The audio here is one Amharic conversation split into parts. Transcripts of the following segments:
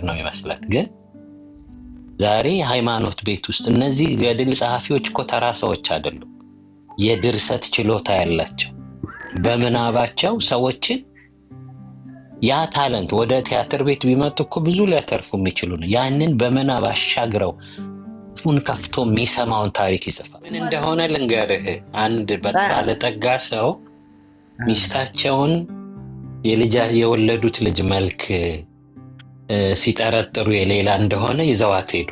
ነው ይመስላል። ግን ዛሬ ሃይማኖት ቤት ውስጥ እነዚህ ገድል ጸሐፊዎች እኮ ተራ ሰዎች አይደሉም። የድርሰት ችሎታ ያላቸው በምናባቸው ሰዎችን ያ ታለንት ወደ ቲያትር ቤት ቢመጡ እኮ ብዙ ሊያተርፉ የሚችሉ ነው። ያንን በምናብ አሻግረው ፉን ከፍቶ የሚሰማውን ታሪክ ይጽፋል። ምን እንደሆነ ልንገርህ። አንድ ባለጠጋ ሰው ሚስታቸውን የወለዱት ልጅ መልክ ሲጠረጥሩ የሌላ እንደሆነ ይዘዋት ሄዱ።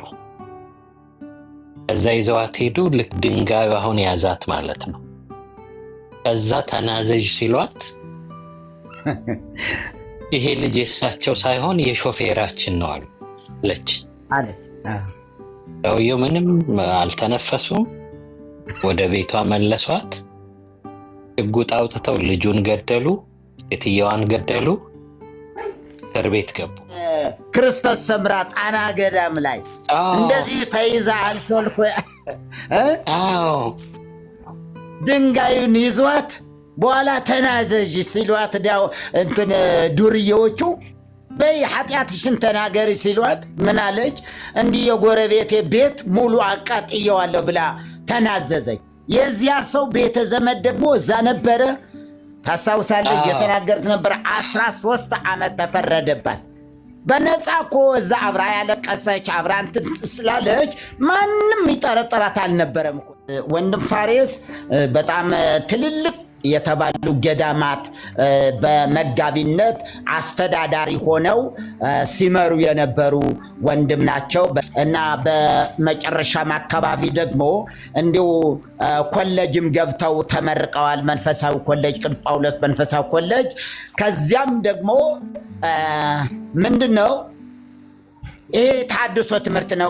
ከዛ ይዘዋት ሄዱ። ልክ ድንጋዩ አሁን ያዛት ማለት ነው። ከዛ ተናዘዥ ሲሏት ይሄ ልጅ የእሳቸው ሳይሆን የሾፌራችን ነው አለች። ሰውየው ምንም አልተነፈሱም። ወደ ቤቷ መለሷት። ሽጉጥ አውጥተው ልጁን ገደሉ፣ ሴትየዋን ገደሉ፣ እስር ቤት ገቡ። ክርስቶስ ሰምራ ጣና ገዳም ላይ እንደዚህ ተይዛ አልሾልኮ ድንጋዩን ይዟት በኋላ ተናዘዥ ሲሏት ዳው እንትን ዱርዬዎቹ በይ ኃጢአትሽን ተናገሪ ሲሏት ምን አለች? እንዲህ የጎረቤቴ ቤት ሙሉ አቃጥየዋለሁ ብላ ተናዘዘች። የዚያ ሰው ቤተ ዘመድ ደግሞ እዛ ነበረ። ታስታውሳለህ? እየተናገርክ ነበር። 13 ዓመት ተፈረደባት። በነፃ እኮ እዛ አብራ ያለቀሰች አብራ እንትን ስላለች ማንም ይጠረጠራት አልነበረም እኮ። ወንድም ፋሬስ በጣም ትልልቅ የተባሉ ገዳማት በመጋቢነት አስተዳዳሪ ሆነው ሲመሩ የነበሩ ወንድም ናቸው እና በመጨረሻም አካባቢ ደግሞ እንዲሁ ኮሌጅም ገብተው ተመርቀዋል። መንፈሳዊ ኮሌጅ፣ ቅዱስ ጳውሎስ መንፈሳዊ ኮሌጅ። ከዚያም ደግሞ ምንድነው ይሄ ታድሶ ትምህርት ነው።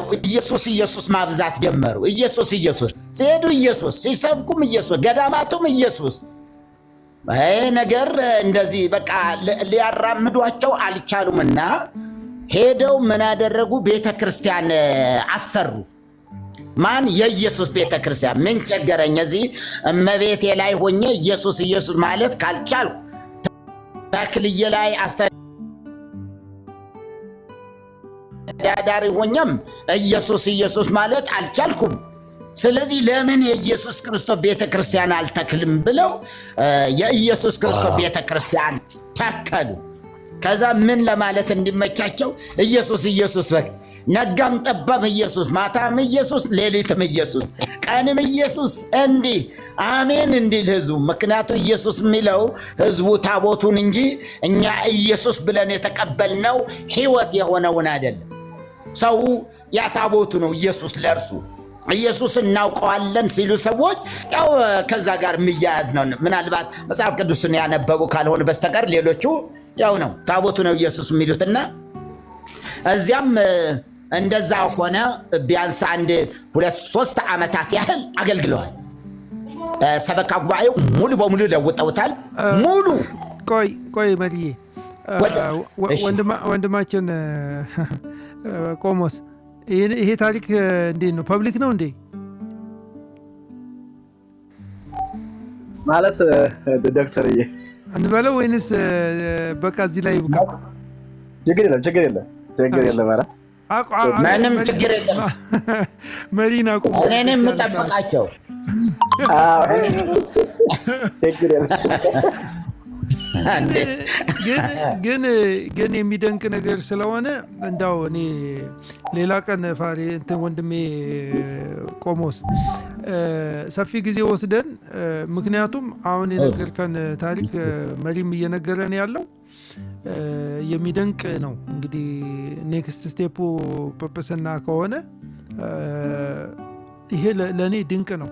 ኢየሱስ ማብዛት ጀመሩ። ኢየሱስ ሲሄዱ ኢየሱስ፣ ሲሰብኩም ኢየሱስ፣ ገዳማቱም ኢየሱስ። ይሄ ነገር እንደዚህ በቃ ሊያራምዷቸው አልቻሉምና ሄደው ምን አደረጉ? ቤተ ክርስቲያን አሰሩ። ማን? የኢየሱስ ቤተ ክርስቲያን። ምን ቸገረኝ እዚህ እመቤቴ ላይ ሆኜ ኢየሱስ ማለት ካልቻልኩ ተክልዬ ላይ አስተዳዳሪ ሆኜም ኢየሱስ ማለት አልቻልኩም። ስለዚህ ለምን የኢየሱስ ክርስቶስ ቤተ ክርስቲያን አልተክልም ብለው የኢየሱስ ክርስቶስ ቤተ ክርስቲያን ተከሉ። ከዛ ምን ለማለት እንዲመቻቸው ኢየሱስ በቃ ነጋም ጠባም ኢየሱስ፣ ማታም ኢየሱስ፣ ሌሊትም ኢየሱስ፣ ቀንም ኢየሱስ እንዲህ አሜን እንዲል ህዝቡ። ምክንያቱም ኢየሱስ የሚለው ህዝቡ ታቦቱን እንጂ እኛ ኢየሱስ ብለን የተቀበልነው ህይወት የሆነውን አይደለም። ሰው ያ ታቦቱ ነው ኢየሱስ። ለእርሱ ኢየሱስ እናውቀዋለን ሲሉ ሰዎች ያው ከዛ ጋር የሚያያዝ ነው። ምናልባት መጽሐፍ ቅዱስን ያነበቡ ካልሆነ በስተቀር ሌሎቹ ያው ነው ታቦቱ ነው ኢየሱስ የሚሉትና እዚያም እንደዛ ሆነ። ቢያንስ 1-2-3 ዓመታት ያህል አገልግለዋል። ሰበካ ጉባኤው ሙሉ በሙሉ ለውጠውታል። ሙሉ ቆይ መሪዬ ወንድማችን ቆሞስ ይሄ ታሪክ እንዴት ነው? ፐብሊክ ነው እንዴ ማለት ዶክተርዬ እንበለው ወይንስ በቃ እዚህ ላይ ይብቃ? ችግር የለም ኧረ ምንም ችግር የለም። መሪና እኔን የምጠብቃቸው ችግር የለም። ግን የሚደንቅ ነገር ስለሆነ እንዳው እኔ ሌላ ቀን ፋሪ እንትን ወንድሜ ቆሞስ ሰፊ ጊዜ ወስደን ምክንያቱም አሁን የነገርከን ታሪክ መሪም እየነገረን ያለው የሚደንቅ ነው። እንግዲህ ኔክስት ስቴፑ ጵጵስና ከሆነ ይሄ ለእኔ ድንቅ ነው።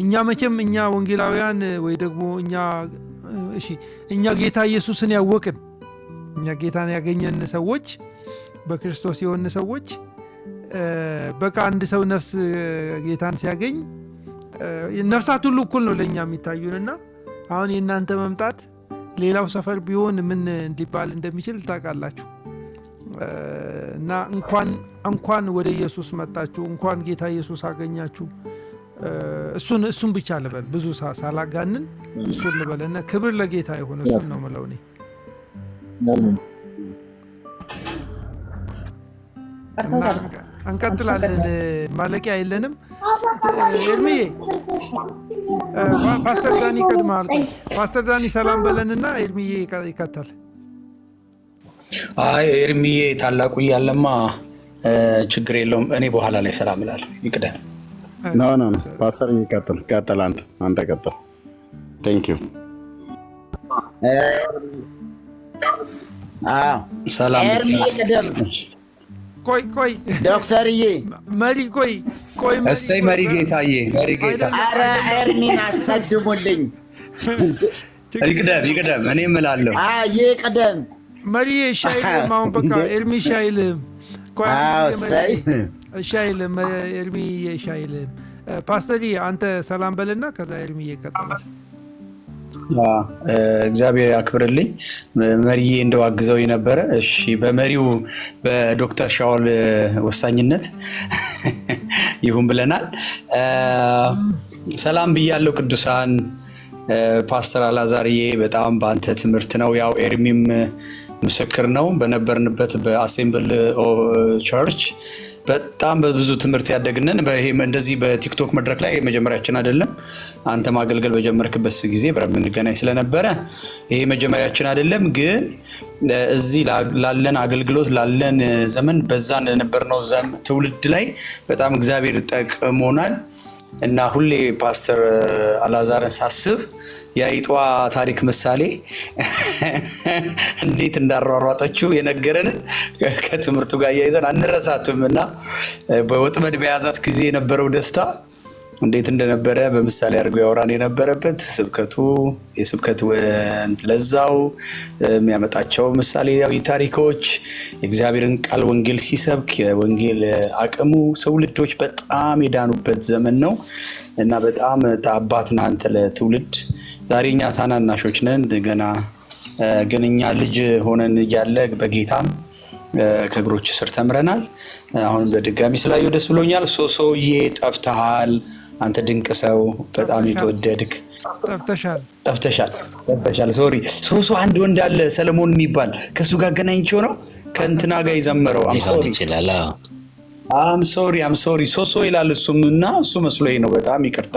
እኛ መቼም እኛ ወንጌላውያን ወይ ደግሞ እኛ ጌታ ኢየሱስን ያወቅን እኛ ጌታን ያገኘን ሰዎች በክርስቶስ የሆን ሰዎች በቃ አንድ ሰው ነፍስ ጌታን ሲያገኝ ነፍሳት ሁሉ እኩል ነው ለእኛ የሚታዩንና አሁን የእናንተ መምጣት ሌላው ሰፈር ቢሆን ምን እንዲባል እንደሚችል ታውቃላችሁ። እና እንኳን ወደ ኢየሱስ መጣችሁ፣ እንኳን ጌታ ኢየሱስ አገኛችሁ። እሱን ብቻ ልበል፣ ብዙ ሳላጋንን እሱን ልበልና ክብር ለጌታ ይሁን። እሱን ነው የምለው እኔ። እንቀጥላለን። ማለቂያ የለንም። ኤርሚዬ ፓስተር ዳኒ ቀድመሃል። ፓስተር ዳኒ ሰላም በለንና ኤርሚዬ ይከተል። አይ ኤርሚዬ ታላቁ እያለማ ችግር የለውም። እኔ በኋላ ላይ ሰላም እላለሁ። ይቅደም። ኖ ፓስተር ቀጥል። አንተ ቀጥል። ቴንክ ዩ። ሰላም ኤርሚዬ ቅደም። ቆይ ዶክተርዬ መሪ ቆይ እሰይ መሪ ጌታዬ ኧረ ኤርሚን አስቀድሙልኝ። ይቅደም። እኔ እምላለሁ ይቅደም። መሪ እሺ አይልም። አሁን በቃ ኤርሚ እሺ አይልም። እሺ አይልም። ኤርሚ እሺ አይልም። ፓስተር አንተ ሰላም በልና ከዛ ኤርሚ ይቀጥላል። እግዚአብሔር ያክብርልኝ። መሪዬ እንደው አግዘው የነበረ እሺ፣ በመሪው በዶክተር ሻውል ወሳኝነት ይሁን ብለናል። ሰላም ብያለሁ ቅዱሳን። ፓስተር አላዛርዬ በጣም በአንተ ትምህርት ነው። ያው ኤርሚም ምስክር ነው። በነበርንበት በአሴምብል ቸርች በጣም በብዙ ትምህርት ያደግነን። እንደዚህ በቲክቶክ መድረክ ላይ መጀመሪያችን አይደለም። አንተ ማገልገል በጀመርክበት ጊዜ በምንገናኝ ስለነበረ ይሄ መጀመሪያችን አይደለም። ግን እዚህ ላለን አገልግሎት ላለን ዘመን በዛን ለነበርነው ትውልድ ላይ በጣም እግዚአብሔር ጠቅሞናል እና ሁሌ ፓስተር አላዛርን ሳስብ የአይጧ ታሪክ ምሳሌ እንዴት እንዳሯሯጠችው የነገረንን ከትምህርቱ ጋር እያይዘን አንረሳትም እና በወጥመድ በያዛት ጊዜ የነበረው ደስታ እንዴት እንደነበረ በምሳሌ አድርገው ያወራን የነበረበት የስብከት ለዛው የሚያመጣቸው ምሳሌያዊ ታሪኮች የእግዚአብሔርን ቃል ወንጌል ሲሰብክ የወንጌል አቅሙ ትውልዶች በጣም የዳኑበት ዘመን ነው እና በጣም አባት ነህ አንተ ለትውልድ። ዛሬ እኛ ታናናሾች ነን ገና፣ ግን እኛ ልጅ ሆነን እያለ በጌታም ከእግሮች ስር ተምረናል። አሁን በድጋሚ ስላየሁ ደስ ብሎኛል። ሶሶዬ ጠፍተሃል። አንተ ድንቅ ሰው፣ በጣም የተወደድክ። ጠፍተሻል። ሶሪ። ሶሶ አንድ ወንድ አለ ሰለሞን የሚባል ከእሱ ጋር ገናኝቼው ነው ከእንትና ጋር የዘመረው። አም ሶሪ ሶሶ ይላል እሱም እና እሱ መስሎኝ ነው። በጣም ይቅርታ።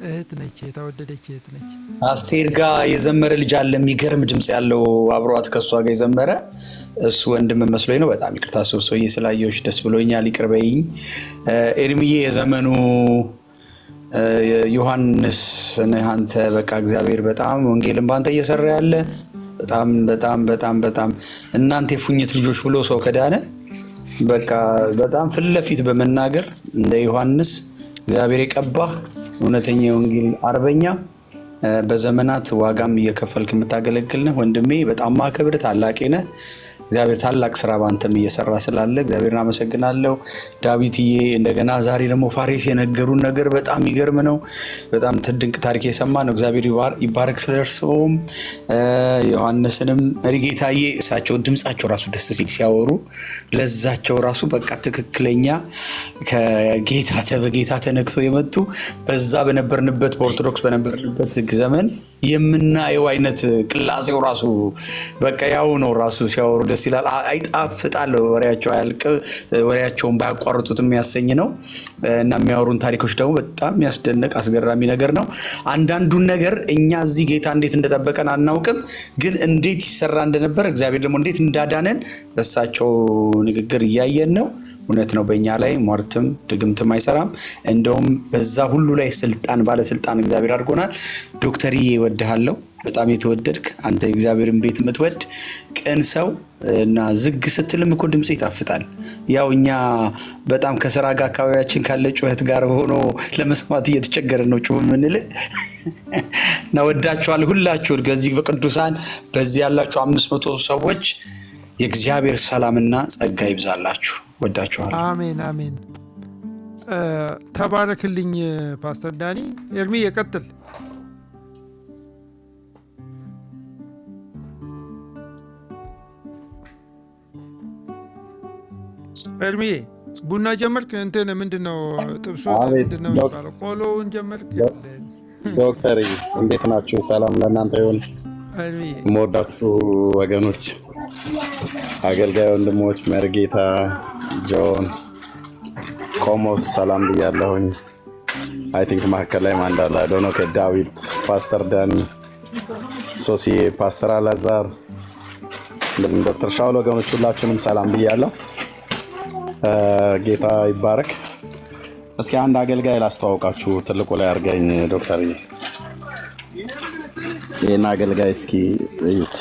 እህት ነች፣ የተወደደች እህት ነች። አስቴር ጋር የዘመረ ልጅ አለ የሚገርም ድምፅ ያለው አብሯት ከእሷ ጋር የዘመረ እሱ ወንድም መስሎኝ ነው። በጣም ይቅርታ ሶሶዬ፣ ስላየሁሽ ደስ ብሎኛል። ይቅር በይኝ። ኤርሚዬ የዘመኑ ዮሐንስ ነህ አንተ። በቃ እግዚአብሔር በጣም ወንጌልን በአንተ እየሰራ ያለ በጣም እናንተ የፉኝት ልጆች ብሎ ሰው ከዳነ በቃ በጣም ፊት ለፊት በመናገር እንደ ዮሐንስ እግዚአብሔር የቀባህ እውነተኛ የወንጌል አርበኛ በዘመናት ዋጋም እየከፈልክ የምታገለግል ነህ ወንድሜ። በጣም ማከብር ታላቄ ነህ። እግዚአብሔር ታላቅ ስራ ባንተም እየሰራ ስላለ እግዚአብሔርን አመሰግናለሁ። ዳዊትዬ እንደገና ዛሬ ደግሞ ፋሬስ የነገሩን ነገር በጣም ይገርም ነው። በጣም ድንቅ ታሪክ የሰማ ነው። እግዚአብሔር ይባረክ ስለርሰውም። ዮሐንስንም መሪጌታዬ እሳቸው ድምጻቸው ራሱ ደስ ሲል ሲያወሩ ለዛቸው ራሱ በቃ ትክክለኛ በጌታ ተነክተው የመጡ በዛ በነበርንበት በኦርቶዶክስ በነበርንበት ዘመን የምናየው አይነት ቅላጼው ራሱ በቃ ያው ነው። ራሱ ሲያወሩ ደስ ይላል። አይጣፍጣል። ወሬያቸው አያልቅ፣ ወሬያቸውን ባያቋርጡት የሚያሰኝ ነው እና የሚያወሩን ታሪኮች ደግሞ በጣም የሚያስደንቅ አስገራሚ ነገር ነው። አንዳንዱን ነገር እኛ እዚህ ጌታ እንዴት እንደጠበቀን አናውቅም፣ ግን እንዴት ይሰራ እንደነበር እግዚአብሔር ደግሞ እንዴት እንዳዳነን በእሳቸው ንግግር እያየን ነው። እውነት ነው። በእኛ ላይ ሟርትም ድግምትም አይሰራም። እንደውም በዛ ሁሉ ላይ ባለስልጣን እግዚአብሔር አድርጎናል። ዶክተርዬ እወድሃለሁ። በጣም የተወደድክ አንተ የእግዚአብሔርን ቤት የምትወድ ቅን ሰው እና ዝግ ስትልም እኮ ድምጽ ይጣፍጣል። ያው እኛ በጣም ከስራ ጋር አካባቢያችን ካለ ጩኸት ጋር ሆኖ ለመስማት እየተቸገረን ነው ጩኸት የምንል እና ወዳችኋለሁ ሁላችሁ። ከዚህ በቅዱሳን በዚህ ያላችሁ 500 ሰዎች የእግዚአብሔር ሰላምና ጸጋ ይብዛላችሁ። ወዳችኋለሁ። አሜን። ተባረክልኝ ፓስተር ዳኒ። ኤርሚ ይቀጥል። ኤርሚ ቡና ጀመርክ? እንትን ምንድነው ጥብሱ? ምንድነው የሚባለው? ቆሎውን ጀመርክ? ዶክተር እንዴት ናችሁ? ሰላም ለእናንተ ይሁን። የምወዳችሁ ወገኖች አገልጋይ ወንድሞች መርጌታ፣ ጆን፣ ቆሞስ ሰላም ብያለሁኝ። አይ ቲንክ መካከል ላይ ማን እንዳለ ዶኖ ከዳዊት፣ ፓስተር ዳኒ፣ ሶሲዬ፣ ፓስተር አላዛር፣ ዶክተር ሻውል ወገኖች ሁላችሁንም ሰላም ብያለሁ። ጌታ ይባረክ። እስኪ አንድ አገልጋይ ላስተዋውቃችሁ። ትልቁ ላይ አድርገኝ ዶክተር። ይህን አገልጋይ እስኪ እዩት።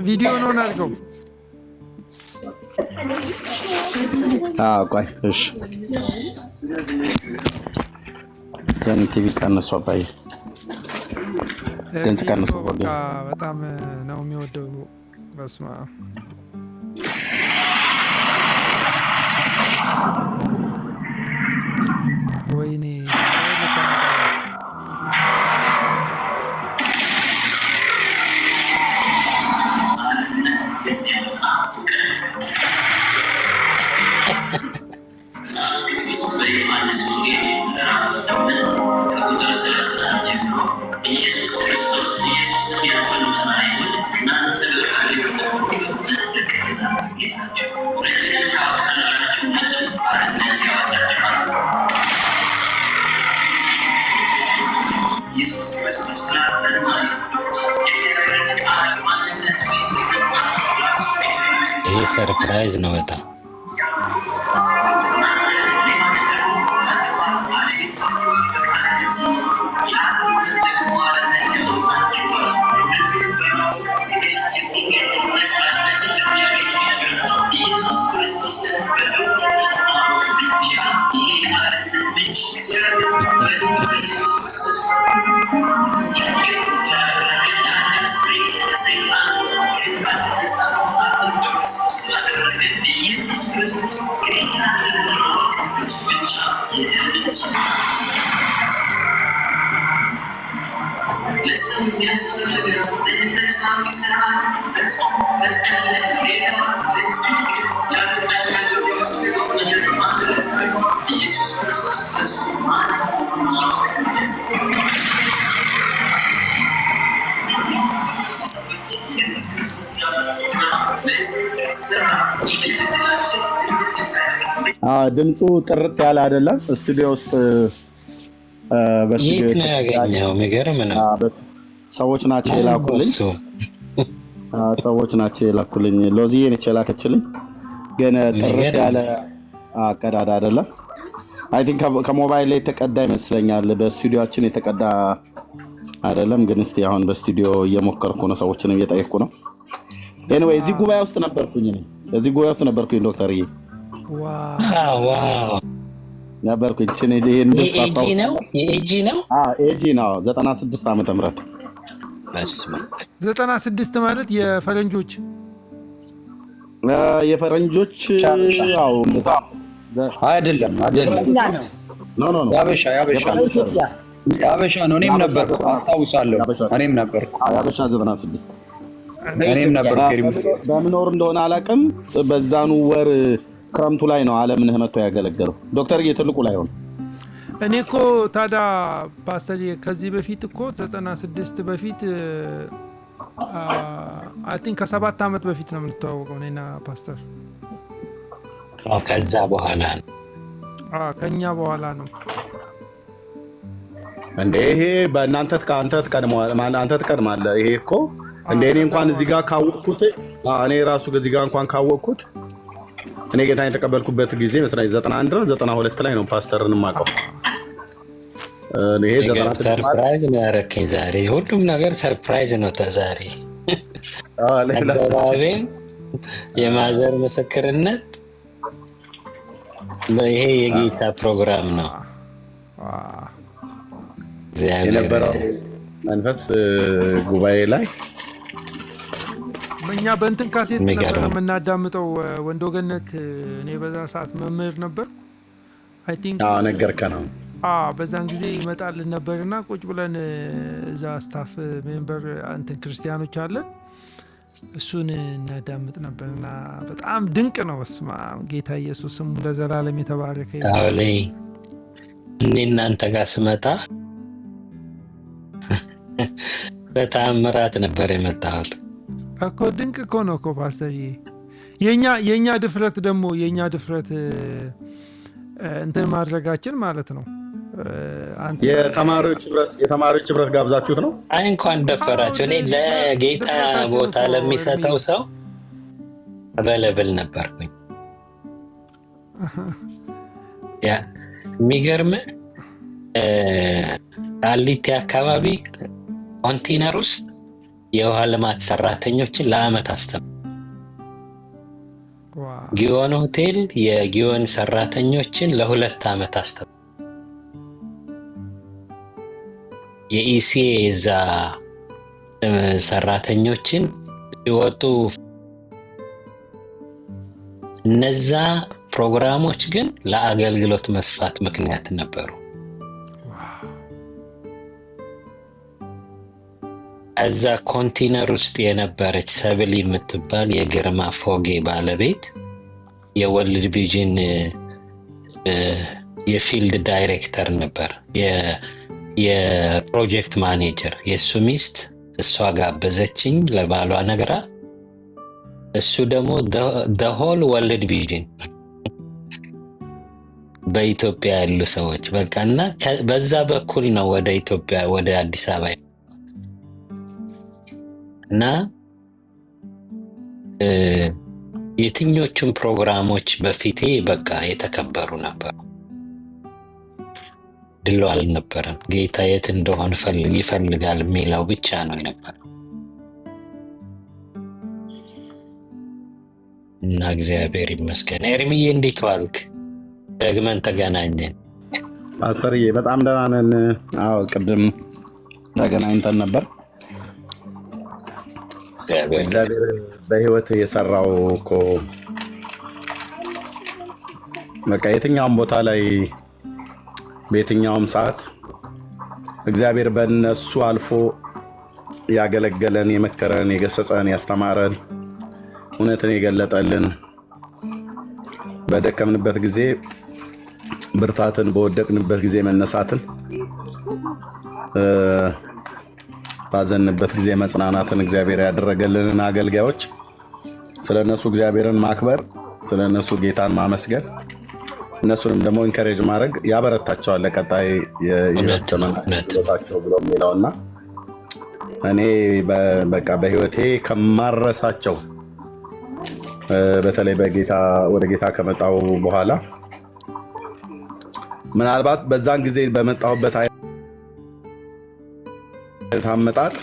ቪዲዮ ነው አድርገው። ቆይ እሺ፣ ቲቪ ቀንሶ አባዬ ድምፅ ቀንሶ። በጣም ነው የሚወደው። በስመ አብ ወይኔ ኢየሱስ ክርስቶስ ኢየሱስን ያመኑትን አይሁድ እናንተ በካህሊቱ ናቸው፣ ሁለትንም ካወቃላችሁበትም ባርነት ያወጣችኋል። ኢየሱስ ክርስቶስ ላመኑ አይሁዶች የእግዚአብሔርን ቃል ማንነቱ ይዞ መጣ። ይህ ሰርፕራይዝ ነው በጣም ድምፁ ጥርት ያለ አይደለም። ስቱዲዮ ውስጥ የት ነው ያገኘው? የሚገርም ነው። ሰዎች ናቸው የላኩልኝ። ሰዎች ናቸው የላኩልኝ። ሎዚዬ ነች የላከችልኝ። ግን ጥርት ያለ አቀዳዳ አይደለም። አይ ቲንክ ከሞባይል ላይ የተቀዳ ይመስለኛል። በስቱዲዮአችን የተቀዳ አይደለም። ግን እስቲ አሁን በስቱዲዮ እየሞከርኩ ነው፣ ሰዎችን እየጠየቅኩ ነው። ኤኒዌይ እዚህ ጉባኤ ውስጥ ነበርኩኝ እኔ እዚህ ጉባኤ ውስጥ ነበርኩኝ ዶክተርዬ። ዋው ነበርኩኝ። እቺ ይሄን ድምጽ አስታውስ ነው የኤጂ ነው። ኤጂ ነው 96 ዓመተ ምህረት። በስመ 96 ማለት የፈረንጆች ያው አይደለም ኖ ያበሻ ነው። እኔም ነበርኩ አስታውሳለሁ። እኔም ነበርኩ ያበሻ 96 እኔም ነበርኩ። በምን ወር እንደሆነ አላውቅም። በዛኑ ወር ክረምቱ ላይ ነው ዓለምን መጥቶ ያገለገለው ዶክተር ትልቁ ላይ ሆነ። እኔ እኮ ታዲያ ፓስተር ከዚህ በፊት እኮ 96 በፊት አይ ቲንክ ከ7 ዓመት በፊት ነው የምንተዋወቀው እኔና ፓስተር። ከዛ በኋላ ነው ከኛ በኋላ ነው እንዴ? ይሄ በእናንተ አንተ ትቀድማለህ። ይሄ እኮ እንደ እኔ እንኳን እዚህ ጋር ካወቅኩት እኔ ራሱ እዚህ ጋር እንኳን ካወቅኩት እኔ ጌታን የተቀበልኩበት ጊዜ መስራይ 91 ነው 92 ላይ ነው ፓስተርን ማቀው። ይሄ 96 ሰርፕራይዝ ነው ያረከኝ ዛሬ። ሁሉም ነገር ሰርፕራይዝ ነው ዛሬ። አገባቤን የማዘር ምስክርነት ይሄ የጌታ ፕሮግራም ነው። የነበረው መንፈስ ጉባኤ ላይ እኛ በእንትን ካሴት ነበር የምናዳምጠው። ወንዶ ገነት እኔ በዛ ሰዓት መምህር ነበር። አይ ቲንክ ነገርከን ነው። በዛን ጊዜ ይመጣልን ነበርና ቁጭ ብለን እዛ ስታፍ ሜምበር እንትን ክርስቲያኖች አለን እሱን እናዳምጥ ነበርና በጣም ድንቅ ነው። በስመ አብ ጌታ ኢየሱስ ስሙ ለዘላለም የተባረከ ይሁን። እኔ እናንተ ጋር ስመጣ በተአምራት ነበር የመጣሁት እኮ። ድንቅ እኮ ነው እኮ ፓስተርዬ። የእኛ ድፍረት ደግሞ የእኛ ድፍረት እንትን ማድረጋችን ማለት ነው። የተማሪዎች ህብረት ጋብዛችሁት ነው? አይ እንኳን ደፈራቸው። እኔ ለጌታ ቦታ ለሚሰጠው ሰው አበለብል ነበርኩኝ። ያ የሚገርም ቃሊቲ አካባቢ ኮንቴነር ውስጥ የውሃ ልማት ሰራተኞችን ለአመት አስተምር። ጊዮን ሆቴል የጊዮን ሰራተኞችን ለ2 ዓመት አስተምር። የኢሲኤ እዛ ሰራተኞችን ሲወጡ እነዛ ፕሮግራሞች ግን ለአገልግሎት መስፋት ምክንያት ነበሩ። እዛ ኮንቴነር ውስጥ የነበረች ሰብል የምትባል የግርማ ፎጌ ባለቤት የወርልድ ቪዥን የፊልድ ዳይሬክተር ነበር፣ የፕሮጀክት ማኔጀር። የእሱ ሚስት እሷ ጋበዘችኝ ለባሏ ነግራ፣ እሱ ደግሞ ሆል ወርልድ ቪዥን በኢትዮጵያ ያሉ ሰዎች በቃ እና በዛ በኩል ነው ወደ ኢትዮጵያ ወደ አዲስ አበባ እና የትኞቹም ፕሮግራሞች በፊቴ በቃ የተከበሩ ነበሩ። ድሎ አልነበረም። ጌታ የት እንደሆነ ይፈልጋል የሚለው ብቻ ነው የነበረው እና እግዚአብሔር ይመስገን። ኤርሚዬ እንዴት ዋልክ? ደግመን ተገናኘን። ፓስተርዬ በጣም ደህና ነን። አዎ ቅድም ተገናኝተን ነበር። እግዚአብሔር በህይወት የሰራው እኮ በቃ የትኛውም ቦታ ላይ በየትኛውም ሰዓት እግዚአብሔር በእነሱ አልፎ ያገለገለን፣ የመከረን፣ የገሰጸን፣ ያስተማረን፣ እውነትን የገለጠልን፣ በደከምንበት ጊዜ ብርታትን፣ በወደቅንበት ጊዜ መነሳትን፣ ባዘንበት ጊዜ መጽናናትን እግዚአብሔር ያደረገልንን አገልጋዮች ስለነሱ እግዚአብሔርን ማክበር፣ ስለነሱ ጌታን ማመስገን፣ እነሱንም ደግሞ ኢንከሬጅ ማድረግ ያበረታቸዋል ለቀጣይ የህይወታቸው ብሎ የሚለውና እኔ በቃ በህይወቴ ከማረሳቸው በተለይ ወደ ጌታ ከመጣው በኋላ ምናልባት በዛን ጊዜ በመጣሁበት አመጣጥ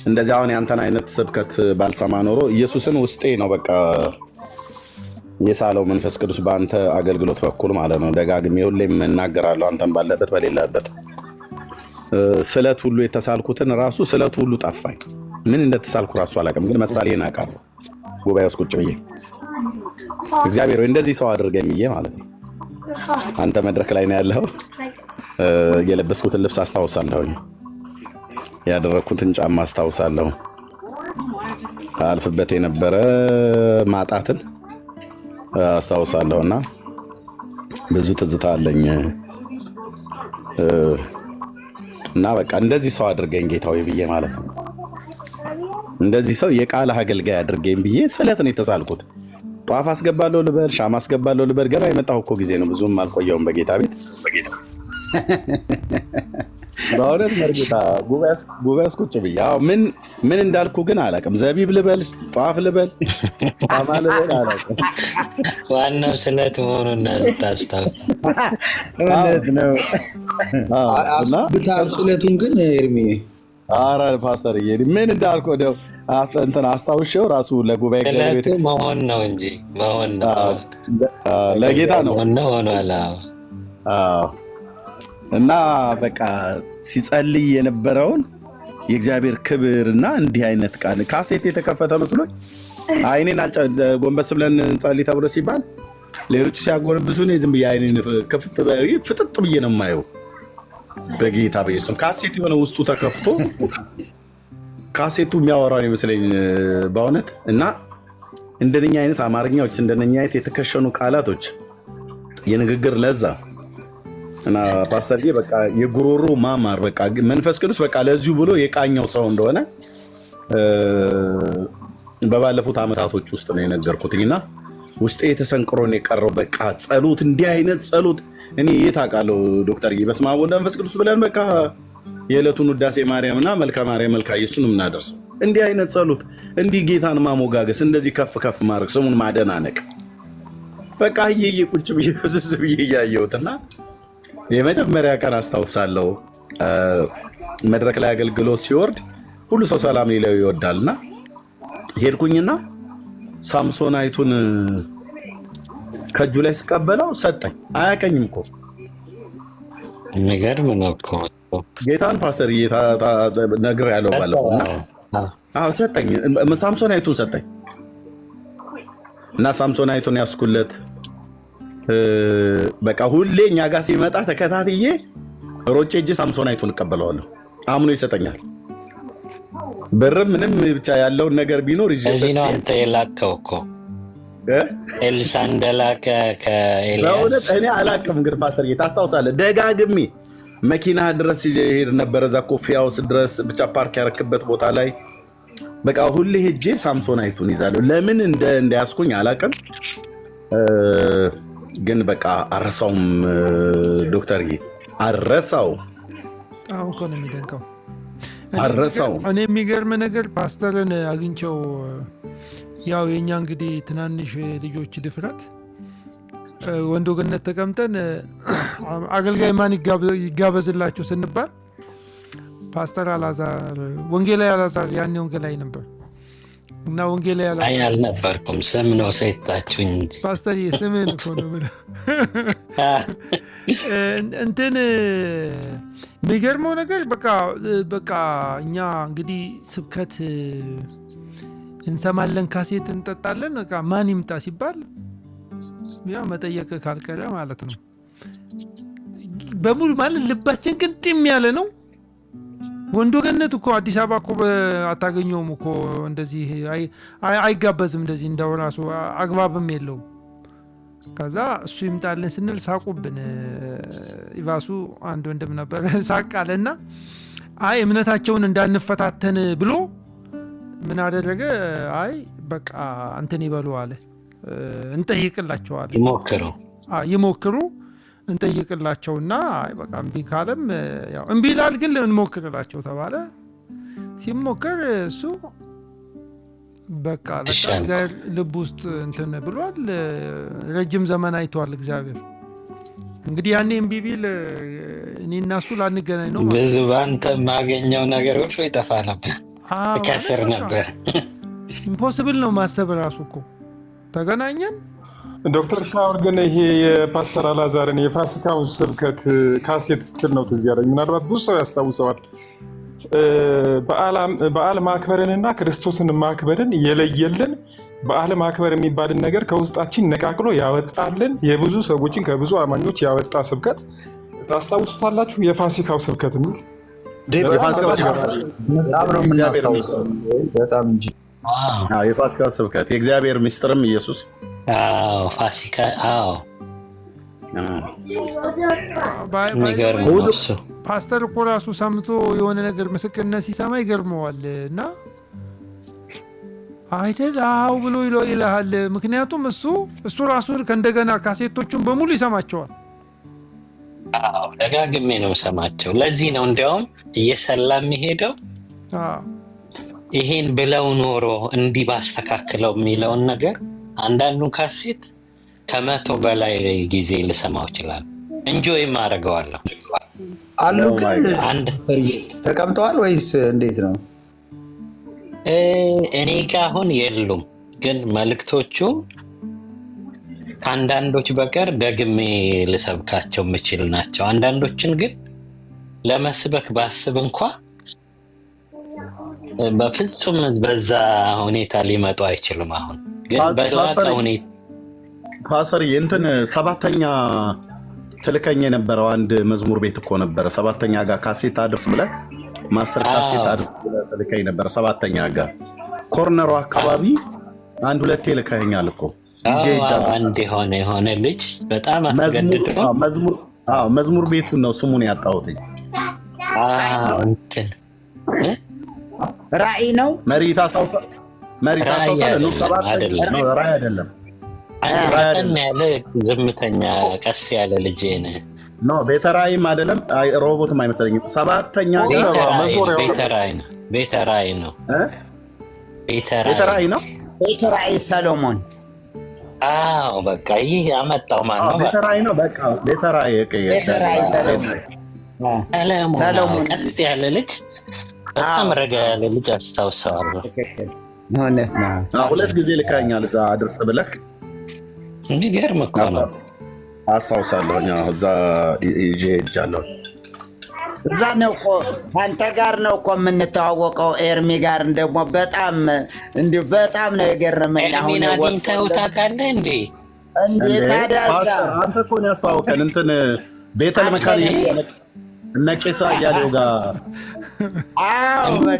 እንደዚህ አሁን ያንተን አይነት ስብከት ባልሰማ ኖሮ ኢየሱስን ውስጤ ነው በቃ የሳለው መንፈስ ቅዱስ በአንተ አገልግሎት በኩል ማለት ነው። ደጋግሜ ሁሌም እናገራለሁ፣ አንተን ባለበት በሌለበት ስለት ሁሉ የተሳልኩትን ራሱ ስለት ሁሉ ጠፋኝ። ምን እንደተሳልኩ ራሱ አላውቅም፣ ግን መሳሌን አውቃለሁ። ጉባኤ ውስጥ ቁጭ ብዬ እግዚአብሔር ወይ እንደዚህ ሰው አድርገኝ ብዬ ማለት ነው። አንተ መድረክ ላይ ነው ያለኸው። የለበስኩትን ልብስ አስታውሳለሁ፣ ያደረኩትን ጫማ አስታውሳለሁ፣ አልፍበት የነበረ ማጣትን አስታውሳለሁና ብዙ ትዝታ አለኝ እና በቃ እንደዚህ ሰው አድርገኝ ጌታዬ ብዬ ማለት ነው። እንደዚህ ሰው የቃል አገልጋይ አድርገኝ ብዬ ስለት ነው የተሳልኩት። ጧፍ አስገባለሁ ልበል፣ ሻማ አስገባለሁ ልበል፣ ገና የመጣሁ እኮ ጊዜ ነው፣ ብዙም አልቆየውም በጌታ ቤት። በእውነት መርጌታ ጉባኤ ቁጭ ብዬ ምን እንዳልኩ ግን አላውቅም። ዘቢብ ልበል፣ ጧፍ ልበል፣ ሻማ ልበል አላውቅም። ዋናው ስለት መሆኑን ታስታውስ። እውነት ነው። አስብታል ስለቱን ግን ኤርሚ ኧረ ፓስተር ምን እንዳልኩ እንትን አስታውሼው ራሱ ለጉባኤ ስለቱ መሆን ነው እንጂ መሆን ነው ለጌታ ነው ሆኗል። እና በቃ ሲጸልይ የነበረውን የእግዚአብሔር ክብርና እንዲህ አይነት ቃል ካሴት የተከፈተ መስሎኝ አይኔን ጎንበስ ብለን እንጸልይ ተብሎ ሲባል ሌሎቹ ሲያጎነብሱ እኔ ዝም ብዬ አይኔን ፍጥጥ ብዬ ነው የማየው። በጌታ በኢየሱስ ካሴት የሆነ ውስጡ ተከፍቶ ካሴቱ የሚያወራው ይመስለኝ በእውነት። እና እንደነኛ አይነት አማርኛዎች እንደነኛ አይነት የተከሸኑ ቃላቶች የንግግር ለዛ እና ፓስተርዬ በቃ የጉሮሮ ማማር በቃ መንፈስ ቅዱስ በቃ ለዚሁ ብሎ የቃኘው ሰው እንደሆነ በባለፉት ዓመታቶች ውስጥ ነው የነገርኩትና ውስጤ የተሰንቅሮ ነው የቀረው። በቃ ጸሎት እንዲህ አይነት ጸሎት እኔ የት አውቃለሁ ዶክተርዬ። በስመ አብ ወወልድ ወመንፈስ ቅዱስ ብለን በቃ የዕለቱን ውዳሴ ማርያምና መልካ ማርያም መልካ ኢየሱስን የምናደርሰው እንዲህ አይነት ጸሎት፣ እንዲህ ጌታን ማሞጋገስ፣ እንደዚህ ከፍ ከፍ ማድረግ፣ ስሙን ማደናነቅ በቃ እየየ ቁጭ ብዬ ፍዝዝ ብዬ እያየሁትና የመጀመሪያ ቀን አስታውሳለሁ መድረክ ላይ አገልግሎት ሲወርድ ሁሉ ሰው ሰላም ሊለው ይወዳልና ሄድኩኝና ሳምሶናይቱን ከእጁ ላይ ስቀበለው ሰጠኝ። አያቀኝም እኮ የሚገርም ነው እኮ ጌታን ፓስተር ነግር ያለው ባለውና ሰጠኝ። ሳምሶናይቱን ሰጠኝ እና ሳምሶናይቱን ያስኩለት በቃ ሁሌ እኛ ጋር ሲመጣ ተከታትዬ ሮጬ እጄ ሳምሶናይቱን እቀበለዋለሁ። አምኖ ይሰጠኛል። ብርም ምንም ብቻ ያለውን ነገር ቢኖር እዚህ ነው አንተ የላከው እኮ ኤልሳ እንደላከ ከኤልያስ እኔ አላቅም። ግን ፓስተር ታስታውሳለህ? ደጋግሜ መኪና ድረስ ሄድ ነበረ፣ እዛ ኮፊ ሃውስ ድረስ ብቻ ፓርክ ያረክበት ቦታ ላይ በቃ ሁሌ ሄጄ ሳምሶናይቱን ይዛለሁ። ለምን እንዳያስኩኝ አላቅም። ግን በቃ አረሳውም ዶክተርዬ፣ አረሳው። አሁን እኮ ነው የሚደንቀው። አረሳው። እኔ የሚገርም ነገር ፓስተርን አግኝቸው ያው የኛ እንግዲህ ትናንሽ ልጆች ድፍረት ወንዶ ገነት ተቀምጠን አገልጋይ ማን ይጋበዝላችሁ ስንባል ፓስተር አላዛር ወንጌላዊ አላዛር ያኔ ወንጌላዊ ነበር እና ወንጌላዊ አላዛር አይ አልነበርኩም፣ ስም ነው ሰይጣችሁኝ እንጂ ፓስተር ስምን እኮ ነው ብለ እንትን የሚገርመው ነገር በቃ እኛ እንግዲህ ስብከት እንሰማለን፣ ካሴት እንጠጣለን። በቃ ማን ይምጣ ሲባል ያ መጠየቅ ካልቀረ ማለት ነው በሙሉ ማለት ልባችን ግን ጢም ያለ ነው። ወንዶ ገነት እኮ አዲስ አበባ እኮ አታገኘውም እኮ እንደዚህ አይጋበዝም። እንደዚህ እንደው ራሱ አግባብም የለውም። ከዛ እሱ ይምጣልን ስንል ሳቁብን። ኢቫሱ አንድ ወንድም ነበር ሳቅ አለና አይ እምነታቸውን እንዳንፈታተን ብሎ ምን አደረገ? አይ በቃ እንትን ይበሉ አለ፣ እንጠይቅላቸው አለ። ይሞክሩ እንጠይቅላቸውና አይ በቃ እምቢ ካለም ያው እምቢ ይላል፣ ግን እንሞክርላቸው ተባለ። ሲሞከር እሱ በቃ ለእግዚአብሔር ልብ ውስጥ እንትን ብሏል። ረጅም ዘመን አይቷል እግዚአብሔር። እንግዲህ ያኔ እምቢ ቢል እኔና እሱ ላንገናኝ ነው። ብዙ በአንተ የማገኘው ነገሮች ይጠፋ ነበር፣ ከስር ነበር። ኢምፖስብል ነው ማሰብ ራሱ እኮ። ተገናኘን። ዶክተር ሻወር ግን ይሄ የፓስተር አላዛርን የፋሲካውን ስብከት ካሴት ስትል ነው ትዝ ያለኝ። ምናልባት ብዙ ሰው ያስታውሰዋል። በዓል ማክበርንና ክርስቶስን ማክበርን የለየልን በዓል ማክበር የሚባልን ነገር ከውስጣችን ነቃቅሎ ያወጣልን የብዙ ሰዎችን ከብዙ አማኞች ያወጣ ስብከት ታስታውሱታላችሁ? የፋሲካው ስብከት የሚል በጣም እንጂ የፋሲካው ስብከት የእግዚአብሔር ምስጢርም ኢየሱስ ፋሲካ የሚገርም ነው እሱ። ፓስተር እኮ ራሱ ሰምቶ የሆነ ነገር ምስክርነት ሲሰማ ይገርመዋል እና አይደል አው ብሎ ይልሃል። ምክንያቱም እሱ ራሱ ከእንደገና ካሴቶቹን በሙሉ ይሰማቸዋል። ደጋግሜ ነው ሰማቸው። ለዚህ ነው እንዲያውም እየሰላ የሚሄደው ይሄን ብለው ኖሮ እንዲህ ባስተካክለው የሚለውን ነገር አንዳንዱን ካሴት 100 በላይ ጊዜ ልሰማው ይችላል። እንጆይም አደርገዋለሁ። አሉ ግን አንድ ተቀምጠዋል ወይስ እንዴት ነው? እኔ ጋ አሁን የሉም፣ ግን መልእክቶቹ አንዳንዶች በቀር ደግሜ ልሰብካቸው የምችል ናቸው። አንዳንዶችን ግን ለመስበክ ባስብ እንኳ በፍጹም በዛ ሁኔታ ሊመጡ አይችልም። አሁን ግን በተዋጣ ሁኔታ ፓስተር እንትን 7ኛ ትልከኝ የነበረው አንድ መዝሙር ቤት እኮ ነበረ። 7ኛ ጋር ካሴት አድርስ ብለህ ማስተር ካሴት አድርስ ብለህ ትልከኝ ነበረ። 7ኛ ጋር ኮርነሩ አካባቢ አንድ ሁለቴ ልከኸኛል እኮ ይዤ ሄጃለሁ። አንድ የሆነ ልጅ በጣም አስገድዶ መዝሙር ቤቱን ነው ስሙን ያጣሁትኝ። እንትን ራእይ ነው መሪ ታስታውሳለህ? ነው 7 አይደለም። ራእይ አይደለም። ቀን ያለ ዝምተኛ ቀስ ያለ ልጅ ነህ። ኖ ቤተ ራእይም አይደለም፣ ሮቦትም አይመስለኝም። 7ኛ ቤተ ራእይ ነው። ቤተ ራእይ ነው። ቤተ ራእይ ሰሎሞን። አዎ በቃ ይህ ያመጣው ማን ነው? ቤተ ራእይ ነው። በቃ ቤተ ራእይ ሰሎሞን ቀስ ያለ ልጅ፣ በጣም ረጋ ያለ ልጅ አስታውሰዋለሁ። እውነት ነው። 2 ጊዜ ልከኸኛል እዛ አድርስ ብለህ። የሚገርም እኮ ነው። አስታውሳለሁ። እዛ ይዤ ሄጃለሁ። እዛ ነው እኮ አንተ ጋር ነው እኮ የምንተዋወቀው። ኤርሚ ጋር ደግሞ በጣም እንዲሁ በጣም ነው የገረመኝ። አሁን አግኝተኸው ታውቃለህ እንዴ? ታዲያ አንተ እኮ ነው ያስተዋወቀን። እንትን ቤተል መካሪ እነ ቄሳ እያሌው ጋር።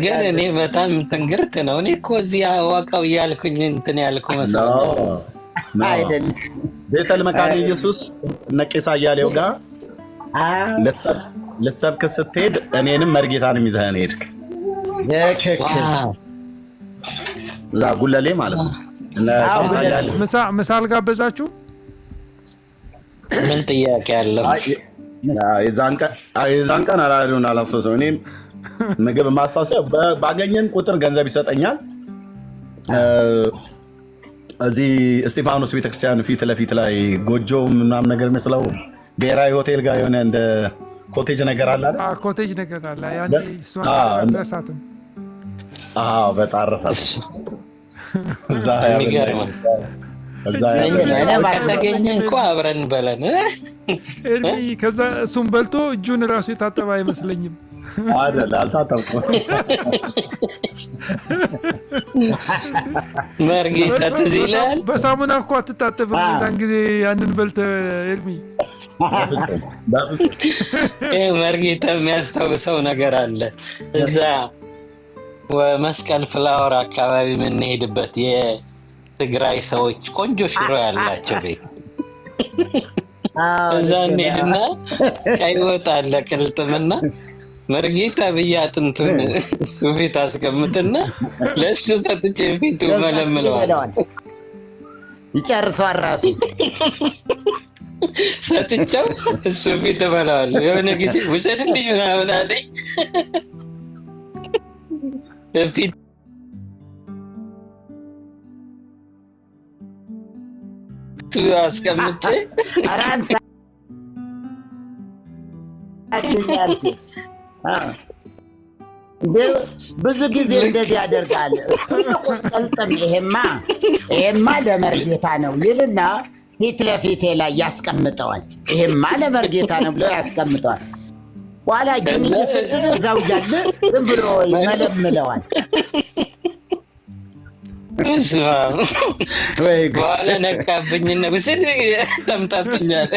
ግን እኔ በጣም ትንግርት ነው። እኔ እኮ እዚህ አዋቃው እያልኩኝ እንትን ያልኩ መስሎኝ አይደለም። ቤተል መካሪ ኢየሱስ እነ ቄሳ እያሌው ጋር ልትሰብክ ስትሄድ እኔንም መርጌታንም ይዘኸን ሄድክ። እዛ ጉለሌ ማለት ነው። ምሳ አልጋበዛችሁ? ምን ጥያቄ አለው? የዛን ቀን አላስታውሰውም። እኔም ምግብ ማስታወሰው ባገኘን ቁጥር ገንዘብ ይሰጠኛል። እዚህ እስጢፋኖስ ቤተክርስቲያን ፊት ለፊት ላይ ጎጆ ምናምን ነገር መስለው ብሔራዊ ሆቴል ጋር የሆነ እንደ ኮቴጅ ነገር አለ አይደል? ኮቴጅ ነገር አለ። ያኔ እሷን ረሳትም። በጣም ረሳትም። እዛ ከተገኘ እንኳ አብረን በለን። ከዛ እሱም በልቶ እጁን እራሱ የታጠበ አይመስለኝም። አይደል? አልታጠብኩም። መርጌታ ትዝ ይልሃል? በሳሙና እኮ አትታጠብም የዛን ጊዜ ያንን በልተህ ኤርሚ። መርጌታ የሚያስታውሰው ነገር አለ። እዛ መስቀል ፍላወር አካባቢ የምንሄድበት የትግራይ ሰዎች ቆንጆ ሽሮ ያላቸው ቤት፣ እዛ እንሄድና ቀይ ወጥ አለ ቅልጥምና መርጌታ ብዬ አጥንቱን እሱ ፊት አስቀምጥና ለእሱ ሰጥቼ ፊቱ መለምለዋል። ይጨርሰዋል ራሱ ሰጥቼው እሱ ፊት እበላዋለሁ። የሆነ ጊዜ ውሰድልኝ ምናምን አለኝ። ፊት አስቀምጬ ብዙ ጊዜ እንደዚህ ያደርጋል። ትልቁ ቅልጥም ይሄማ ለመርጌታ ነው ይልና ፊት ለፊቴ ላይ ያስቀምጠዋል። ይሄማ ለመርጌታ ነው ብሎ ያስቀምጠዋል። በኋላ ግን እየሰደደ እዛው እያለ ዝም ብሎ ይመለምለዋል። በኋላ ነቃብኝና ብስል ጠምጣብኛል።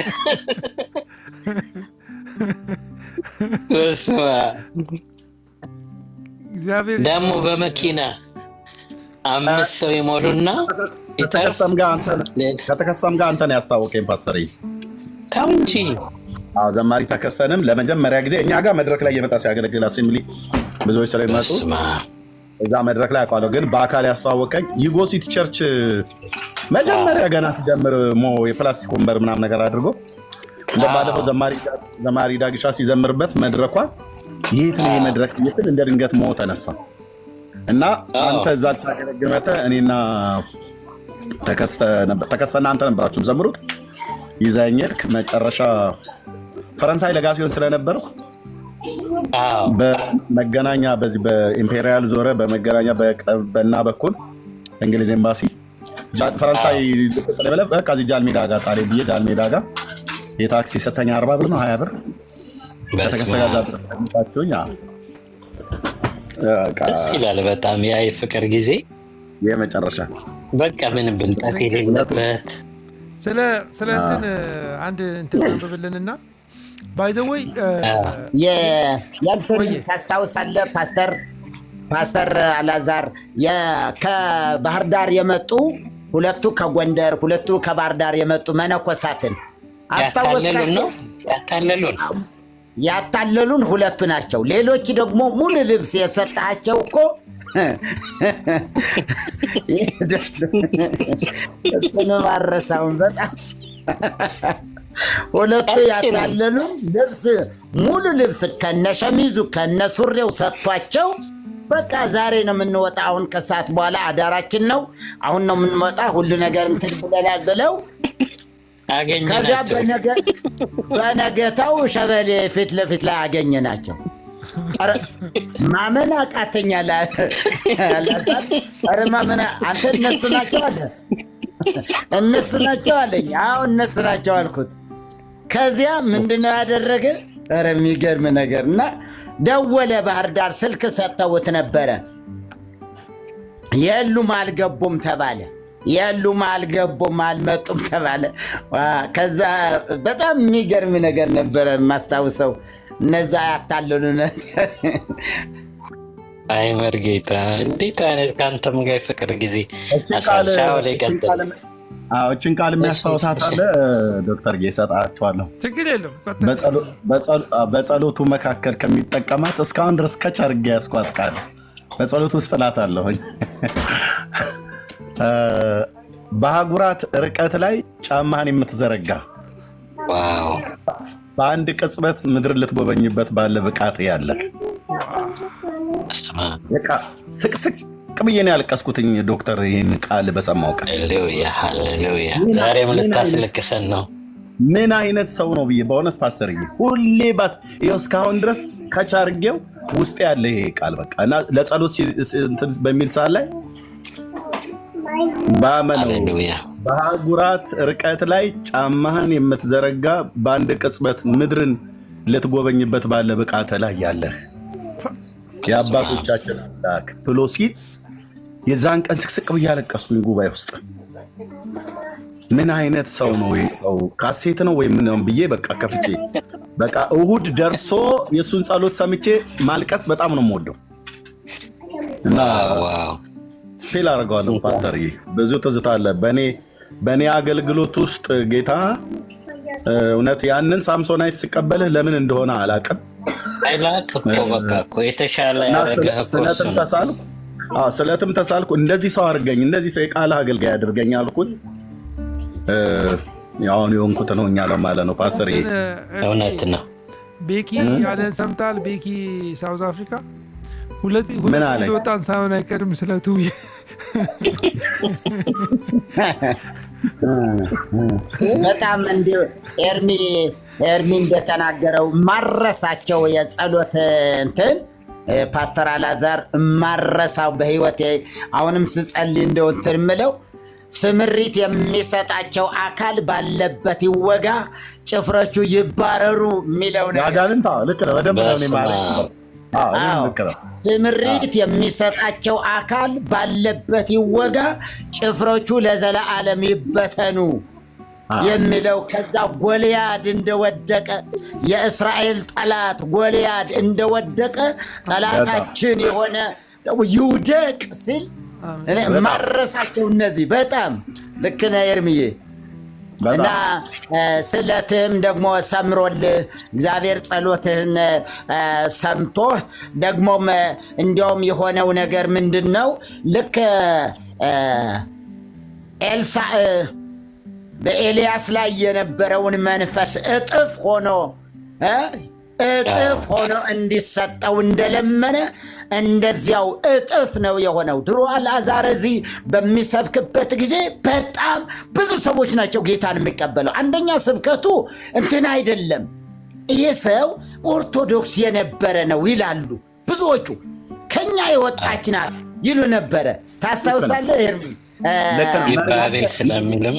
ደግሞ በመኪና 5 ሰው የሞሉና ከተከሰም ጋር አንተን ያስታወቀኝ ፓስተር ተው እንጂ። ዘማሪ ተከሰንም ለመጀመሪያ ጊዜ እኛ ጋር መድረክ ላይ እየመጣ ሲያገለግል አሴምብሊ ብዙዎች ስለሚመጡ እዛ መድረክ ላይ አውቃለሁ። ግን በአካል ያስተዋወቀኝ ዩጎሲቲ ቸርች መጀመሪያ ገና ሲጀምር የፕላስቲክ ወንበር ምናምን ነገር አድርጎ እንደባለፈው ዘማሪ ዳግሻ ሲዘምርበት መድረኳ የት ነው መድረክ እየስል እንደ ድንገት ተነሳ እና አንተ እዛ ልታገለግል መጥተህ እኔና ተከስተና አንተ ነበራችሁ ዘምሩት ይዘኸኝ ሄድክ። መጨረሻ ፈረንሳይ ለጋሲዮን ስለነበርኩ በመገናኛ በዚህ በኢምፔሪያል ዞረ በመገናኛ በና በኩል እንግሊዝ ኤምባሲ ፈረንሳይ ለበለበ ከዚህ ጃልሜዳ ጋር ጣሌ ብዬ ጃልሜዳ ጋር የታክሲ ሰተኛ 40 ብር ነው 20 ብር ከተከሰጋዛ ታችሁኛ ደስ ይላል በጣም ያ የፍቅር ጊዜ የመጨረሻ በቃ ምን ብልጠት የሌለበት ስለ እንትን አንድ እንትን አንብብልንና ባይ ዘ ወይ ያንተን ታስታውሳለህ ፓስተር ፓስተር አላዛር ከባህር ዳር የመጡ ሁለቱ ከጎንደር ሁለቱ ከባህር ዳር የመጡ መነኮሳትን አስታወስካቸው? ያታለሉን ሁለቱ ናቸው። ሌሎች ደግሞ ሙሉ ልብስ የሰጣቸው እኮ እሱንም አረሳውን በጣም ሁለቱ ያታለሉን ልብስ ሙሉ ልብስ ከነሸሚዙ ከነሱሬው ሰጥቷቸው በቃ ዛሬ ነው የምንወጣ፣ አሁን ከሰዓት በኋላ አዳራችን ነው፣ አሁን ነው የምንወጣ፣ ሁሉ ነገር እንትን ብለናል ብለው ከዚያ በነገታው ሸበሌ ፊት ለፊት ላይ አገኘናቸው። ማመን አቃተኛ ላዛር። ኧረ ማመን አንተ እነሱ ናቸው አለ። እነሱ ናቸው አለኝ። አዎ እነሱ ናቸው አልኩት። ከዚያ ምንድነው ያደረገ? ኧረ የሚገርም ነገር እና ደወለ። ባህር ዳር ስልክ ሰጥተውት ነበረ። የሉም አልገቡም ተባለ። የሉም አልገቡም አልመጡም ተባለ። ከዛ በጣም የሚገርም ነገር ነበረ የማስታውሰው። እነዛ ያታለሉ አይ መርጌታ እንዴት አይነት ከአንተም ጋር ፍቅር ጊዜ አሳልሻው ላይ ቀጥል። እችን ቃል የሚያስታውሳት አለ ዶክተር ጌ እሰጣችኋለሁ። ችግር የለም። በጸሎቱ መካከል ከሚጠቀማት እስካሁን ድረስ ከቻርጌ ያስኳት ቃል በጸሎቱ ውስጥ እላታለሁኝ። በአህጉራት ርቀት ላይ ጫማህን የምትዘረጋ በአንድ ቅጽበት ምድር ልትጎበኝበት ባለ ብቃት ያለህ ስቅስቅ ብዬ ነው ያለቀስኩትኝ ዶክተር ይህን ቃል በሰማው ቃል። ሃሌሉያ ዛሬ ምን ልታስለቅሰን ነው? ምን አይነት ሰው ነው ብዬ በእውነት ፓስተር ሁሌ ይኸው እስካሁን ድረስ ከቻርጌው ውስጥ ያለ ይሄ ቃል በቃ እና ለጸሎት በሚል ሰዓት ላይ በአህጉራት ርቀት ላይ ጫማህን የምትዘረጋ በአንድ ቅጽበት ምድርን ልትጎበኝበት ባለ ብቃት ላይ ያለህ የአባቶቻችን አምላክ ብሎ ሲል የዛን ቀን ስቅስቅ ብዬ አለቀስኩኝ ጉባኤ ውስጥ። ምን አይነት ሰው ነው ይሄ ሰው? ካሴት ነው ወይ ምን ብዬ በቃ ከፍቼ በቃ እሁድ ደርሶ የእሱን ጸሎት ሰምቼ ማልቀስ በጣም ነው የምወደው እና ፌል አደርገዋለሁ። ፓስተር ብዙ ትዝታ አለ በእኔ አገልግሎት ውስጥ ጌታ እውነት ያንን ሳምሶናይት ሲቀበልህ ለምን እንደሆነ አላውቅም። ስለትም ተሳልኩ እንደዚህ ሰው አድርገኝ፣ እንደዚህ ሰው የቃል አገልጋይ አድርገኝ አልኩኝ። አሁን የሆንኩት ነው እኛ ለማለት ነው ፓስተር። እውነት ነው። ቤኪ ያለን ሰምታል። ቤኪ ሳውዝ አፍሪካ ሁለት ወጣን ሳይሆን አይቀርም ስለቱ በጣም እንደ ኤርሚ እንደተናገረው ማረሳቸው የጸሎት እንትን ፓስተር አላዛር ማረሳው በህይወቴ አሁንም ስጸልይ እንደው እንትን የምለው ስምሪት የሚሰጣቸው አካል ባለበት ይወጋ፣ ጭፍሮቹ ይባረሩ የሚለው ነው። ያጋንንታ ልክ ነው። በደንብ ነው ማለት ስምሪት የሚሰጣቸው አካል ባለበት ይወጋ፣ ጭፍሮቹ ለዘላለም ይበተኑ የሚለው ከዛ ጎልያድ እንደወደቀ የእስራኤል ጠላት ጎልያድ እንደወደቀ ጠላታችን የሆነ ይውደቅ ሲል ማረሳቸው እነዚህ በጣም ልክ ነህ ኤርሚዬ። እና ስለትህም ደግሞ ሰምሮልህ እግዚአብሔር ጸሎትህን ሰምቶህ ደግሞም እንዲያውም የሆነው ነገር ምንድን ነው? ልክ ኤልሳዕ በኤልያስ ላይ የነበረውን መንፈስ እጥፍ ሆኖ እንዲሰጠው እንደለመነ እንደዚያው እጥፍ ነው የሆነው። ድሮ አልዓዛር እዚህ በሚሰብክበት ጊዜ በጣም ብዙ ሰዎች ናቸው ጌታን የሚቀበለው። አንደኛ ስብከቱ እንትን አይደለም፣ ይሄ ሰው ኦርቶዶክስ የነበረ ነው ይላሉ ብዙዎቹ። ከኛ የወጣች ናት ይሉ ነበረ። ታስታውሳለህ ኤርሚ? ይባቤል ስለሚልም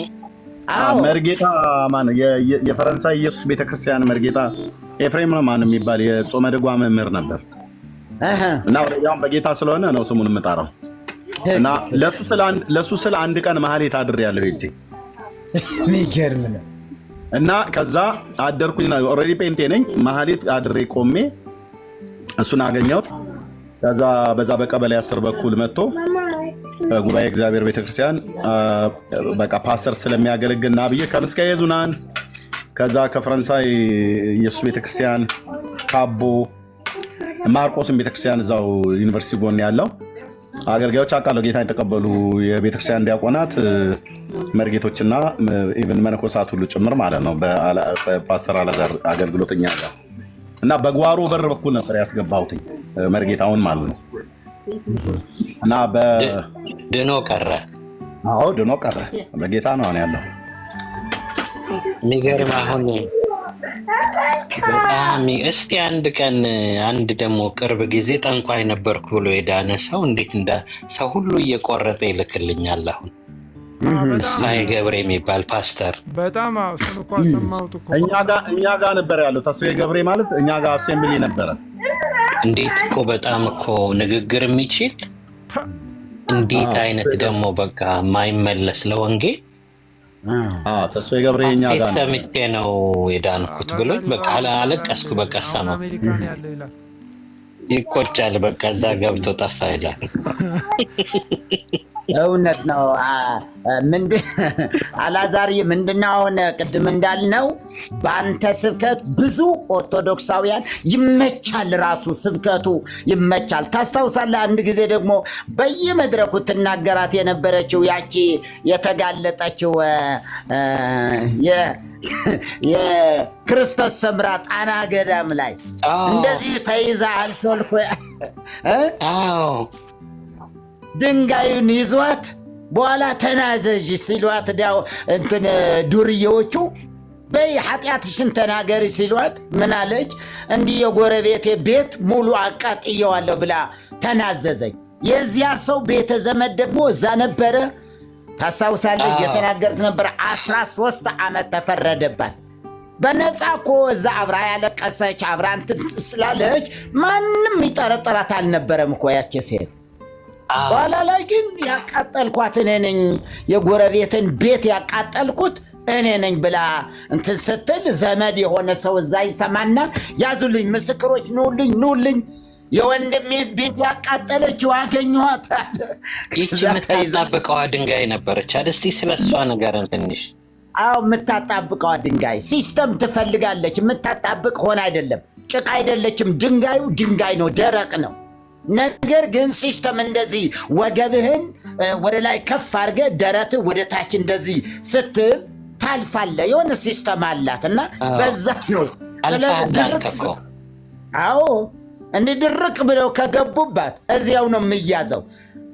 መርጌታ ማነው የፈረንሳይ ኢየሱስ ቤተክርስቲያን መርጌታ ኤፍሬም ነው ማነው የሚባል የጾመ ድጓ መምህር ነበር እና ወዲያውም በጌታ ስለሆነ ነው ስሙን የምጠራው። እና ለሱ ስለ አንድ ቀን ማህሌት አድሬያለሁ ሄጄ የሚገርም ነው። እና ከዛ አደርኩኝ። ኦልሬዲ ፔንቴ ነኝ። ማህሌት አድሬ ቆሜ እሱን አገኘሁት። ከዛ በዛ በቀበሌ 10 በኩል መጥቶ ጉባኤ እግዚአብሔር ቤተክርስቲያን በቃ ፓስተር ስለሚያገለግል ና ብዬ ከልስካ የዙናን ከዛ ከፈረንሳይ ኢየሱስ ቤተክርስቲያን ካቦ ማርቆስን ቤተክርስቲያን እዛው ዩኒቨርሲቲ ጎን ያለው አገልጋዮች አቃለው ጌታ የተቀበሉ የቤተክርስቲያን ዲያቆናት መርጌቶችና ኢቭን መነኮሳት ሁሉ ጭምር ማለት ነው በፓስተር አላዛር አገልግሎትኛ ጋር እና በጓሮ በር በኩል ነበር ያስገባሁት መርጌታውን ማለት ነው እና ድኖ ቀረ። አዎ ድኖ ቀረ። በጌታ ነው ያለው። የሚገርም አሁን በጣም እስቲ አንድ ቀን አንድ ደግሞ ቅርብ ጊዜ ጠንቋይ ነበርኩ ብሎ የዳነ ሰው እንዴት እንደ ሰው ሁሉ እየቆረጠ ይልክልኛል። አሁን ተስፋዬ ገብሬ የሚባል ፓስተር በጣም እሱን እኮ አሰማሁት እኮ እኛ ጋር ነበር ያለው። ተስፋዬ ገብሬ ማለት እኛ ጋር አሴምብሊ ነበረ። እንዴት እኮ በጣም እኮ ንግግር የሚችል እንዴት አይነት ደግሞ በቃ የማይመለስ ለወንጌል ተስፋዬ ገብሬ እኛ ጋር ሰምቼ ነው የዳንኩት ብሎኝ በቃ አለቀስኩ። በቃ ሰማሁ አሜሪካን ያለው ይላል ይቆጫል። በቃ እዛ ገብቶ ጠፋ ይላል። እውነት ነው። አላዛር ምንድነው አሁን ቅድም እንዳልነው በአንተ ስብከት ብዙ ኦርቶዶክሳውያን ይመቻል፣ ራሱ ስብከቱ ይመቻል። ታስታውሳለህ? አንድ ጊዜ ደግሞ በየመድረኩ ትናገራት የነበረችው ያቺ የተጋለጠችው የክርስቶስ ሰምራ ጣና ገዳም ላይ እንደዚህ ተይዛ አልሾልኩ ድንጋዩን ይዟት በኋላ ተናዘዥ ሲሏት እንትን ዱርዬዎቹ በይ ኃጢአትሽን ተናገሪ ሲሏት ምን አለች? እንዲህ የጎረቤቴ ቤት ሙሉ አቃጥየዋለሁ ብላ ተናዘዘኝ። የዚያ ሰው ቤተ ዘመድ ደግሞ እዛ ነበረ። ታስታውሳለህ? እየተናገርክ ነበር። 13 ዓመት ተፈረደባት። በነፃ እኮ እዛ አብራ ያለቀሰች አብራ እንትን ስላለች ማንም ይጠረጠራት አልነበረም እኮ ያቺ ሴት። በኋላ ላይ ግን ያቃጠልኳት እኔ ነኝ፣ የጎረቤትን ቤት ያቃጠልኩት እኔ ነኝ ብላ እንትን ስትል ዘመድ የሆነ ሰው እዛ ይሰማና ያዙልኝ፣ ምስክሮች ኑልኝ፣ የወንድሜ ቤት ያቃጠለችው አገኘኋት። ይቺ የምታጣብቀዋ ድንጋይ ነበረች። እስቲ ስለሷ ንገረን ትንሽ። አዎ የምታጣብቀዋ ድንጋይ ሲስተም ትፈልጋለች። የምታጣብቅ ሆነ አይደለም፣ ጭቃ አይደለችም። ድንጋዩ ድንጋይ ነው፣ ደረቅ ነው። ነገር ግን ሲስተም እንደዚህ ወገብህን ወደ ላይ ከፍ አድርገህ ደረትህ ወደ ታች እንደዚህ ስትል ታልፋለህ። የሆነ ሲስተም አላት እና በዛ ነው። አዎ እንዲህ ድርቅ ብለው ከገቡባት እዚያው ነው የሚያዘው።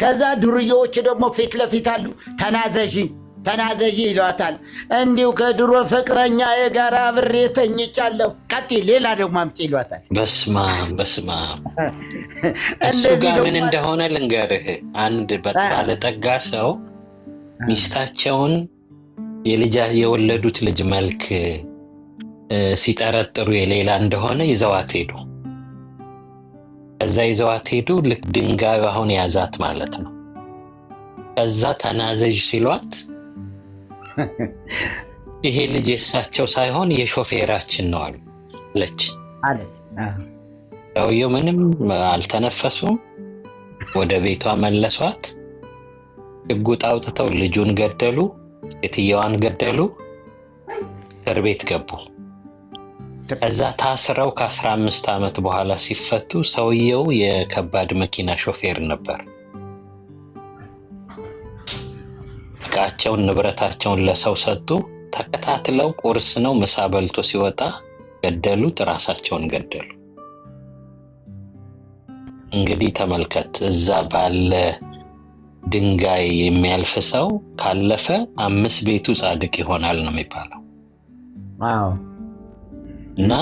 ከዛ ዱርዬዎች ደግሞ ፊት ለፊት አሉ። ተናዘዢ ይሏታል። እንዲሁ ከድሮ ፍቅረኛ የጋራ አብሬ ተኝቻለሁ፣ ቀጥይ፣ ሌላ ደግሞ አምጪ ይሏታል። በስመ አብ እሱ ጋር ምን እንደሆነ ልንገርህ። አንድ ባለጠጋ ሰው ሚስታቸውን የወለዱት ልጅ መልክ ሲጠረጥሩ የሌላ እንደሆነ ይዘዋት ሄዱ። ከዛ ይዘዋት ሄዱ። ልክ ድንጋዩ አሁን ያዛት ማለት ነው። ከዛ ተናዘዥ ሲሏት ይሄ ልጅ የእሳቸው ሳይሆን የሾፌራችን ነው አለች። ሰውየው ምንም አልተነፈሱም። ወደ ቤቷ መለሷት። ሽጉጥ አውጥተው ልጁን ገደሉ፣ ሴትየዋን ገደሉ፣ እስር ቤት ገቡ። ከዛ ታስረው ከ15 ዓመት በኋላ ሲፈቱ ሰውየው የከባድ መኪና ሾፌር ነበር። ዕቃቸውን ንብረታቸውን ለሰው ሰጡ። ተከታትለው ቁርስ ነው ምሳ በልቶ ሲወጣ ገደሉት፣ ራሳቸውን ገደሉ። እንግዲህ ተመልከት፣ እዛ ባለ ድንጋይ የሚያልፍ ሰው ካለፈ 5 ቤቱ ጻድቅ ይሆናል ነው የሚባለው። እና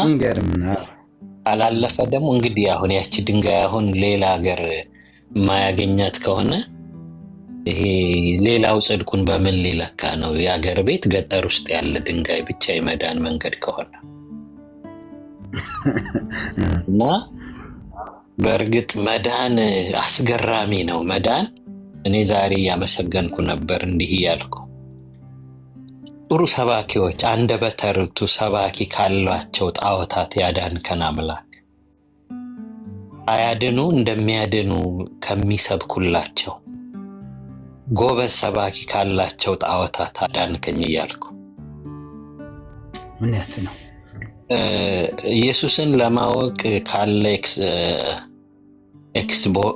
ካላለፈ ደግሞ እንግዲህ አሁን ያቺ ድንጋይ አሁን ሌላ ሀገር የማያገኛት ከሆነ ይሄ ሌላው ጽድቁን በምን ሊለካ ነው? የአገር ቤት ገጠር ውስጥ ያለ ድንጋይ ብቻ የመዳን መንገድ ከሆነ እና በእርግጥ መዳን አስገራሚ ነው። መዳን እኔ ዛሬ እያመሰገንኩ ነበር እንዲህ እያልኩ ጥሩ ሰባኪዎች፣ አንደበተ ርቱዕ ሰባኪ ካሏቸው ጣዖታት ያዳንከን አምላክ አያድኑ እንደሚያድኑ ከሚሰብኩላቸው ጎበዝ ሰባኪ ካላቸው ጣዖታት አዳንከኝ እያልኩ እውነት ነው። ኢየሱስን ለማወቅ ካለ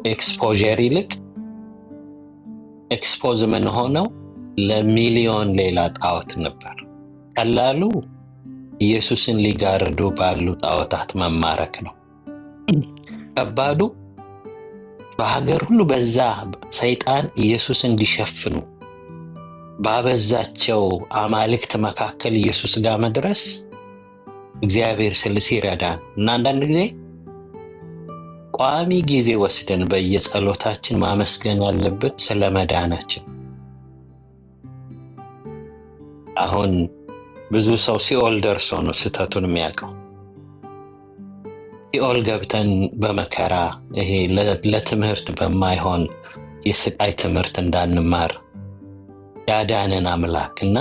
ኤክስፖዠር ይልቅ ኤክስፖዝ ምን ሆነው ለሚሊዮን ሌላ ጣዖት ነበር። ቀላሉ ኢየሱስን ሊጋርዱ ባሉ ጣዖታት መማረክ ነው። ከባዱ በሀገር ሁሉ በዛ ሰይጣን ኢየሱስ እንዲሸፍኑ ባበዛቸው አማልክት መካከል ኢየሱስ ጋር መድረስ እግዚአብሔር ሲረዳን እና አንዳንድ ጊዜ ቋሚ ጊዜ ወስደን በየጸሎታችን ማመስገን ያለበት ስለ መዳናችን። አሁን ብዙ ሰው ሲኦል ደርሶ ነው ስህተቱን የሚያውቀው። ሲኦል ገብተን በመከራ ይሄ ለትምህርት በማይሆን የስቃይ ትምህርት እንዳንማር ያዳነን አምላክ እና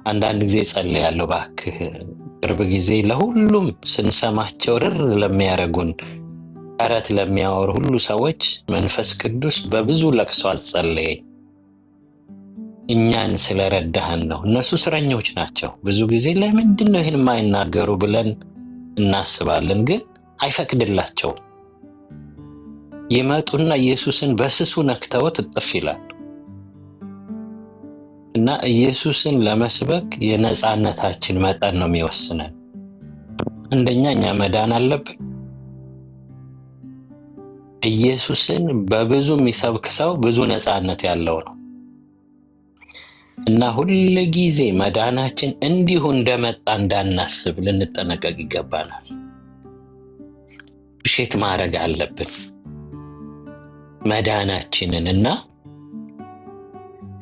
አንዳንድ ጊዜ ጸልያለሁ፣ እባክህ ቅርብ ጊዜ ለሁሉም ስንሰማቸው ርር ለሚያረጉን ተረት ለሚያወሩ ሁሉ ሰዎች መንፈስ ቅዱስ በብዙ ለቅሶ አጸለየኝ። እኛን ስለረዳህን ነው። እነሱ እስረኞች ናቸው። ብዙ ጊዜ ለምንድን ነው ይህን የማይናገሩ ብለን እናስባለን፣ ግን አይፈቅድላቸውም። ይመጡና ኢየሱስን በስሱ ነክተውት እጥፍ ይላሉ። እና ኢየሱስን ለመስበክ የነፃነታችን መጠን ነው የሚወስነን። አንደኛ እኛ መዳን አለብን። ኢየሱስን በብዙ የሚሰብክ ሰው ብዙ ነፃነት ያለው ነው። እና ሁል ጊዜ መዳናችን እንዲሁ እንደመጣ እንዳናስብ ልንጠነቀቅ ይገባናል። ብሼት ማድረግ አለብን መዳናችንን። እና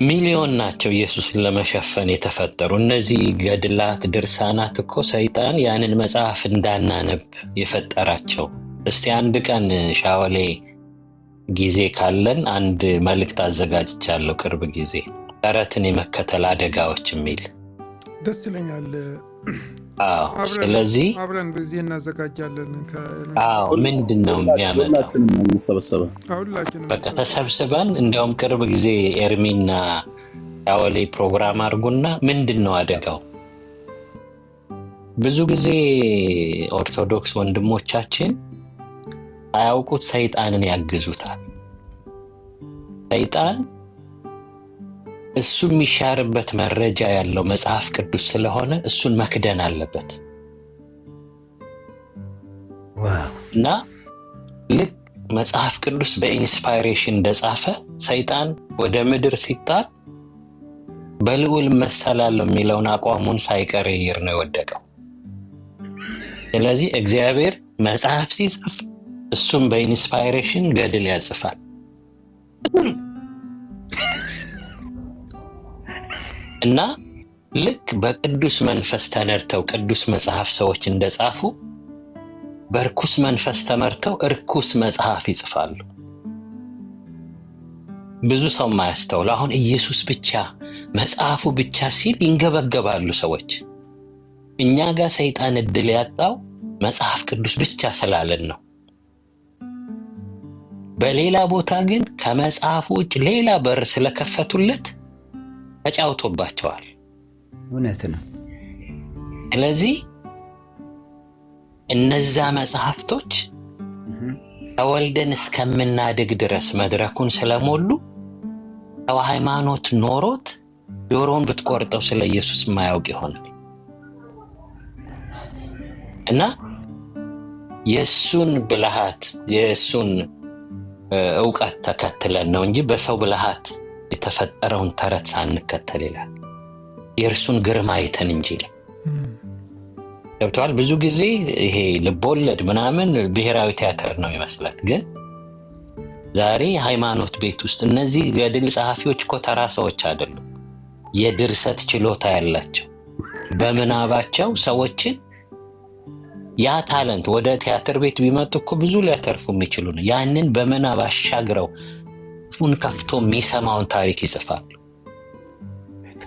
ሚሊዮን ናቸው ኢየሱስን ለመሸፈን የተፈጠሩ እነዚህ ገድላት፣ ድርሳናት እኮ ሰይጣን ያንን መጽሐፍ እንዳናነብ የፈጠራቸው። እስቲ አንድ ቀን ሻወሌ ጊዜ ካለን አንድ መልእክት አዘጋጅቻለሁ ቅርብ ጊዜ፣ ተረትን የመከተል አደጋዎች የሚል ደስ ይለኛል። ስለዚህ አብረን በዚህ እናዘጋጃለን። ምንድን ነው የሚያመጣው? በቃ ተሰብስበን እንዲያውም ቅርብ ጊዜ ኤርሚና ሻወሌ ፕሮግራም አድርጉና ምንድን ነው አደጋው? ብዙ ጊዜ ኦርቶዶክስ ወንድሞቻችን አያውቁት ሰይጣንን ያግዙታል። ሰይጣን እሱ የሚሻርበት መረጃ ያለው መጽሐፍ ቅዱስ ስለሆነ እሱን መክደን አለበት። እና ልክ መጽሐፍ ቅዱስ በኢንስፓይሬሽን እንደጻፈ ሰይጣን ወደ ምድር ሲጣል በልዑል መሰላለሁ የሚለውን አቋሙን ሳይቀይር ነው የወደቀው። ስለዚህ እግዚአብሔር መጽሐፍ ሲጽፍ እሱም በኢንስፓይሬሽን ገድል ያጽፋል። እና ልክ በቅዱስ መንፈስ ተነድተው ቅዱስ መጽሐፍ ሰዎች እንደጻፉ በርኩስ መንፈስ ተመርተው እርኩስ መጽሐፍ ይጽፋሉ። ብዙ ሰው ማያስተውል አሁን ኢየሱስ ብቻ መጽሐፉ ብቻ ሲል ይንገበገባሉ ሰዎች። እኛ ጋር ሰይጣን እድል ያጣው መጽሐፍ ቅዱስ ብቻ ስላለን ነው። በሌላ ቦታ ግን ከመጽሐፉ ውጭ ሌላ በር ስለከፈቱለት ተጫውቶባቸዋል። እውነት ነው። ስለዚህ እነዛ መጽሐፍቶች ተወልደን እስከምናድግ ድረስ መድረኩን ስለሞሉ ሰው ሃይማኖት ኖሮት ጆሮውን ብትቆርጠው ስለ ኢየሱስ የማያውቅ ይሆናል። እና የእሱን ብልሃት የእሱን እውቀት ተከትለን ነው እንጂ በሰው ብልሃት የተፈጠረውን ተረት ሳንከተል ይላል። የእርሱን ግርማ አይተን እንጂ ገብተዋል። ብዙ ጊዜ ይሄ ልቦለድ ምናምን ብሔራዊ ቲያትር ነው ይመስላል። ግን ዛሬ ሃይማኖት ቤት ውስጥ እነዚህ ገድል ጸሐፊዎች እኮ ተራ ሰዎች አይደሉም። የድርሰት ችሎታ ያላቸው በምናባቸው ሰዎችን ያ ታለንት ወደ ቲያትር ቤት ቢመጡ እኮ ብዙ ሊያተርፉ የሚችሉ ነው። ያንን በምናብ አሻግረው ፉን ከፍቶ የሚሰማውን ታሪክ ይጽፋሉ።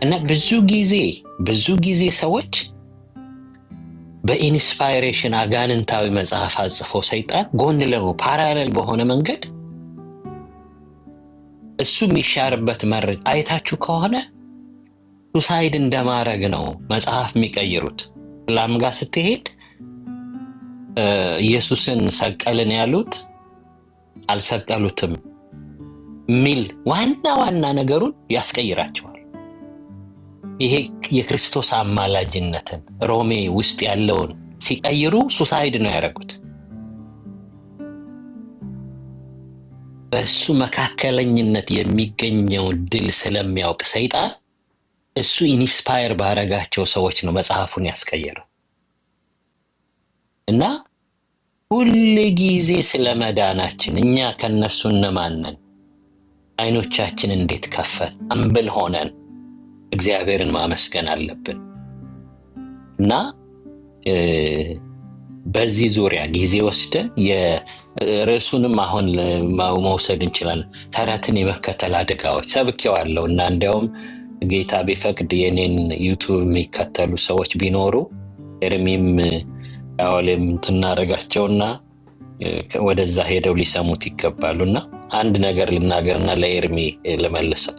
እና ብዙ ጊዜ ሰዎች በኢንስፓይሬሽን አጋንንታዊ መጽሐፍ አጽፎ ሰይጣን ጎን ለጎን ፓራሌል በሆነ መንገድ እሱ የሚሻርበት መረጃ አይታችሁ ከሆነ ሱሳይድ እንደማረግ ነው መጽሐፍ የሚቀይሩት። እስላም ጋር ስትሄድ ኢየሱስን ሰቀልን ያሉት አልሰቀሉትም ሚል ዋና ነገሩን ያስቀይራቸዋል። ይሄ የክርስቶስ አማላጅነትን ሮሜ ውስጥ ያለውን ሲቀይሩ ሱሳይድ ነው ያደረጉት። በሱ መካከለኝነት የሚገኘው ድል ስለሚያውቅ ሰይጣን እሱ ኢንስፓየር ባረጋቸው ሰዎች ነው መጽሐፉን ያስቀየረው። እና ሁል ጊዜ ስለ መዳናችን እኛ ከነሱ እንማነን አይኖቻችን እንዴት ከፈት አንብል ሆነን እግዚአብሔርን ማመስገን አለብን። እና በዚህ ዙሪያ ጊዜ ወስደን የርዕሱንም አሁን መውሰድ እንችላለን። ተረትን የመከተል አደጋዎች ሰብኬዋለሁ እና እንዲያውም ጌታ ቢፈቅድ የኔን ዩቱብ የሚከተሉ ሰዎች ቢኖሩ ኤርሚም ያወሌም ትናረጋቸውና ወደዛ ሄደው ሊሰሙት ይገባሉና አንድ ነገር ልናገርና ለኤርሚ ልመልሰው።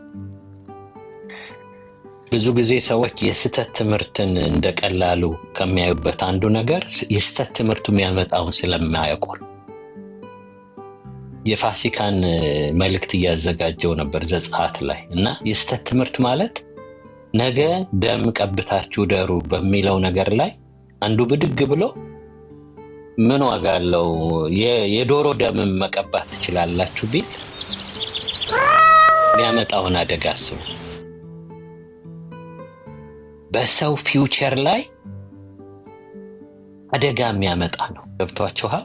ብዙ ጊዜ ሰዎች የስተት ትምህርትን እንደቀላሉ ከሚያዩበት አንዱ ነገር የስተት ትምህርቱ የሚያመጣውን ስለማያውቁ። የፋሲካን መልእክት እያዘጋጀው ነበር ዘጸአት ላይ እና የስተት ትምህርት ማለት ነገ ደም ቀብታችሁ ደሩ በሚለው ነገር ላይ አንዱ ብድግ ብሎ ምን ዋጋ አለው የዶሮ ደም መቀባት ትችላላችሁ ቢል የሚያመጣውን አደጋ አስቡ። በሰው ፊውቸር ላይ አደጋ የሚያመጣ ነው። ገብቷችኋል?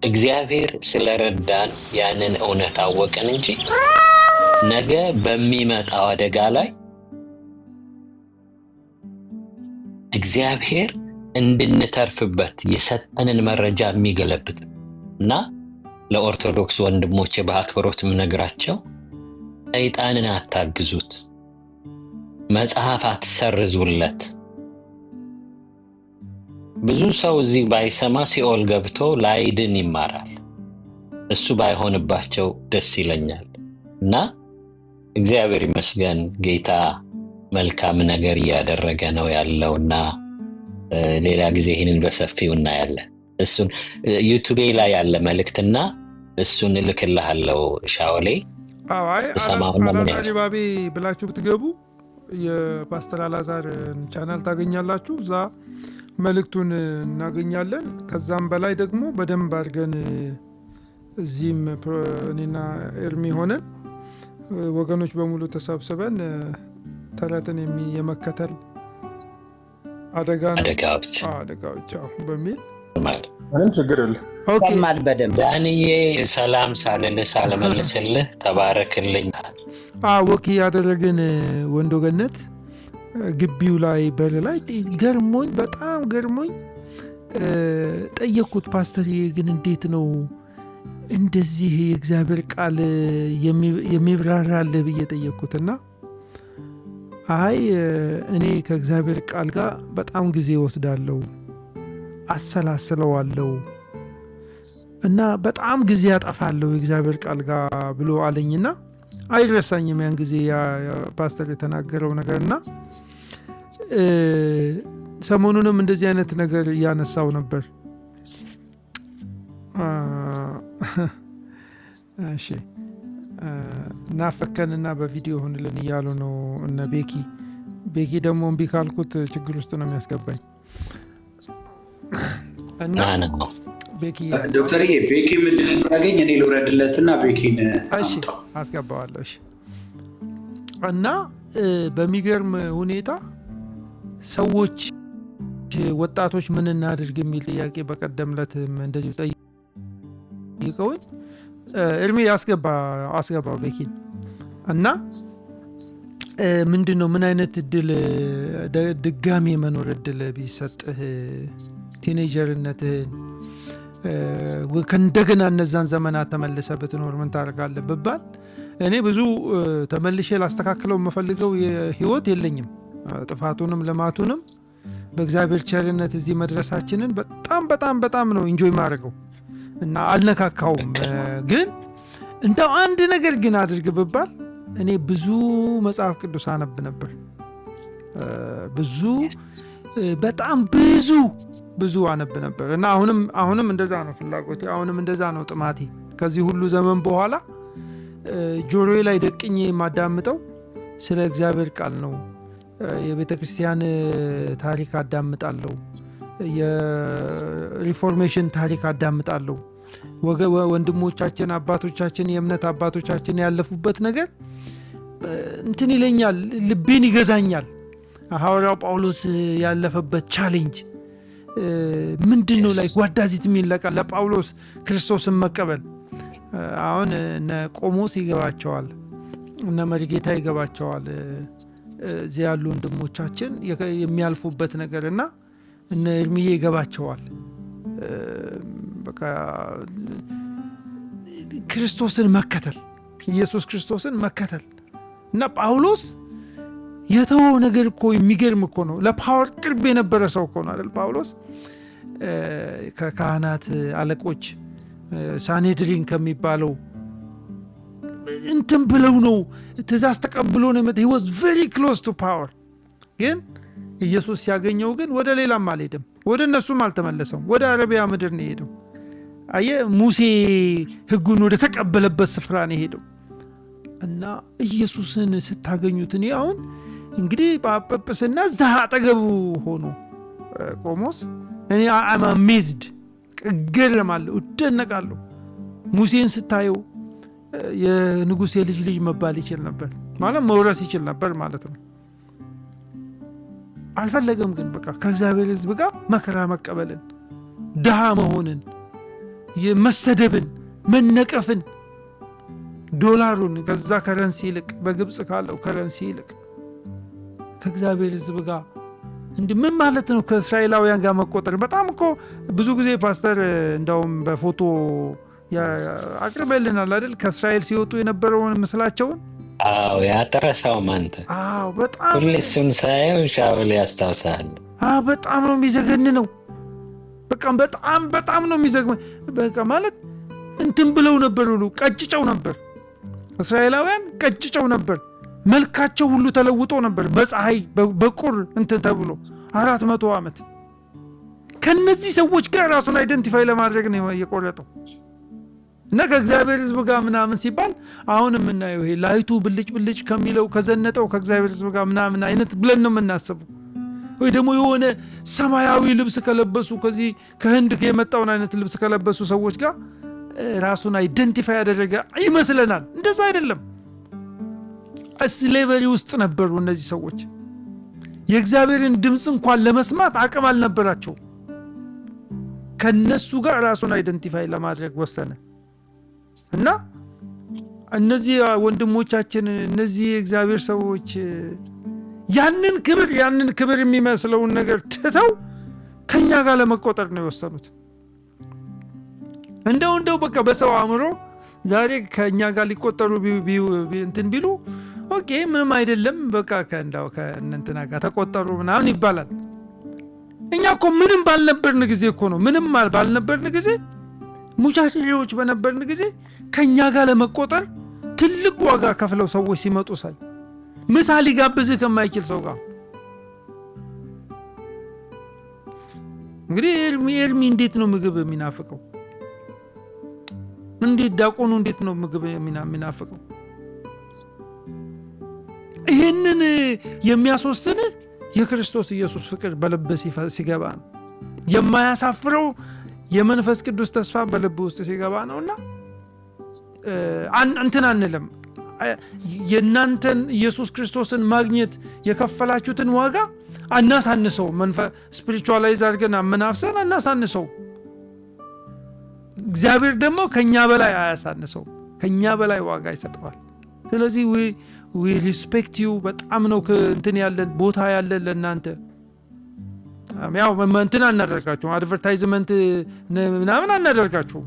እግዚአብሔር ስለረዳን ያንን እውነት አወቀን እንጂ ነገ በሚመጣው አደጋ ላይ እግዚአብሔር እንድንተርፍበት የሰጠንን መረጃ የሚገለብጥ እና ለኦርቶዶክስ ወንድሞቼ በአክብሮት የምነግራቸው ሰይጣንን አታግዙት፣ መጽሐፍ አትሰርዙለት። ብዙ ሰው እዚህ ባይሰማ ሲኦል ገብቶ ላይድን ይማራል። እሱ ባይሆንባቸው ደስ ይለኛል እና እግዚአብሔር ይመስገን ጌታ መልካም ነገር እያደረገ ነው ያለውና ሌላ ጊዜ ይህንን በሰፊው እናያለን። እሱን ዩቱቤ ላይ ያለ መልእክትና እሱን እልክልሃለሁ ሻወሌ። አላዛር ባቤ ብላችሁ ብትገቡ የፓስተር አላዛር ቻናል ታገኛላችሁ። እዛ መልእክቱን እናገኛለን። ከዛም በላይ ደግሞ በደንብ አድርገን እዚህም እኔና ኤርሚ ሆነን ወገኖች በሙሉ ተሰብስበን ተረትን የመከተል አደጋዎች በሚል ምንም ችግር የለም። ሰማል በደንብ ዳንዬ ሰላም ሳልልህ ሳልመልስልህ ተባረክልኝ። ወክ ያደረግን ወንዶ ገነት ግቢው ላይ በር ላይ ገርሞኝ በጣም ገርሞኝ ጠየቅኩት። ፓስተር ግን እንዴት ነው እንደዚህ የእግዚአብሔር ቃል የሚብራራልህ ብዬ ጠየቅኩትና አይ እኔ ከእግዚአብሔር ቃል ጋር በጣም ጊዜ ወስዳለሁ፣ አሰላስለዋለሁ እና በጣም ጊዜ ያጠፋለሁ የእግዚአብሔር ቃል ጋር ብሎ አለኝና አይረሳኝም ያን ጊዜ ፓስተር የተናገረው ነገርና ሰሞኑንም እንደዚህ አይነት ነገር እያነሳው ነበር። እሺ ናፈከንና በቪዲዮ ሆንልን እያሉ ነው እነ ቤኪ ደግሞ እምቢ ካልኩት ችግር ውስጥ ነው የሚያስገባኝ እና ቤኪ ዶክተርዬ ቤኪ ምንድን እንዳገኝ እኔ ልውረድለትና ቤኪን አስገባዋለሁ። እና በሚገርም ሁኔታ ሰዎች ወጣቶች ምን እናድርግ የሚል ጥያቄ በቀደምለትም እንደዚሁ ጠይቀውኝ እርሜ አስገባው ቤኪን እና ምንድን ነው ምን አይነት እድል ድጋሚ የመኖር እድል ቢሰጥህ ቲኔጀርነትህን ከእንደገና እነዛን ዘመናት ተመልሰ ብትኖር ምን ታደርጋለህ ብባል እኔ ብዙ ተመልሼ ላስተካክለው የምፈልገው ህይወት የለኝም። ጥፋቱንም ልማቱንም በእግዚአብሔር ቸርነት እዚህ መድረሳችንን በጣም ነው ኢንጆይ ማድረገው እና አልነካካውም። ግን እንደው አንድ ነገር ግን አድርግ ብባል እኔ ብዙ መጽሐፍ ቅዱስ አነብ ነበር። በጣም ብዙ አነብ ነበር እና አሁንም እንደዛ ነው ፍላጎቴ፣ አሁንም እንደዛ ነው ጥማቴ። ከዚህ ሁሉ ዘመን በኋላ ጆሮዬ ላይ ደቅኜ የማዳምጠው ስለ እግዚአብሔር ቃል ነው። የቤተ ክርስቲያን ታሪክ አዳምጣለሁ፣ የሪፎርሜሽን ታሪክ አዳምጣለሁ። ወንድሞቻችን አባቶቻችን የእምነት አባቶቻችን ያለፉበት ነገር እንትን ይለኛል፣ ልቤን ይገዛኛል። ሐዋርያው ጳውሎስ ያለፈበት ቻሌንጅ ምንድነው? ላይ ጓዳዚት የሚለቃ ለጳውሎስ ክርስቶስን መቀበል አሁን እነ ቆሞስ ይገባቸዋል፣ እነ መሪጌታ ይገባቸዋል። እዚህ ያሉ ወንድሞቻችን የሚያልፉበት ነገርና እነ እርምዬ ይገባቸዋል። በቃ ክርስቶስን መከተል፣ ኢየሱስ ክርስቶስን መከተል እና ጳውሎስ የተወው ነገር እኮ የሚገርም እኮ ነው። ለፓወር ቅርብ የነበረ ሰው እኮ ነው አይደል? ጳውሎስ ከካህናት አለቆች ሳኔድሪን ከሚባለው እንትን ብለው ነው ትእዛዝ ተቀብሎ ነው የመጣው። he was very close to power። ግን ኢየሱስ ሲያገኘው ግን ወደ ሌላም አልሄደም፣ ወደ እነሱም አልተመለሰም፣ ወደ አረቢያ ምድር ነው የሄደው። ሙሴ ሕጉን ወደ ተቀበለበት ስፍራ ነው የሄደው። እና ኢየሱስን ስታገኙት እኔ አሁን እንግዲህ ጳጳስና እዛ አጠገቡ ሆኖ ቆሞስ እኔ I'm amazed እገረማለሁ፣ እደነቃለሁ። ሙሴን ስታየው የንጉሥ የልጅ መባል ይችል ነበር ማለት መውረስ ይችል ነበር ማለት ነው። አልፈለገም ግን በቃ ከእግዚአብሔር ሕዝብ ጋር መከራ መቀበልን፣ ድሃ መሆንን፣ መሰደብን፣ መነቀፍን፣ ዶላሩን ከዛ ከረንሲ ይልቅ በግብፅ ካለው ከረንሲ ይልቅ ከእግዚአብሔር ሕዝብ ጋር ምን ማለት ነው? ከእስራኤላውያን ጋር መቆጠር በጣም እኮ ብዙ ጊዜ ፓስተር እንዳውም በፎቶ አቅርበልናል አይደል? ከእስራኤል ሲወጡ የነበረውን ምስላቸውን። አዎ ያጠረሳው ማንተ። አዎ በጣም ሁሌ እሱን ሳየው ሻውል ያስታውሳል። በጣም ነው የሚዘገን ነው። በቃ በጣም ነው የሚዘገን። በቃ ማለት እንትን ብለው ነበር ሁሉ ቀጭጨው ነበር። እስራኤላውያን ቀጭጨው ነበር። መልካቸው ሁሉ ተለውጦ ነበር በፀሐይ በቁር እንትን ተብሎ 400 ዓመት ከነዚህ ሰዎች ጋር ራሱን አይደንቲፋይ ለማድረግ ነው የቆረጠው። እና ከእግዚአብሔር ሕዝብ ጋር ምናምን ሲባል አሁን የምናየው ይሄ ላይቱ ብልጭ ከሚለው ከዘነጠው ከእግዚአብሔር ሕዝብ ጋር ምናምን አይነት ብለን ነው የምናስበው። ወይ ደግሞ የሆነ ሰማያዊ ልብስ ከለበሱ ከዚህ ከህንድ የመጣውን አይነት ልብስ ከለበሱ ሰዎች ጋር ራሱን አይደንቲፋይ ያደረገ ይመስለናል። እንደዛ አይደለም። ስሌቨሪ ውስጥ ነበሩ እነዚህ ሰዎች። የእግዚአብሔርን ድምፅ እንኳን ለመስማት አቅም አልነበራቸው። ከነሱ ጋር ራሱን አይደንቲፋይ ለማድረግ ወሰነ እና እነዚህ ወንድሞቻችን እነዚህ የእግዚአብሔር ሰዎች ያንን ክብር የሚመስለውን ነገር ትተው ከኛ ጋር ለመቆጠር ነው የወሰኑት። እንደው በቃ በሰው አእምሮ ዛሬ ከኛ ጋር ሊቆጠሩ እንትን ቢሉ ኦኬ ምንም አይደለም በቃ ከእንትና ጋር ተቆጠሩ ምናምን ይባላል። እኛ እኮ ምንም ባልነበርን ጊዜ እኮ ነው ባልነበርን ጊዜ ሙቻችሬዎች በነበርን ጊዜ ከኛ ጋር ለመቆጠር ትልቅ ዋጋ ከፍለው ሰዎች ሲመጡ ሳይ ምሳ ሊጋብዝህ ከማይችል ሰው ጋር እንግዲህ ኤርሚ እንዴት ነው ምግብ የሚናፍቀው? እንዴት ዲያቆኑ እንዴት ነው ምግብ የሚናፍቀው? ይህንን የሚያስወስን የክርስቶስ ኢየሱስ ፍቅር በልብ ሲገባ ነው። የማያሳፍረው የመንፈስ ቅዱስ ተስፋ በልብ ውስጥ ሲገባ ነውና እንትን አንልም። የእናንተን ኢየሱስ ክርስቶስን ማግኘት የከፈላችሁትን ዋጋ አናሳንሰው። ስፒሪቹዋላይዝ አድርገን አመናፍሰን አናሳንሰው። እግዚአብሔር ደግሞ ከኛ በላይ አያሳንሰው፣ ከኛ በላይ ዋጋ ይሰጠዋል። ስለዚህ we respect you በጣም ነው እንትን ያለን ቦታ ያለን ለእናንተ። ያው እንትን አናደርጋችሁም፣ አድቨርታይዝመንት ምናምን አናደርጋችሁም፣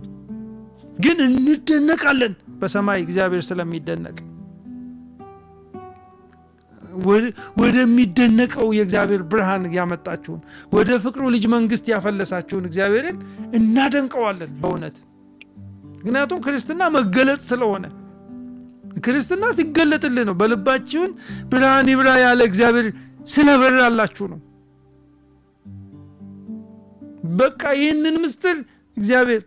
ግን እንደነቃለን በሰማይ እግዚአብሔር ስለሚደነቅ ወደሚደነቀው የእግዚአብሔር ብርሃን ያመጣችሁን ወደ ፍቅሩ ልጅ መንግስት ያፈለሳችሁን እግዚአብሔርን እናደንቀዋለን በእውነት። ምክንያቱም ክርስትና መገለጥ ስለሆነ ክርስትና ሲገለጥልን ነው። በልባችሁን ብርሃን ይብራ ያለ እግዚአብሔር ስለበራላችሁ ነው። በቃ ይህንን ምስጢር እግዚአብሔር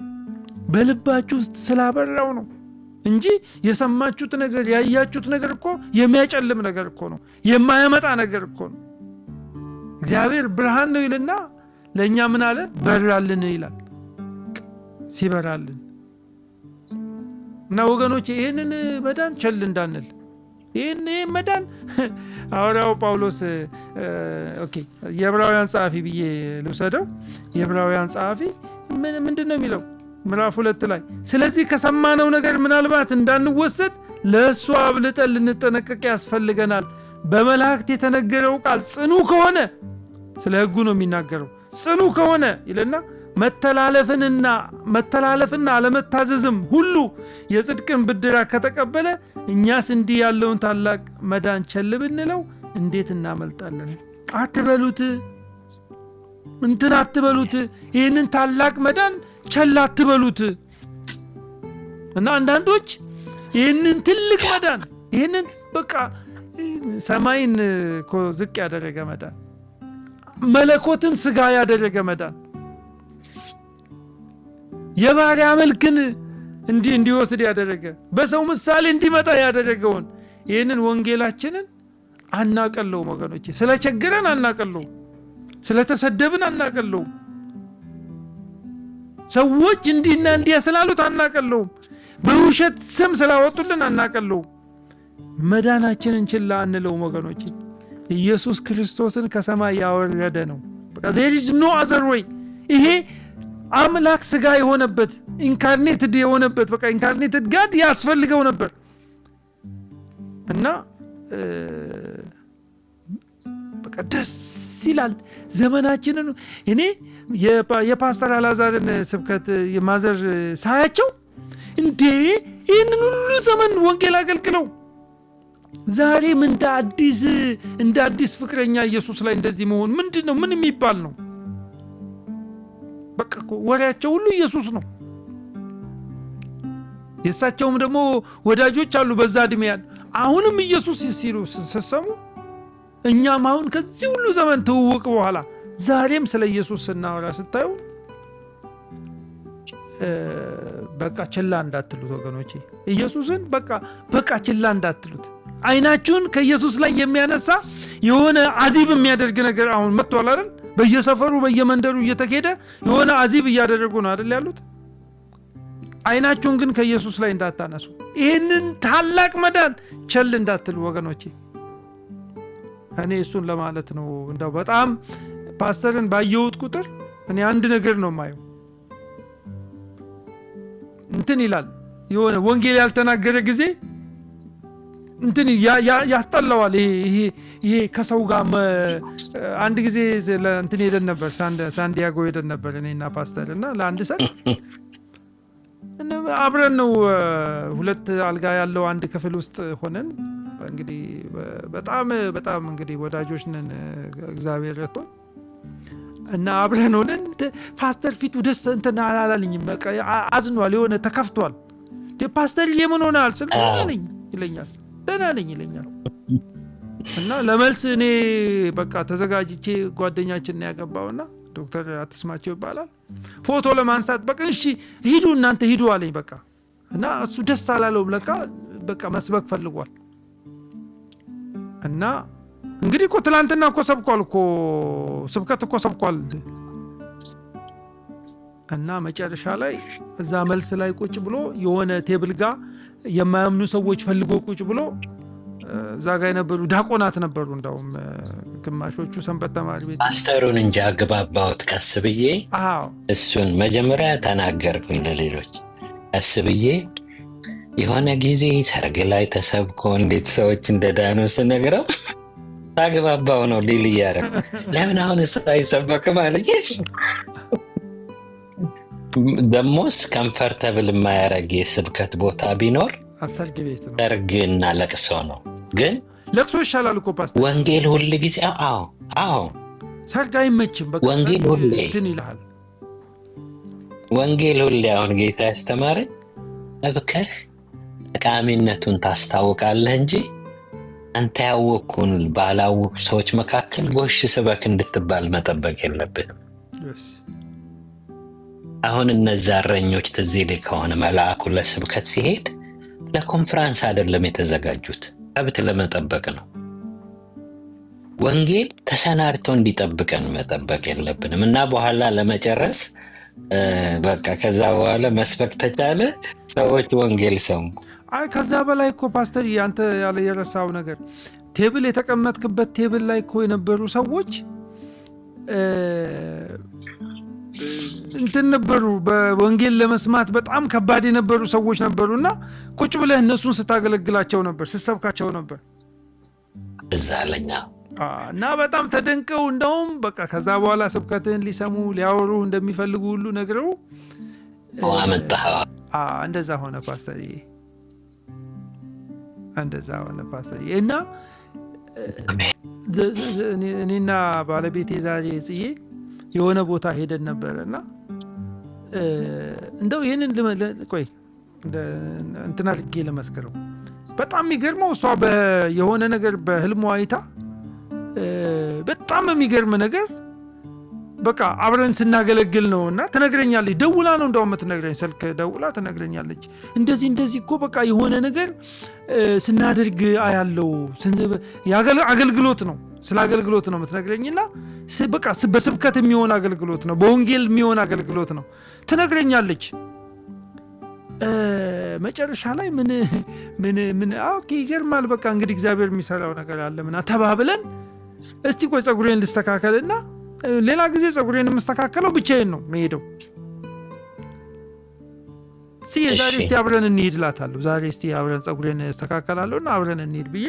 በልባችሁ ውስጥ ስላበራው ነው እንጂ የሰማችሁት ነገር ያያችሁት ነገር እኮ የሚያጨልም ነገር እኮ ነው፣ የማያመጣ ነገር እኮ ነው። እግዚአብሔር ብርሃን ነው ይልና ለእኛ ምን አለ? በራልን ይላል። ሲበራልን እና ወገኖች ይህንን መዳን ቸል እንዳንል፣ ይህን መዳን ሐዋርያው ጳውሎስ የዕብራውያን ጸሐፊ ብዬ ልውሰደው። የዕብራውያን ጸሐፊ ምንድን ነው የሚለው? ምዕራፍ 2 ላይ ስለዚህ ከሰማነው ነገር ምናልባት እንዳንወሰድ ለእሱ አብልጠን ልንጠነቀቅ ያስፈልገናል። በመላእክት የተነገረው ቃል ጽኑ ከሆነ፣ ስለ ሕጉ ነው የሚናገረው፣ ጽኑ ከሆነ ይልና መተላለፍና አለመታዘዝም ሁሉ የጽድቅን ብድራት ከተቀበለ እኛስ እንዲህ ያለውን ታላቅ መዳን ቸል ብንለው እንዴት እናመልጣለን? አትበሉት፣ እንትን አትበሉት፣ ይህንን ታላቅ መዳን ቸል አትበሉት። እና አንዳንዶች ይህንን ትልቅ መዳን፣ ይህንን በቃ ሰማይን ዝቅ ያደረገ መዳን፣ መለኮትን ስጋ ያደረገ መዳን፣ የባሪያ መልክን እንዲወስድ ያደረገ፣ በሰው ምሳሌ እንዲመጣ ያደረገውን ይህንን ወንጌላችንን አናቀለውም ወገኖቼ። ስለቸገረን አናቀለውም፣ ስለተሰደብን አናቀለውም፣ ሰዎች እንዲህና እንዲያ ስላሉት አናቀለውም፣ በውሸት ስም ስላወጡልን አናቀለውም። መዳናችንን ችላ አንለውም ወገኖቼ። ኢየሱስ ክርስቶስን ከሰማይ ያወረደ ነው። በቃ there is no other way። ይሄ አምላክ ስጋ የሆነበት ኢንካርኔትድ የሆነበት በቃ ኢንካርኔትድ ጋድ ያስፈልገው ነበር እና በቃ ደስ ይላል ዘመናችንን። እኔ የፓስተር አላዛርን ስብከት የማዘር ሳያቸው እንዴ ይህንን ሁሉ ዘመን ወንጌል አገልግለው ዛሬም እንደ አዲስ ፍቅረኛ ኢየሱስ ላይ እንደዚህ መሆን ምንድን ነው? ምን የሚባል ነው? በቃ ወሬያቸው ሁሉ ኢየሱስ ነው። የእሳቸውም ደግሞ ወዳጆች አሉ በዛ ዕድሜ ያሉ አሁንም ኢየሱስ ሲሉ ሲሰሙ፣ እኛም አሁን ከዚህ ሁሉ ዘመን ትውውቅ በኋላ ዛሬም ስለ ኢየሱስ ስናወራ ስታዩ በቃ ችላ እንዳትሉት ወገኖቼ። ኢየሱስን በቃ ችላ እንዳትሉት። አይናችሁን ከኢየሱስ ላይ የሚያነሳ የሆነ አዚብ የሚያደርግ ነገር አሁን መጥቷል አይደል? በየሰፈሩ በየመንደሩ እየተኬደ የሆነ አዚብ እያደረጉ ነው አይደል ያሉት። አይናችሁን ግን ከኢየሱስ ላይ እንዳታነሱ። ይህንን ታላቅ መዳን ቸል እንዳትሉ ወገኖቼ። እኔ እሱን ለማለት ነው። እንደው በጣም ፓስተርን ባየሁት ቁጥር እኔ አንድ ነገር ነው የማየው። እንትን ይላል የሆነ ወንጌል ያልተናገረ ጊዜ እንትን ያስጠላዋል። ይሄ ከሰው ጋር አንድ ጊዜ እንትን ሄደን ነበር፣ ሳንዲያጎ ሄደን ነበር እኔና ፓስተር እና ለአንድ ሰው አብረን ነው 2 አልጋ ያለው አንድ ክፍል ውስጥ ሆነን እንግዲህ በጣም እንግዲህ ወዳጆች ነን እግዚአብሔር ረድቶን እና አብረን ሆነን ፓስተር ፊቱ ደስ እንትን አላለኝም። በቃ አዝኗል፣ የሆነ ተከፍቷል። ፓስተር ለምን ሆናል ስል ደህና ነኝ ይለኛል። እና ለመልስ እኔ በቃ ተዘጋጅቼ ጓደኛችን ነው ያገባውና ዶክተር አትስማቸው ይባላል ፎቶ ለማንሳት በቃ እሺ ሂዱ እናንተ ሂዱ አለኝ። በቃ እና እሱ ደስ አላለውም ለካ በቃ መስበክ ፈልጓል። እና እንግዲህ እኮ ትላንትና እኮ ሰብኳል እኮ ስብከት እኮ ሰብኳል። እና መጨረሻ ላይ እዛ መልስ ላይ ቁጭ ብሎ የሆነ ቴብል ጋር የማያምኑ ሰዎች ፈልጎ ቁጭ ብሎ እዛ ጋር የነበሩ ዲያቆናት ነበሩ። እንደውም ግማሾቹ ሰንበት ተማሪ ቤት ፓስተሩን እንጂ አግባባሁት ቀስ ብዬ። እሱን መጀመሪያ ተናገርኩኝ ለሌሎች ቀስ ብዬ። የሆነ ጊዜ ሰርግ ላይ ተሰብኮ እንዴት ሰዎች እንደዳኑ ስነግረው ታግባባው ነው ሊል እያደረግ ለምን አሁን እሱ አይሰበክም አለኝ። ደሞስ ከምፈርተብል የማያረግ የስብከት ቦታ ቢኖር ሰርግና ለቅሶ ነው። ግን ለቅሶ ይሻላል እኮ ፓስተር። ወንጌል ሁል ጊዜ አዎ ሰርግ አይመችም። በቃ ወንጌል ሁሌ እንትን ይልሃል። ወንጌል ሁሌ አሁን ጌታ ያስተማረኝ እብከህ ጠቃሚነቱን ታስታውቃለህ እንጂ አንተ ያወቅኩን ባላወቁ ሰዎች መካከል ጎሽ ስበክ እንድትባል መጠበቅ የለብንም። አሁን እነዛ እረኞች ትዝ ይልህ ከሆነ መልአኩ ለስብከት ሲሄድ ለኮንፈረንስ አይደለም የተዘጋጁት፣ ከብት ለመጠበቅ ነው። ወንጌል ተሰናድቶ እንዲጠብቀን መጠበቅ የለብንም እና በኋላ ለመጨረስ በቃ ከዛ በኋላ መስበክ ተቻለ፣ ሰዎች ወንጌል ሰሙ። አይ ከዛ በላይ እኮ ፓስተር ያንተ ያለ የረሳው ነገር ቴብል የተቀመጥክበት ቴብል ላይ እኮ የነበሩ ሰዎች እንትን ነበሩ፣ በወንጌል ለመስማት በጣም ከባድ የነበሩ ሰዎች ነበሩና ቁጭ ብለህ እነሱን ስታገለግላቸው ነበር፣ ስትሰብካቸው ነበር። እዛ ለኛ እና በጣም ተደንቀው እንደውም በቃ ከዛ በኋላ ስብከትህን ሊሰሙ ሊያወሩ እንደሚፈልጉ ሁሉ ነግረው አመጣኸው። እንደዛ ሆነ ፓስተር፣ እንደዛ ሆነ ፓስተር። እና እኔና ባለቤቴ ዛሬ ጽዬ የሆነ ቦታ ሄደን ነበርና እንደው ይህንን ቆይ እንትና ልጌ ለመስከረው በጣም የሚገርመው እሷ የሆነ ነገር በህልሟ አይታ በጣም የሚገርም ነገር በቃ አብረን ስናገለግል ነው እና ትነግረኛለች። ደውላ ነው እንደውም የምትነግረኝ፣ ስልክ ደውላ ትነግረኛለች። እንደዚህ እኮ በቃ የሆነ ነገር ስናደርግ አያለው፣ አገልግሎት ነው፣ ስለ አገልግሎት ነው የምትነግረኝና በቃ በስብከት የሚሆን አገልግሎት ነው፣ በወንጌል የሚሆን አገልግሎት ነው ትነግረኛለች። መጨረሻ ላይ ምን ይገርማል። በቃ እንግዲህ እግዚአብሔር የሚሰራው ነገር አለ ምና ተባብለን እስቲ ቆይ ጸጉሬን ልስተካከልና ሌላ ጊዜ ጸጉሬን የምስተካከለው ብቻዬን ነው መሄደው። ዛሬ እስቲ አብረን እንሂድ እላታለሁ። ዛሬ እስቲ አብረን ጸጉሬን እስተካከላለሁ እና አብረን እንሂድ ብዬ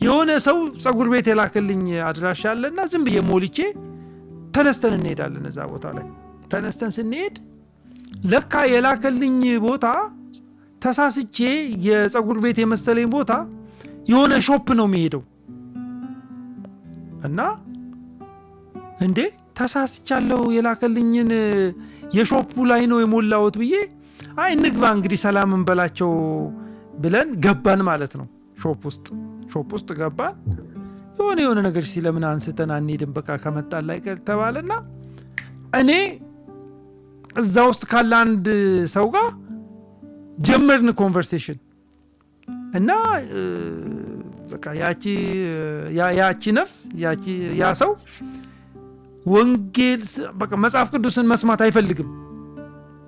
የሆነ ሰው ጸጉር ቤት የላክልኝ አድራሻ አለና ዝም ብዬ ሞልቼ ተነስተን እንሄዳለን። እዛ ቦታ ላይ ተነስተን ስንሄድ ለካ የላክልኝ ቦታ ተሳስቼ የጸጉር ቤት የመሰለኝ ቦታ የሆነ ሾፕ ነው የሚሄደው እና እንዴ ተሳስቻለሁ የላክልኝን የሾፑ ላይ ነው የሞላሁት ብዬ አይ እንግባ እንግዲህ ሰላም እንበላቸው ብለን ገባን ማለት ነው። ሾፕ ውስጥ ገባን። የሆነ ነገር ሲለምን አንስተን አንሄድም በቃ ከመጣን ላይ ቀር ተባለና እኔ እዛ ውስጥ ካለ አንድ ሰው ጋር ጀመርን ኮንቨርሴሽን እና በቃ ያቺ ነፍስ ያ ሰው ወንጌል በቃ መጽሐፍ ቅዱስን መስማት አይፈልግም።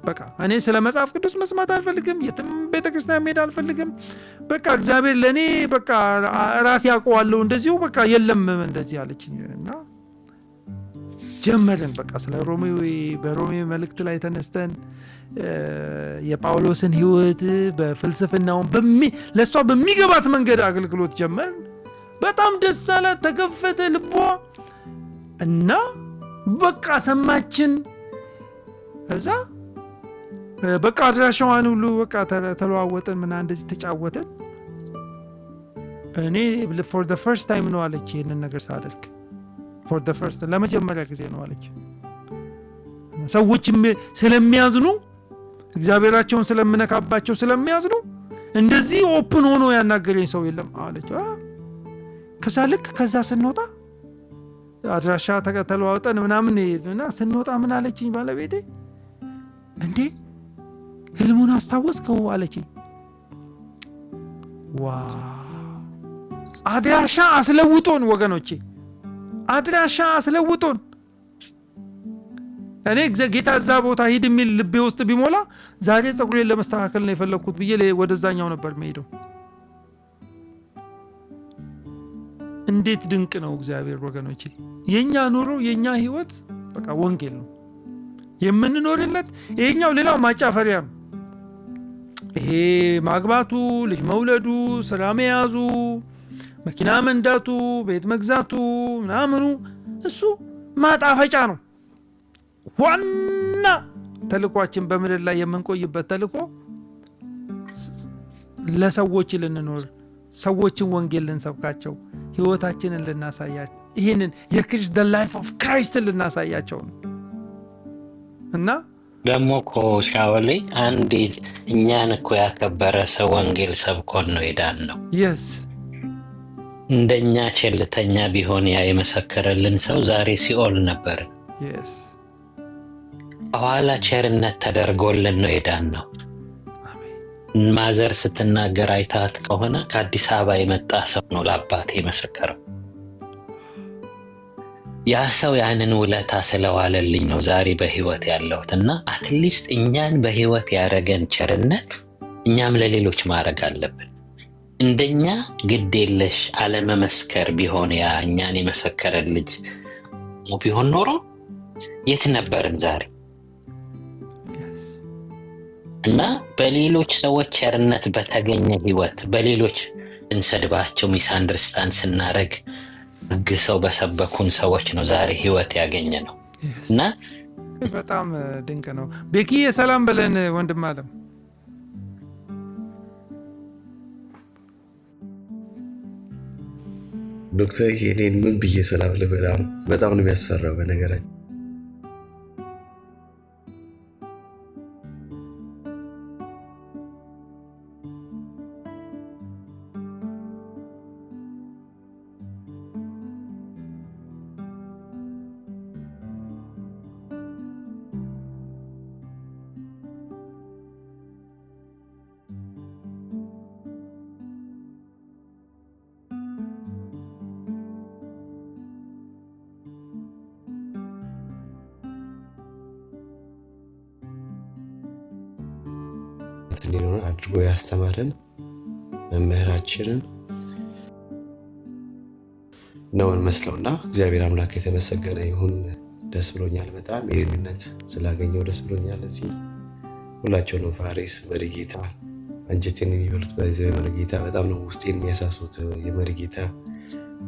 በቃ እኔ ስለ መጽሐፍ ቅዱስ መስማት አልፈልግም፣ የትም ቤተክርስቲያን መሄድ አልፈልግም። በቃ እግዚአብሔር ለእኔ በቃ ራሴ ያውቀዋለሁ እንደዚሁ በቃ የለም እንደዚህ አለችኝ እና ጀመርን በቃ ስለ በሮሜ መልእክት ላይ ተነስተን የጳውሎስን ሕይወት በፍልስፍናውን ለእሷ በሚገባት መንገድ አገልግሎት ጀመርን። በጣም ደስ አላት፣ ተከፈተ ልቧ እና በቃ ሰማችን። እዛ በቃ አድራሻዋን ሁሉ በቃ ተለዋወጥን ምና እንደዚህ ተጫወትን። እኔ for the first time ነው አለች ይህንን ነገር ሳደርግ ለመጀመሪያ ጊዜ ነው አለች። ሰዎች ስለሚያዝኑ እግዚአብሔራቸውን ስለምነካባቸው ስለሚያዝኑ እንደዚህ ኦፕን ሆኖ ያናገረኝ ሰው የለም አለች። ከዛ ስንወጣ አድራሻ ተለዋውጠን ምናምን እና ስንወጣ ምን አለችኝ ባለቤቴ፣ እንዴ ህልሙን አስታወስከው አለችኝ። አድራሻ አስለውጦን ወገኖቼ፣ አድራሻ አስለውጦን። እኔ ጌታ እዛ ቦታ ሂድ የሚል ልቤ ውስጥ ቢሞላ ዛሬ ጸጉሬን ለመስተካከል ነው የፈለግኩት ብዬ ወደዛኛው ነበር መሄደው። እንዴት ድንቅ ነው እግዚአብሔር ወገኖቼ። የኛ ኑሮ የኛ ህይወት በቃ ወንጌል ነው የምንኖርለት። ይሄኛው ሌላው ማጫፈሪያ ነው። ይሄ ማግባቱ፣ ልጅ መውለዱ፣ ስራ መያዙ፣ መኪና መንዳቱ፣ ቤት መግዛቱ ምናምኑ እሱ ማጣፈጫ ነው። ዋና ተልኳችን በምድር ላይ የምንቆይበት ተልኮ ለሰዎች ልንኖር ሰዎችን ወንጌል ልንሰብካቸው፣ ህይወታችንን ልናሳያቸው፣ ይህንን the life of Christ ልናሳያቸው ነው። እና ደግሞ እኮ ሻወሌ አንድ እኛን እኮ ያከበረ ሰው ወንጌል ሰብኮን ነው የዳን ነው። የስ እንደኛ ቸልተኛ ቢሆን ያ የመሰከረልን ሰው ዛሬ ሲኦል ነበር። የስ በኋላ ቸርነት ተደርጎልን ነው የዳን ነው። ማዘር ስትናገር አይታት ከሆነ ከአዲስ አበባ የመጣ ሰው ነው ለአባቴ የመሰከረው። ያ ሰው ያንን ውለታ ስለዋለልኝ ነው ዛሬ በህይወት ያለሁት። እና አትሊስት እኛን በህይወት ያደረገን ቸርነት እኛም ለሌሎች ማድረግ አለብን። እንደኛ ግድ የለሽ አለመመስከር ቢሆን ያ እኛን የመሰከረን ልጅ ቢሆን ኖሮ የት ነበርን ዛሬ? እና በሌሎች ሰዎች ቸርነት በተገኘ ህይወት በሌሎች እንሰድባቸው ሚስ አንደርስታንድ ስናደርግ ግሰው በሰበኩን ሰዎች ነው ዛሬ ህይወት ያገኘ ነው። እና በጣም ድንቅ ነው። ቤኪ ሰላም በለን ወንድም አለም። ዶክተር እኔን ምን ብዬ ሰላም ልበል? በጣም ነው የሚያስፈራው በነገራችን። እንዲኖር አድርጎ ያስተማረን መምህራችንን ነው መስለውና እግዚአብሔር አምላክ የተመሰገነ ይሁን። ደስ ብሎኛል በጣም የእምነት ስላገኘው ደስ ብሎኛል። እዚህ ሁላቸውንም ፋሪስ መሪጌታ አንጀቴን የሚበሉት በዚህ መሪጌታ በጣም ነው ውስጤን የሚያሳሱት። የመሪጌታ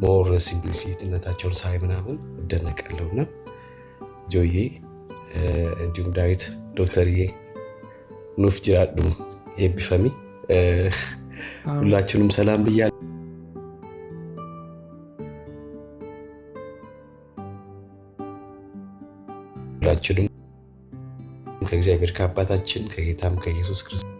ሞር ሲምፕሊሲቲነታቸውን ሳይ ምናምን እደነቃለሁና ጆዬ እንዲሁም ዳዊት ዶክተርዬ ኑፍ ጅራዱ ኤቢፈሚ ሁላችሁንም ሰላም ብያለሁ። ሁላችሁንም ከእግዚአብሔር ከአባታችን ከጌታም ከኢየሱስ ክርስቶስ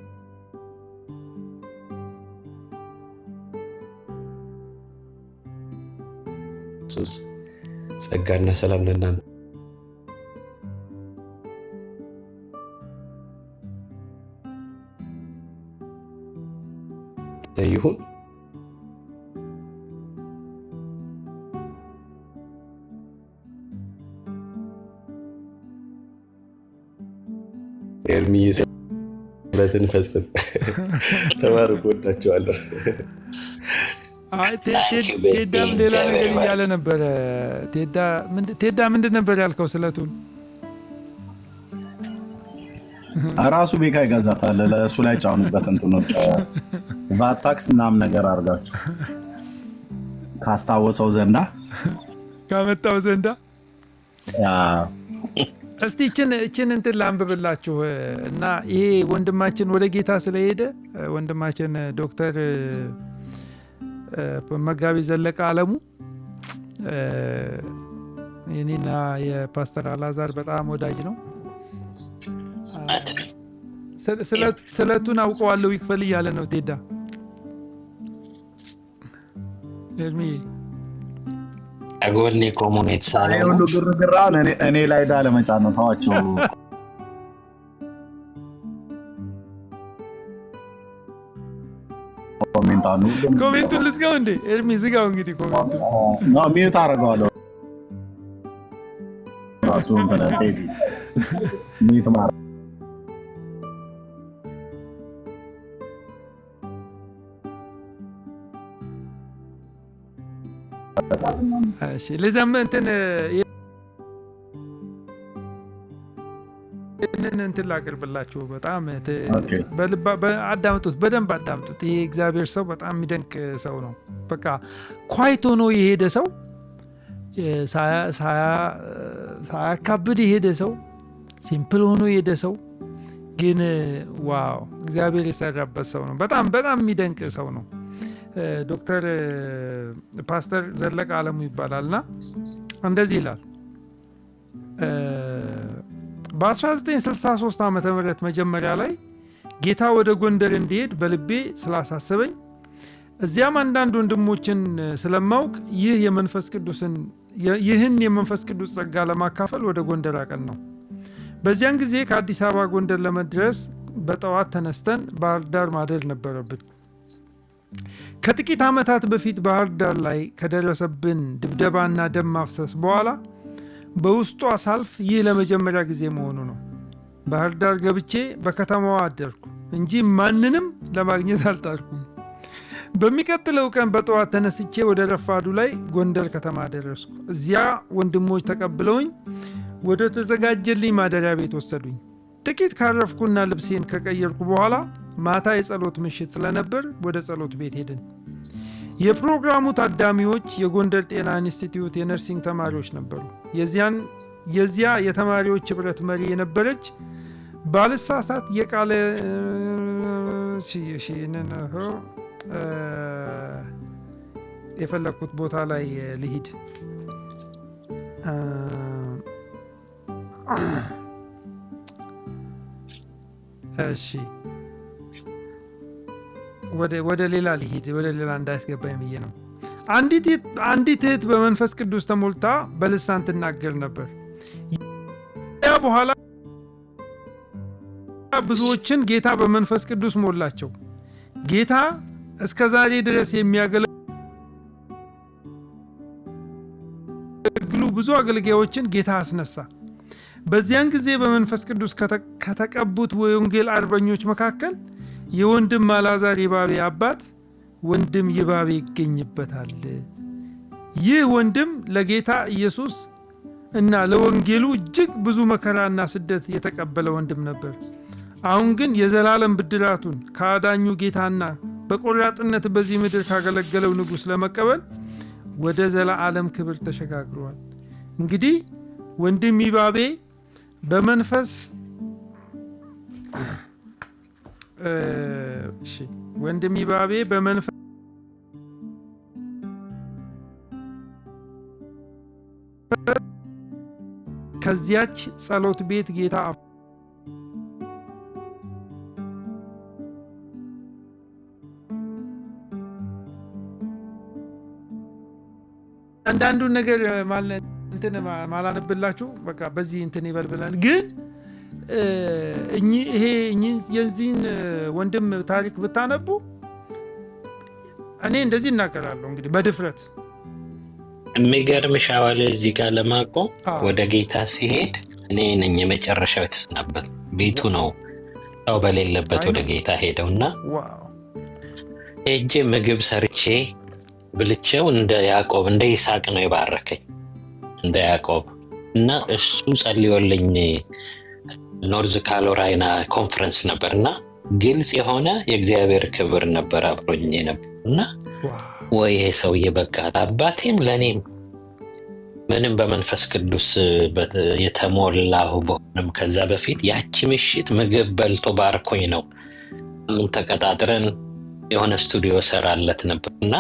ጸጋና ሰላም ለእናንተ ይሁን። ኤርሚዬ ስለትን ፈጽም ተባረኩ። ወዳቸዋለሁ። ቴዳም ሌላ ነገር እያለ ነበረ። ቴዳ ምንድን ነበር ያልከው? ስለቱን ራሱ ቤካ ይገዛታል። ለእሱ ላይ ጫኑበት እንትኖች በአታክስ ምናምን ነገር አድርጋችሁ ካስታወሰው ዘንዳ ካመጣው ዘንዳ እስቲ እችን እንትን ላንብብላችሁ እና ይሄ ወንድማችን ወደ ጌታ ስለሄደ ወንድማችን ዶክተር መጋቢ ዘለቀ አለሙ የኔና የፓስተር አላዛር በጣም ወዳጅ ነው። ስለቱን አውቀዋለሁ ይክፈል እያለ ነው ቴዳ። ኤርሚ አጎኔ ኮሞኔት ሳለው ሁሉ ግርግራውን እኔ ላይ ዳ ለመጫን ነው። ታዋቸው ኮሜንቱን ልዝጋው እንዴ? ኤርሚ ዝጋው እንግዲህ ኮሜንቱን ነው ሚዩት አደርገዋለሁ። ራሱን ተናቴዲ ሚዩት ማር እሺ ለዛም እንትን ላቅርብላችሁ። በጣም አዳምጡት፣ በደንብ አዳምጡት። ይሄ እግዚአብሔር ሰው በጣም የሚደንቅ ሰው ነው። በቃ ኳይት ሆኖ የሄደ ሰው፣ ሳያካብድ የሄደ ሰው፣ ሲምፕል ሆኖ የሄደ ሰው ግን ዋው እግዚአብሔር የሰራበት ሰው ነው። በጣም በጣም የሚደንቅ ሰው ነው ዶክተር ፓስተር ዘለቀ አለሙ ይባላልና እንደዚህ ይላል። በ1963 ዓ.ም መጀመሪያ ላይ ጌታ ወደ ጎንደር እንዲሄድ በልቤ ስላሳሰበኝ እዚያም አንዳንድ ወንድሞችን ስለማውቅ ይህን የመንፈስ ቅዱስ ጸጋ ለማካፈል ወደ ጎንደር አቀናሁ። በዚያን ጊዜ ከአዲስ አበባ ጎንደር ለመድረስ በጠዋት ተነስተን ባህር ዳር ማደር ነበረብን። ከጥቂት ዓመታት በፊት ባህር ዳር ላይ ከደረሰብን ድብደባና ደም ማፍሰስ በኋላ በውስጧ ሳልፍ ይህ ለመጀመሪያ ጊዜ መሆኑ ነው። ባህር ዳር ገብቼ በከተማዋ አደርኩ እንጂ ማንንም ለማግኘት አልጣርኩም። በሚቀጥለው ቀን በጠዋት ተነስቼ ወደ ረፋዱ ላይ ጎንደር ከተማ ደረስኩ። እዚያ ወንድሞች ተቀብለውኝ ወደ ተዘጋጀልኝ ማደሪያ ቤት ወሰዱኝ። ጥቂት ካረፍኩና ልብሴን ከቀየርኩ በኋላ ማታ የጸሎት ምሽት ስለነበር ወደ ጸሎት ቤት ሄድን። የፕሮግራሙ ታዳሚዎች የጎንደር ጤና ኢንስቲትዩት የነርሲንግ ተማሪዎች ነበሩ። የዚያ የተማሪዎች ህብረት መሪ የነበረች ባልሳሳት የቃለ የፈለኩት ቦታ ላይ ልሂድ። እሺ ወደ ሌላ ልሂድ፣ ወደ ሌላ እንዳያስገባኝ ብዬ ነው። አንዲት እህት በመንፈስ ቅዱስ ተሞልታ በልሳን ትናገር ነበር። ያ በኋላ ብዙዎችን ጌታ በመንፈስ ቅዱስ ሞላቸው። ጌታ እስከ ዛሬ ድረስ የሚያገለግሉ ብዙ አገልጋዮችን ጌታ አስነሳ። በዚያን ጊዜ በመንፈስ ቅዱስ ከተቀቡት የወንጌል አርበኞች መካከል የወንድም አልዓዛር ይባቤ አባት ወንድም ይባቤ ይገኝበታል። ይህ ወንድም ለጌታ ኢየሱስ እና ለወንጌሉ እጅግ ብዙ መከራና ስደት የተቀበለ ወንድም ነበር። አሁን ግን የዘላለም ብድራቱን ከአዳኙ ጌታና በቆራጥነት በዚህ ምድር ካገለገለው ንጉሥ ለመቀበል ወደ ዘላለም ክብር ተሸጋግሯል። እንግዲህ ወንድም ይባቤ በመንፈስ ወንድም ይባቤ በመንፈስ ከዚያች ጸሎት ቤት ጌታ አንዳንዱን ነገር ማለት እንትን ማላነብላችሁ በቃ በዚህ እንትን ይበልብላል። ግን ይሄ የዚህን ወንድም ታሪክ ብታነቡ እኔ እንደዚህ እናገራለሁ እንግዲህ በድፍረት። የሚገርም ሻዋል እዚህ ጋር ለማቆም ወደ ጌታ ሲሄድ እኔ ነኝ የመጨረሻው የተሰናበት። ቤቱ ነው ሰው በሌለበት ወደ ጌታ ሄደውና ሄጄ ምግብ ሰርቼ ብልቼው እንደ ያዕቆብ እንደ ይስሐቅ ነው የባረከኝ፣ እንደ ያዕቆብ እና እሱ ጸልዮልኝ ኖርዝ ካሮላይና ኮንፈረንስ ነበርና ግልጽ የሆነ የእግዚአብሔር ክብር ነበር አብሮኝ ነበር እና ወይ ሰውዬ በቃ አባቴም ለኔም ምንም በመንፈስ ቅዱስ የተሞላሁ በሆነም ከዛ በፊት ያቺ ምሽት ምግብ በልቶ ባርኮኝ ነው ተቀጣጥረን የሆነ ስቱዲዮ ሰራለት ነበርና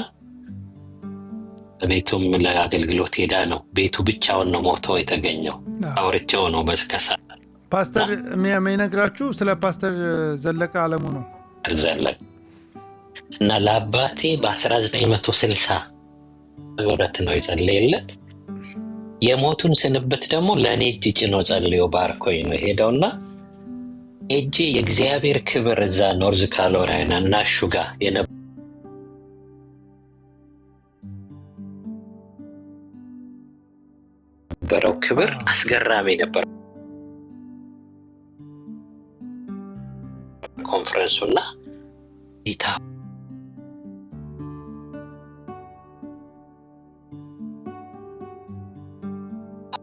ቤቱም ለአገልግሎት ሄዳ ነው። ቤቱ ብቻውን ነው ሞቶ የተገኘው። አውርቼው ነው በስከሳ ፓስተር የሚነግራችሁ ስለ ፓስተር ዘለቀ አለሙ ነው። ዘለቀ እና ለአባቴ በ1960 ምሕረት ነው የጸለየለት። የሞቱን ስንብት ደግሞ ለእኔ እጅ ጭኖ ጸልዮ ባርኮኝ ነው ሄደውና እጄ የእግዚአብሔር ክብር እዛ ኖርዝ ካሮላይና እና ሹጋ የነበረው ክብር አስገራሚ ነበር። ኮንፈረንሱና ጌታ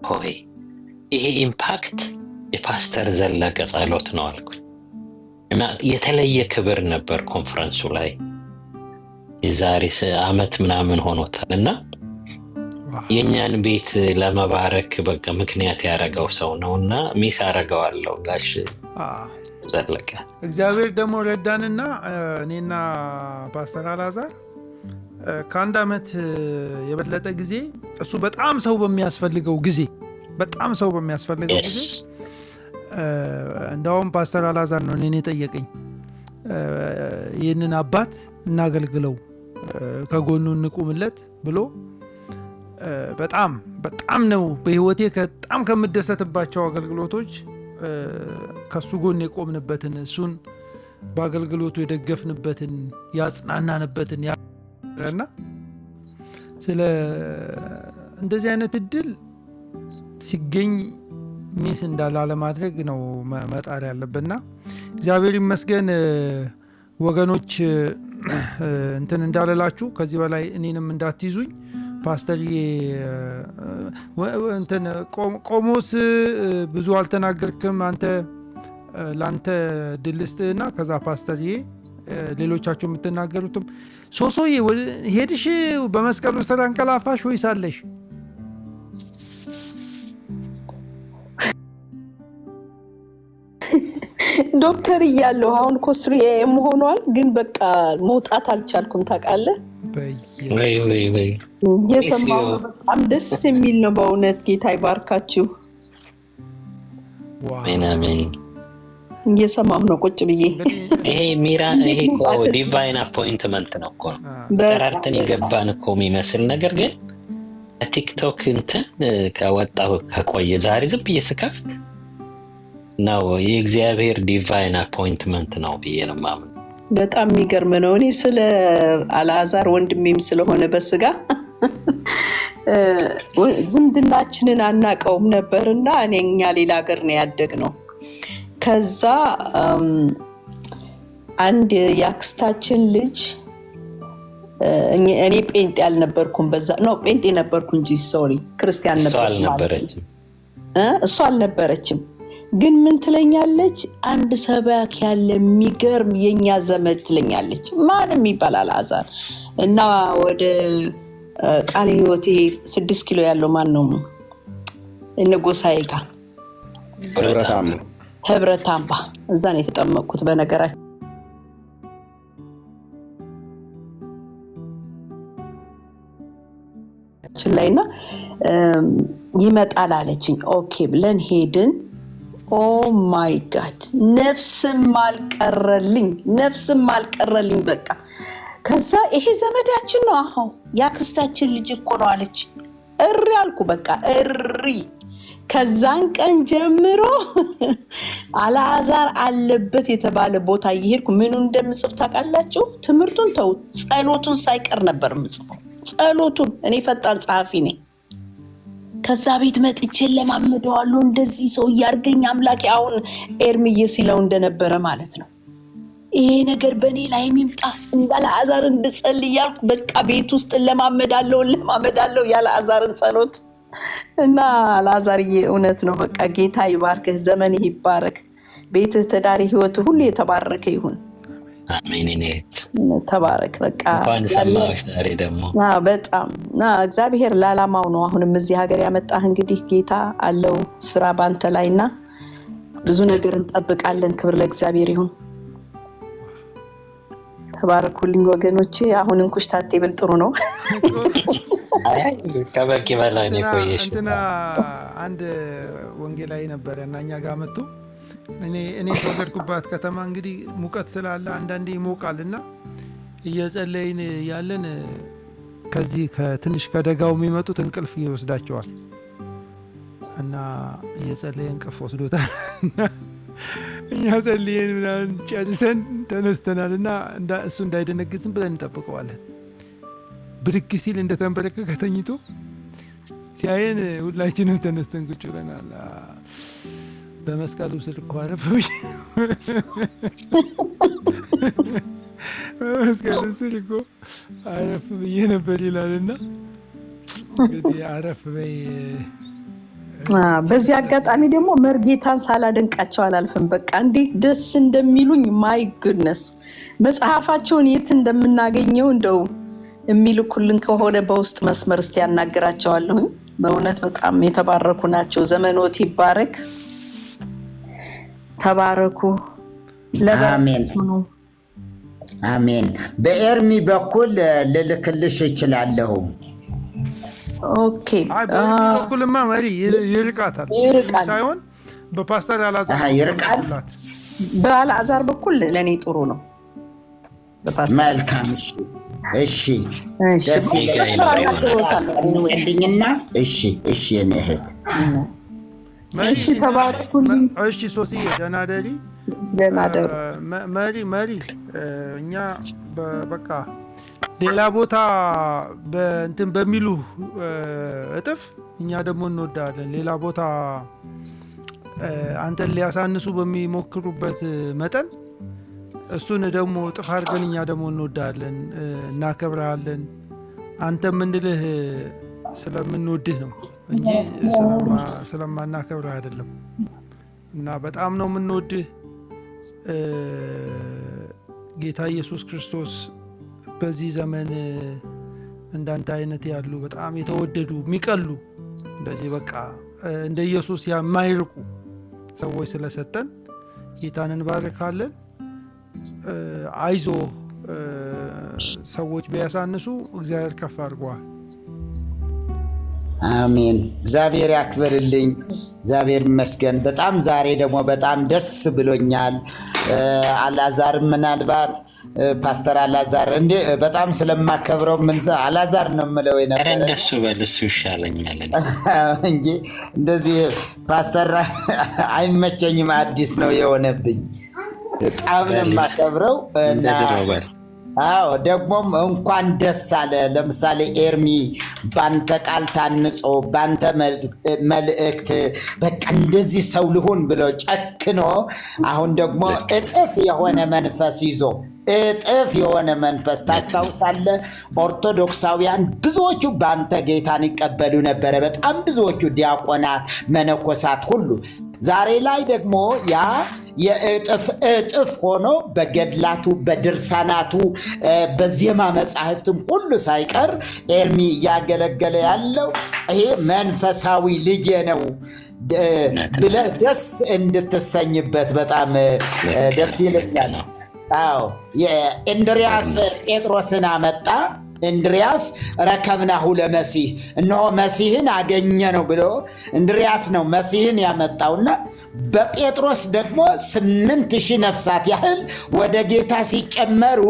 ሆይ ይሄ ኢምፓክት የፓስተር ዘለቀ ጸሎት ነው አልኩኝ እና የተለየ ክብር ነበር ኮንፈረንሱ ላይ። የዛሬ ዓመት ምናምን ሆኖታል እና የኛን ቤት ለመባረክ በቃ ምክንያት ያደረገው ሰው ነውና ሚስ አደርገዋለሁ ጋሽ ዘለቀ። እግዚአብሔር ደግሞ ረዳንና እኔና ፓስተር አልዓዛር ከአንድ ዓመት የበለጠ ጊዜ እሱ በጣም ሰው በሚያስፈልገው ጊዜ እንደውም ፓስተር አላዛር ነው እኔን የጠየቀኝ ይህንን አባት እናገልግለው ከጎኑ እንቁምለት ብሎ በጣም ነው በህይወቴ በጣም ከምደሰትባቸው አገልግሎቶች ከሱ ጎን የቆምንበትን እሱን በአገልግሎቱ የደገፍንበትን ያጽናናንበትን ያረና ስለ እንደዚህ አይነት እድል ሲገኝ ሚስ እንዳላለ ማድረግ ነው መጣር ያለበትና እግዚአብሔር ይመስገን ወገኖች እንትን እንዳለላችሁ ከዚህ በላይ እኔንም እንዳትይዙኝ ፓስተርዬ እንትን ቆሞስ ብዙ አልተናገርክም አንተ ላንተ ድልስትና ከዛ ፓስተርዬ ሌሎቻችሁ የምትናገሩትም ሶሶዬ ሄድሽ በመስቀሉ ስር አንቀላፋሽ ወይስ አለሽ? ዶክተር እያለሁ አሁን ኮስሪ ኤም ሆኗል ግን በቃ መውጣት አልቻልኩም ታውቃለህ ወይ እየሰማሁ በጣም ደስ የሚል ነው በእውነት ጌታ ይባርካችሁ አሜን እየሰማሁ ነው ቁጭ ብዬ ይሄ ሚራ ይሄ ዲቫይን አፖይንትመንት ነው እኮ ተራርተን የገባን እኮ የሚመስል ነገር ግን ቲክቶክ እንትን ከወጣው ከቆየ ዛሬ ዝም ብዬ ስከፍት ነው የእግዚአብሔር ዲቫይን አፖይንትመንት ነው ብዬ ነው ማምን በጣም የሚገርም ነው እኔ ስለ አልዓዛር ወንድሜም ስለሆነ በስጋ ዝምድናችንን አናቀውም ነበርና እኛ ሌላ ሀገር ነው ያደግነው ከዛ አንድ ያክስታችን ልጅ እኔ ጴንጤ አልነበርኩም በዛ ነው ጴንጤ ነበርኩ እንጂ ሶሪ ክርስቲያን ነበርኩ እሷ አልነበረችም ግን ምን ትለኛለች አንድ ሰባክ ያለ የሚገርም የኛ ዘመድ ትለኛለች ማንም ይባላል አልዓዛር እና ወደ ቃል ህይወት 6 ኪሎ ያለው ማን ነው እነ ጎሳዬ ጋር ህብረት አምባ እዛ ነው የተጠመቁት በነገራችን ላይና ይመጣል አለችኝ ኦኬ ብለን ሄድን ኦ ማይ ጋድ ነፍስም አልቀረልኝ በቃ ከዛ ይሄ ዘመዳችን ነው አሁን ያክስታችን ልጅ እኮ ነው አለች እሪ አልኩ በቃ እሪ ከዛን ቀን ጀምሮ አልዓዛር አለበት የተባለ ቦታ እየሄድኩ ምኑ እንደምጽፍ ታውቃላችሁ ትምህርቱን ተው ጸሎቱን ሳይቀር ነበር ምጽፈው ጸሎቱን እኔ ፈጣን ጸሐፊ ነኝ ከዛ ቤት መጥቼ ለማመደዋለሁ እንደዚህ ሰው ያርገኝ አምላክ አሁን ኤርሚዬ ሲለው እንደነበረ ማለት ነው ይሄ ነገር በኔ ላይ የሚምጣ እንዳልዓዛር እንድጸልይ ያልኩ በቃ ቤት ውስጥ ለማመዳለሁ ያልዓዛርን ጸሎት እና አልዓዛርዬ እውነት ነው በቃ ጌታ ይባርክህ ዘመን ይባረክ ቤትህ ተዳሪ ህይወት ሁሉ የተባረከ ይሁን አሜን ተባረክ በቃ እንኳን ሰማሽ ዛሬ ደግሞ በጣም እግዚአብሔር ለዓላማው ነው አሁንም እዚህ ሀገር ያመጣህ እንግዲህ ጌታ አለው ስራ ባንተ ላይና ብዙ ነገር እንጠብቃለን ክብር ለእግዚአብሔር ይሁን ተባረኩልኝ ወገኖቼ አሁን እንኩሽታቴ ብል ጥሩ ነው ከበቂ በላይ ነው ቆየሽ እንትና አንድ ወንጌላዊ ነበር እና እኛ ጋር መጥቶ እኔ ተወለድኩባት ከተማ እንግዲህ ሙቀት ስላለ አንዳንዴ ይሞቃልና እየጸለይን ያለን ከዚህ ከትንሽ ከደጋው የሚመጡት እንቅልፍ ይወስዳቸዋል እና እየጸለየ እንቅልፍ ወስዶታል እኛ ጸልየን ምናምን ጨርሰን ተነስተናልና እሱ እንዳይደነግጥ ዝም ብለን እንጠብቀዋለን ብድግ ሲል እንደተንበረከከ ተኝቶ ሲያየን ሁላችንም ተነስተን ቁጭ ብለናል በመስቀሉ ስር እኮ አረፍ በመስቀሉ ስር እኮ አረፍ ብዬ ነበር ይላልና እንግዲህ አረፍ በይ በዚህ አጋጣሚ ደግሞ መርጌታን ሳላደንቃቸው አላልፍም በቃ እንዴት ደስ እንደሚሉኝ ማይ ጉድነስ መጽሐፋቸውን የት እንደምናገኘው እንደው የሚልኩልን ከሆነ በውስጥ መስመር እስቲ ያናግራቸዋለሁኝ በእውነት በጣም የተባረኩ ናቸው ዘመኖት ይባረክ ተባረኩ አሜን አሜን። በኤርሚ በኩል ልልክልሽ እችላለሁ። ኦኬ። በኤርሚ በኩልማ መሪ ይርቃታል ሳይሆን በፓስተር አላዛር ይርቃል። በአልዓዛር በኩል ለእኔ ጥሩ ነው። መልካም። እሺ ደስ ይለኛልና እሺ እኔ እህት እሺ ተባረኩልኝ። እሺ ሶስዬ ደህና ደሪ። መሪ እኛ በቃ ሌላ ቦታ በእንትን በሚሉ እጥፍ እኛ ደግሞ እንወዳለን። ሌላ ቦታ አንተን ሊያሳንሱ በሚሞክሩበት መጠን እሱን ደግሞ እጥፍ አድርገን እኛ ደግሞ እንወዳለን፣ እናከብረሃለን። አንተ የምንልህ ስለምንወድህ ነው እንጂ ስለማናከብረህ አይደለም። እና በጣም ነው የምንወድህ። ጌታ ኢየሱስ ክርስቶስ በዚህ ዘመን እንዳንተ አይነት ያሉ በጣም የተወደዱ የሚቀሉ እንደዚህ በቃ እንደ ኢየሱስ የማይርቁ ሰዎች ስለሰጠን ጌታን እንባርካለን። አይዞ ሰዎች ቢያሳንሱ እግዚአብሔር ከፍ አድርገዋል። አሜን። እግዚአብሔር ያክብርልኝ። እግዚአብሔር ይመስገን። በጣም ዛሬ ደግሞ በጣም ደስ ብሎኛል። አልዓዛር ምናልባት ፓስተር አልዓዛር እንዴ በጣም ስለማከብረው አልዓዛር ነው የምለው የነበረ። ኧረ እንደሱ በል እሱ ይሻለኛል እንጂ እንደዚህ ፓስተር አይመቸኝም። አዲስ ነው የሆነብኝ። በጣም ነው የማከብረው እና አዎ ደግሞም እንኳን ደስ አለ። ለምሳሌ ኤርሚ ባንተ ቃል ታንጾ ባንተ መልእክት በቃ እንደዚህ ሰው ልሁን ብሎ ጨክኖ አሁን ደግሞ እጥፍ የሆነ መንፈስ ይዞ እጥፍ የሆነ መንፈስ ታስታውሳለህ። ኦርቶዶክሳውያን ብዙዎቹ ባንተ ጌታን ይቀበሉ ነበረ። በጣም ብዙዎቹ ዲያቆናት፣ መነኮሳት ሁሉ ዛሬ ላይ ደግሞ ያ የእጥፍ ሆኖ በገድላቱ በድርሳናቱ በዜማ መጻሕፍትም ሁሉ ሳይቀር ኤርሚ እያገለገለ ያለው ይሄ መንፈሳዊ ልጄ ነው ብለህ ደስ እንድትሰኝበት በጣም ደስ ይለኛል። አዎ የእንድሪያስ ጴጥሮስን አመጣ። እንድሪያስ ረከብናሁ ለመሲህ እነሆ መሲህን አገኘ ነው ብሎ እንድሪያስ ነው መሲህን ያመጣውና በጴጥሮስ ደግሞ 8,000 ነፍሳት ያህል ወደ ጌታ ሲጨመሩ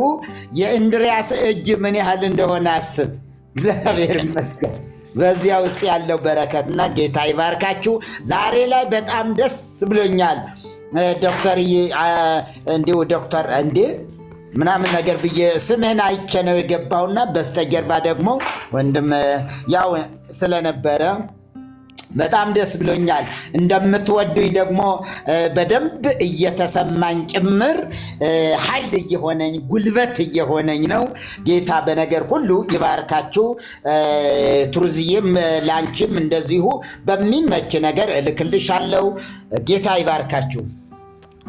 የእንድሪያስ እጅ ምን ያህል እንደሆነ አስብ። እግዚአብሔር ይመስገን በዚያ ውስጥ ያለው በረከትና ጌታ ይባርካችሁ። ዛሬ ላይ በጣም ደስ ብሎኛል። ዶክተርዬ እንዲሁ ዶክተር እንዴ ምናምን ነገር ብዬ ስምህን አይቼ ነው የገባውና በስተጀርባ ደግሞ ወንድም ያው ስለነበረ በጣም ደስ ብሎኛል። እንደምትወዱኝ ደግሞ በደንብ እየተሰማኝ ጭምር ኃይል እየሆነኝ ጉልበት እየሆነኝ ነው። ጌታ በነገር ሁሉ ይባርካችሁ። ቱርዝዬም ላንቺም እንደዚሁ በሚመች ነገር እልክልሻለሁ። ጌታ ይባርካችሁ።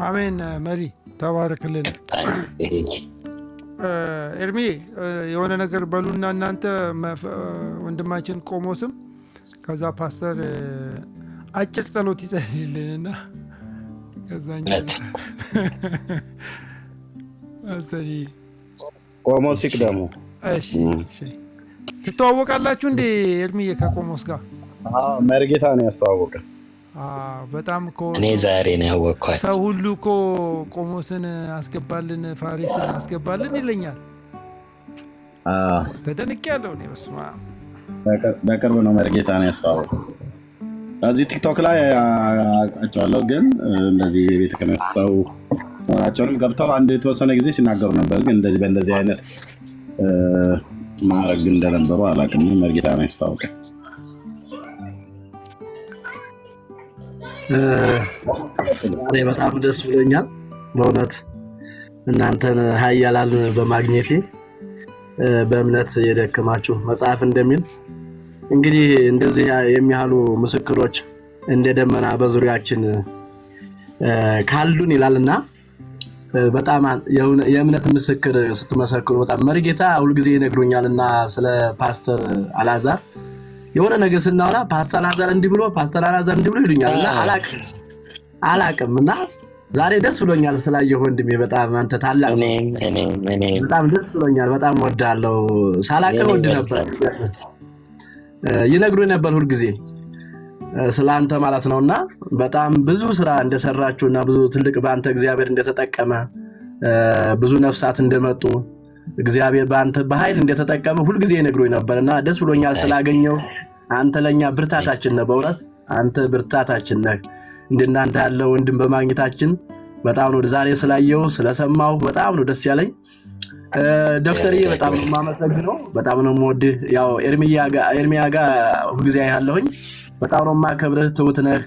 አሜን። መሪ ተባረክልን። ኤርሚ የሆነ ነገር በሉና እናንተ ወንድማችን ቆሞስም ከዛ ፓስተር አጭር ጸሎት ይጸልይልንና ከዛኛ አስተሪ ቆሞስ ይቅደሙ። እሺ ትተዋወቃላችሁ እንዴ ኤርሚዬ ከቆሞስ ጋር? መርጌታ ነው ያስተዋወቀ። በጣም እኮ እኔ ዛሬ ነው ያወቅኳቸው። ሰው ሁሉ እኮ ቆሞስን አስገባልን ፋሪስን አስገባልን ይለኛል። ተደንቄያለሁ እኔ። በስመ አብ በቅርብ ነው መርጌታ ነው ያስተዋወቀ። እዚህ ቲክቶክ ላይ አውቃቸዋለሁ፣ ግን እንደዚህ የቤተ ክህነት ሰው መሆናቸውንም ገብተው አንድ የተወሰነ ጊዜ ሲናገሩ ነበር። ግን እንደዚህ በእንደዚህ አይነት ማዕረግ እንደነበሩ አላውቅም። መርጌታ ነው ያስተዋወቀ። እኔ በጣም ደስ ብሎኛል በእውነት እናንተን ኃያላን በማግኘቴ። በእምነት የደከማችሁ መጽሐፍ እንደሚል እንግዲህ እንደዚህ የሚያሉ ምስክሮች እንደ ደመና በዙሪያችን ካሉን ይላልና በጣም የእምነት ምስክር ስትመሰክሩ በጣም መርጌታ ሁልጊዜ ይነግሩኛልና ስለ ፓስተር አልዓዛር የሆነ ነገር ስናወራ ፓስተር አልዓዛር እንዲህ ብሎ ፓስተር አልዓዛር እንዲህ ብሎ ይሉኛልና አላቅም እና ዛሬ ደስ ብሎኛል ስላየሁ ወንድሜ። በጣም አንተ ታላቅ በጣም ደስ ብሎኛል። በጣም ወዳለው ሳላቀው ወድ ነበር ይነግሩኝ ነበር ሁልጊዜ ስላንተ ማለት ነውና በጣም ብዙ ስራ እንደሰራችሁና ብዙ ትልቅ ባንተ እግዚአብሔር እንደተጠቀመ ብዙ ነፍሳት እንደመጡ እግዚአብሔር ባንተ በኃይል እንደተጠቀመ ሁልጊዜ ይነግሩኝ ነበርና ደስ ብሎኛል ስላገኘው። አንተ ለኛ ብርታታችን ነህ፣ በእውነት አንተ ብርታታችን ነህ። እንደናንተ ያለው ወንድም በማግኘታችን በጣም ነው ዛሬ ስላየው ስለሰማው በጣም ነው ደስ ያለኝ። ዶክተርዬ በጣም ነው የማመሰግነው፣ በጣም ነው የምወድህ። ያው ኤርሚያ ጋር ሁልጊዜ ያለሁኝ በጣም ነው የማከብርህ። ትሁት ነህ፣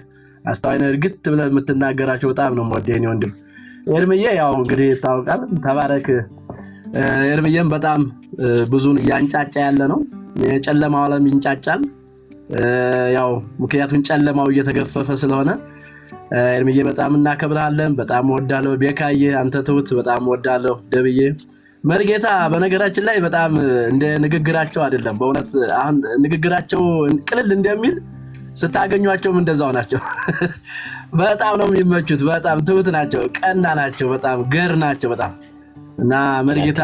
አስተዋይ ነህ፣ እርግጥ ብለህ የምትናገራቸው በጣም ነው የምወድህ የኔ ወንድም ኤርሚያ። ያው እንግዲህ ታውቃል፣ ተባረክ። ኤርሚያም በጣም ብዙን ያንጫጫ ያለ ነው። የጨለማው ዓለም ይንጫጫል። ያው ምክንያቱም ጨለማው እየተገፈፈ ስለሆነ ኤርሚያ በጣም እናከብራለን። በጣም ወዳለው ቤካዬ፣ አንተ ትሁት በጣም ወዳለው ደብዬ መርጌታ። በነገራችን ላይ በጣም እንደ ንግግራቸው አይደለም በእውነት አሁን ንግግራቸው ቅልል እንደሚል ስታገኙአቸውም እንደዛው ናቸው። በጣም ነው የሚመቹት። በጣም ትሁት ናቸው፣ ቀና ናቸው፣ በጣም ገር ናቸው በጣም እና መርጌታ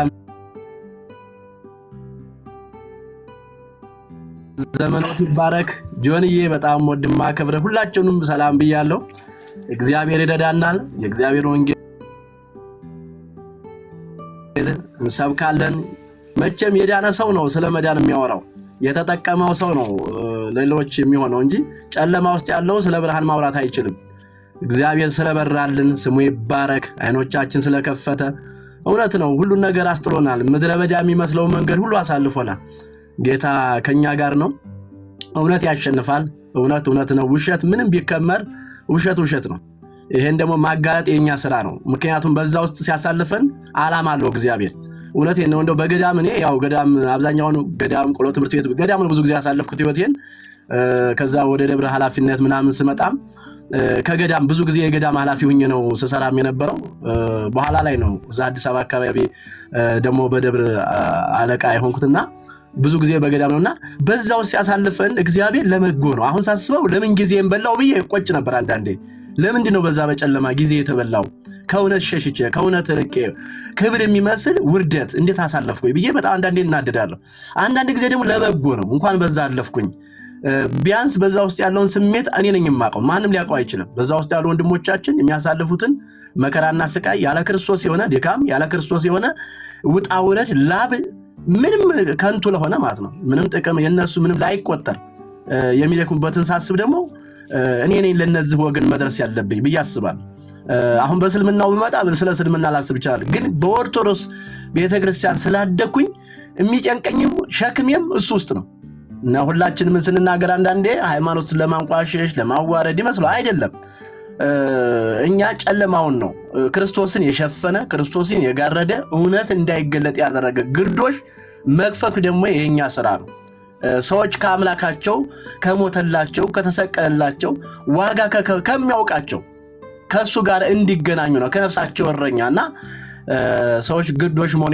ዘመናት ይባረክ። ጆንዬ በጣም ወድማ ከብረ ሁላችሁንም ሰላም ብያለሁ። እግዚአብሔር ይረዳናል። የእግዚአብሔር ወንጌል እንሰብካለን። መቼም የዳነ ሰው ነው ስለ መዳን የሚያወራው፣ የተጠቀመው ሰው ነው ሌሎች የሚሆነው እንጂ ጨለማ ውስጥ ያለው ስለ ብርሃን ማውራት አይችልም። እግዚአብሔር ስለበራልን ስሙ ይባረክ። አይኖቻችን ስለከፈተ እውነት ነው ሁሉ ነገር አስጥሎናል። ምድረ በዳ የሚመስለው መንገድ ሁሉ አሳልፎናል። ጌታ ከኛ ጋር ነው። እውነት ያሸንፋል። እውነት ነው። ውሸት ምንም ቢከመር ውሸት ነው። ይሄን ደግሞ ማጋለጥ የኛ ስራ ነው። ምክንያቱም በዛ ውስጥ ሲያሳልፈን ዓላማ አለው እግዚአብሔር። እውነቴን ነው። እንደው በገዳም እኔ ያው ገዳም አብዛኛውን ገዳም ቆሎ ትምህርት ቤት ገዳም ብዙ ጊዜ ያሳለፍኩት ህይወቴን ከዛ ወደ ደብረ ኃላፊነት ምናምን ስመጣም ከገዳም ብዙ ጊዜ የገዳም ኃላፊ ሆኜ ነው ስሰራም የነበረው። በኋላ ላይ ነው እዛ አዲስ አበባ አካባቢ ደግሞ በደብረ አለቃ የሆንኩትና ብዙ ጊዜ በገዳም ነውና በዛው ሲያሳልፈን እግዚአብሔር ለመጎ ነው። አሁን ሳስበው ለምን ጊዜን በላው ብዬ ቆጭ ነበር አንዳንዴ። ለምንድን ነው በዛ በጨለማ ጊዜ የተበላው? ከእውነት ሸሽቼ ከእውነት ርቄ ክብር የሚመስል ውርደት እንዴት አሳለፍኩኝ ብዬ በጣም አንዳንዴ እናደዳለሁ። አንዳንድ ጊዜ ደግሞ ለበጎ ነው። እንኳን በዛ አለፍኩኝ። ቢያንስ በዛ ውስጥ ያለውን ስሜት እኔ ነኝ የማውቀው፣ ማንም ሊያውቀው አይችልም። በዛ ውስጥ ያሉ ወንድሞቻችን የሚያሳልፉትን መከራና ስቃይ ያለ ክርስቶስ የሆነ ድካም፣ ያለ ክርስቶስ የሆነ ውጣ ውረድ፣ ላብ ምንም ከንቱ ለሆነ ማለት ነው ምንም ጥቅም የነሱ ምንም ላይቆጠር የሚለኩበትን ሳስብ ደግሞ እኔ ነኝ ለነዚህ ወገን መድረስ ያለብኝ ብዬ አስባለሁ። አሁን በእስልምናው ብመጣ ስለ እስልምና ላስብ ይችላል፣ ግን በኦርቶዶክስ ቤተክርስቲያን ስላደኩኝ የሚጨንቀኝም ሸክሜም እሱ ውስጥ ነው። እና ሁላችንም ስንናገር አንዳንዴ ሃይማኖትን ለማንቋሸሽ ለማዋረድ ይመስለው አይደለም። እኛ ጨለማውን ነው ክርስቶስን የሸፈነ ክርስቶስን የጋረደ እውነት እንዳይገለጥ ያደረገ ግርዶሽ መክፈፍ ደግሞ የኛ ስራ ነው። ሰዎች ከአምላካቸው ከሞተላቸው ከተሰቀለላቸው ዋጋ ከሚያውቃቸው ከሱ ጋር እንዲገናኙ ነው ከነፍሳቸው እረኛና ሰዎች ግርዶሽ መሆን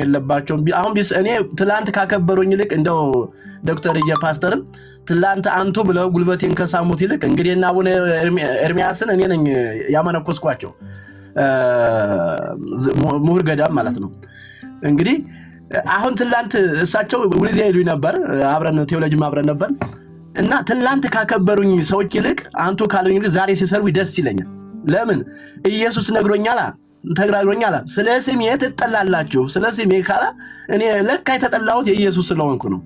የለባቸውም። አሁን ቢስ እኔ ትላንት ካከበሩኝ ይልቅ እንደው ዶክተር ፓስተርም ትላንት አንቱ ብለው ጉልበቴን ከሳሙት ይልቅ እንግዲህ እና አቡነ ኤርሚያስን እኔ ነኝ ያመነኮስኳቸው ምሁር ገዳም ማለት ነው። እንግዲህ አሁን ትላንት እሳቸው ወልዚ ይሉኝ ነበር፣ አብረን ቴዎሎጂ ማብረን ነበር እና ትላንት ካከበሩኝ ሰዎች ይልቅ አንቱ ካሉኝ ይልቅ ዛሬ ሲሰሩ ደስ ይለኛል። ለምን? ኢየሱስ ነግሮኛል ተግራግሮኛል። ስለ ስሜ ትጠላላችሁ። ስለ ስሜ ካላ እኔ ለካ የተጠላሁት የኢየሱስ ስለሆንኩ ነው።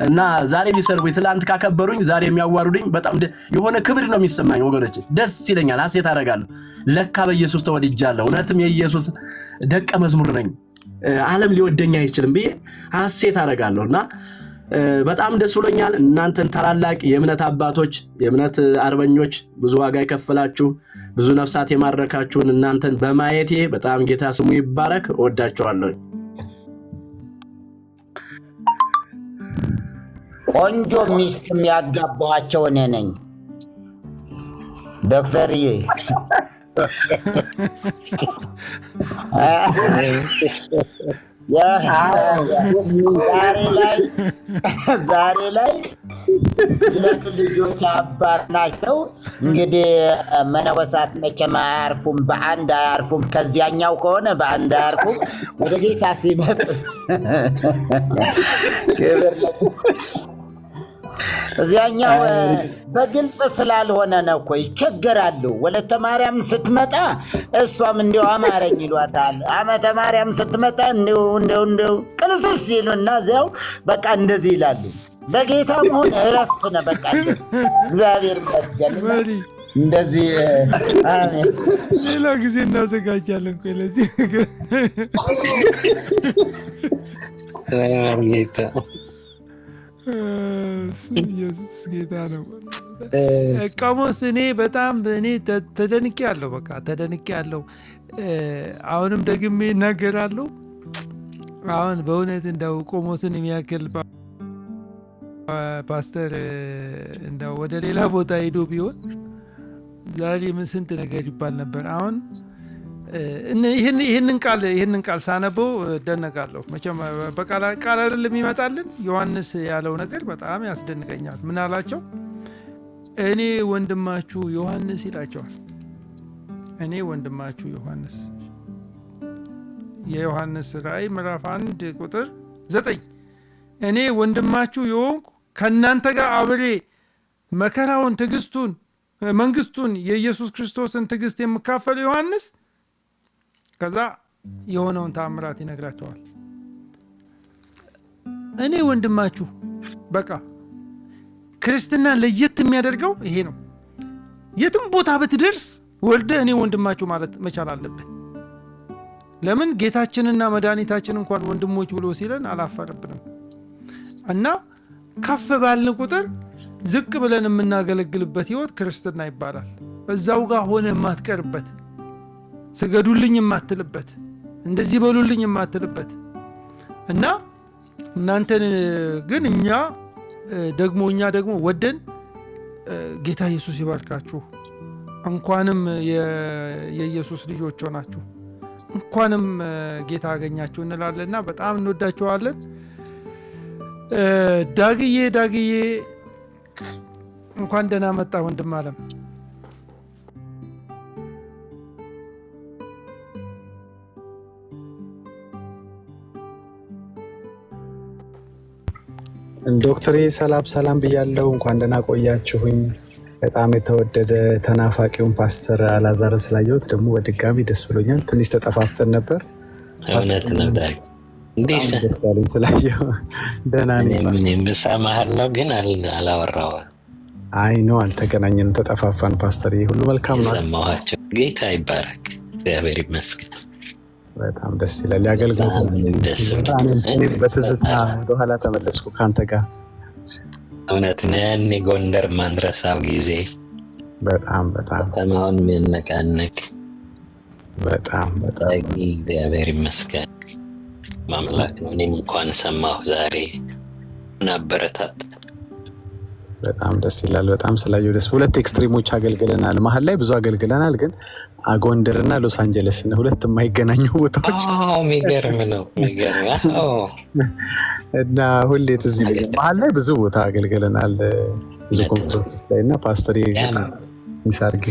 እና ዛሬ ቢሰርቡኝ ትላንት ካከበሩኝ ዛሬ የሚያዋሩድኝ በጣም የሆነ ክብር ነው የሚሰማኝ ወገኖቼ፣ ደስ ይለኛል፣ ሐሴት አደርጋለሁ። ለካ በኢየሱስ ተወድጃለሁ፣ እውነትም የኢየሱስ ደቀ መዝሙር ነኝ፣ ዓለም ሊወደኝ አይችልም ብዬ ሐሴት አደርጋለሁና በጣም ደስ ብሎኛል። እናንተን ታላላቅ የእምነት አባቶች የእምነት አርበኞች ብዙ ዋጋ የከፈላችሁ ብዙ ነፍሳት የማረካችሁን እናንተን በማየቴ በጣም ጌታ ስሙ ይባረክ። እወዳችኋለሁ። ቆንጆ ሚስት የሚያጋባቸው እኔ ነኝ ዶክተርዬ። ዛሬ ላይ ሁለት ልጆች አባት ናቸው። እንግዲህ መነኮሳት መቼም አያርፉም፣ በአንድ አያርፉም። ከዚያኛው ከሆነ በአንድ አያርፉም። ወደ ጌታ ሲመጡ ክብር እዚያኛው በግልጽ ስላልሆነ ነው እኮ ይቸገራሉ። ወለተ ማርያም ስትመጣ እሷም እንዲያው አማረኝ ይሏታል። አመተ ማርያም ስትመጣ እንዲያው ቅልስስ ይሉና እዚያው በቃ እንደዚህ ይላሉ። በጌታ መሆን እረፍት ነው። በቃ እግዚአብሔር ይመስገን። እንደዚህ አሜን። ሌላ ጊዜ እናዘጋጃለን። ቆይ ለዚህ ጌታ ኢየሱስ ጌታ ነው። ቆሞስ እኔ በጣም ተደንቄ ያለው በቃ ተደንቄ ያለው። አሁንም ደግሜ እናገራለሁ። አሁን በእውነት እንደው ቆሞስን የሚያክል ፓስተር እንደው ወደ ሌላ ቦታ ሄዶ ቢሆን ዛሬ ምን ስንት ነገር ይባል ነበር። አሁን ይህንን ቃል ሳነበው እደነቃለሁ። መቼም ቃል አይደለም ይመጣልን። ዮሐንስ ያለው ነገር በጣም ያስደንቀኛል። ምን አላቸው? እኔ ወንድማችሁ ዮሐንስ ይላቸዋል። እኔ ወንድማችሁ ዮሐንስ። የዮሐንስ ራእይ ምዕራፍ 1 ቁጥር 9 እኔ ወንድማችሁ የሆንኩ ከእናንተ ጋር አብሬ መከራውን፣ ትዕግስቱን፣ መንግስቱን የኢየሱስ ክርስቶስን ትዕግስት የምካፈል ዮሐንስ። ከዛ የሆነውን ተአምራት ይነግራቸዋል። እኔ ወንድማችሁ። በቃ ክርስትና ለየት የሚያደርገው ይሄ ነው። የትም ቦታ ብትደርስ ወልደህ እኔ ወንድማችሁ ማለት መቻል አለብን። ለምን ጌታችንና መድኃኒታችን እንኳን ወንድሞች ብሎ ሲለን አላፈረብንም። እና ከፍ ባልን ቁጥር ዝቅ ብለን የምናገለግልበት ህይወት ክርስትና ይባላል። እዛው ጋር ሆነ የማትቀርበት፣ ስገዱልኝ የማትልበት፣ እንደዚህ በሉልኝ የማትልበት እና እናንተን ግን እኛ ደግሞ ወደን ጌታ ኢየሱስ ይባርካችሁ፣ እንኳንም የኢየሱስ ልጆች ሆናችሁ፣ እንኳንም ጌታ አገኛችሁ እንላለንና በጣም እንወዳችኋለን። ዳግዬ እንኳን ደህና መጣ ወንድም አለም። ዶክተሬ ሰላም ብያለው። እንኳን ደህና ቆያችሁኝ። በጣም የተወደደ ተናፋቂውን ፓስተር አላዛር ስላየሁት ደግሞ በድጋሚ ደስ ብሎኛል። ትንሽ ተጠፋፍተን ነበር። እውነት ነው ዳግ እንዴት ደሳለኝ ስላየሁ ደህና ነኝ። እኔም እሰማሃለሁ ግን አላወራሁም። አይ ነው አልተገናኘንም፣ ተጠፋፋን። ፓስተር ሁሉ መልካም ነው። ሰማኋቸው። ጌታ ይባረክ፣ እግዚአብሔር ይመስገን። በጣም ደስ ይላል። ያገልግሎት በትዝታ ወደኋላ ተመለስኩ ከአንተ ጋር። እውነት ነን። ጎንደር ማንረሳው ጊዜ በጣም ከተማውን የሚያነቃንቅ በጣም እግዚአብሔር ይመስገን ማምላክ ነው። እኔም እንኳን ሰማሁ ዛሬ እናበረታት። በጣም ደስ ይላል። በጣም ስላየሁ ደስ። ሁለት ኤክስትሪሞች አገልግለናል። መሀል ላይ ብዙ አገልግለናል ግን ጎንደርና ሎስ አንጀለስ ነው ሁለት የማይገናኙ ቦታዎች። የሚገርም ነው እና ሁሌ ትዝ ይለኛል። መሀል ላይ ብዙ ቦታ አገልግለናል፣ ብዙ ኮንፈረንስ ላይ እና ፓስተር ይሳርግ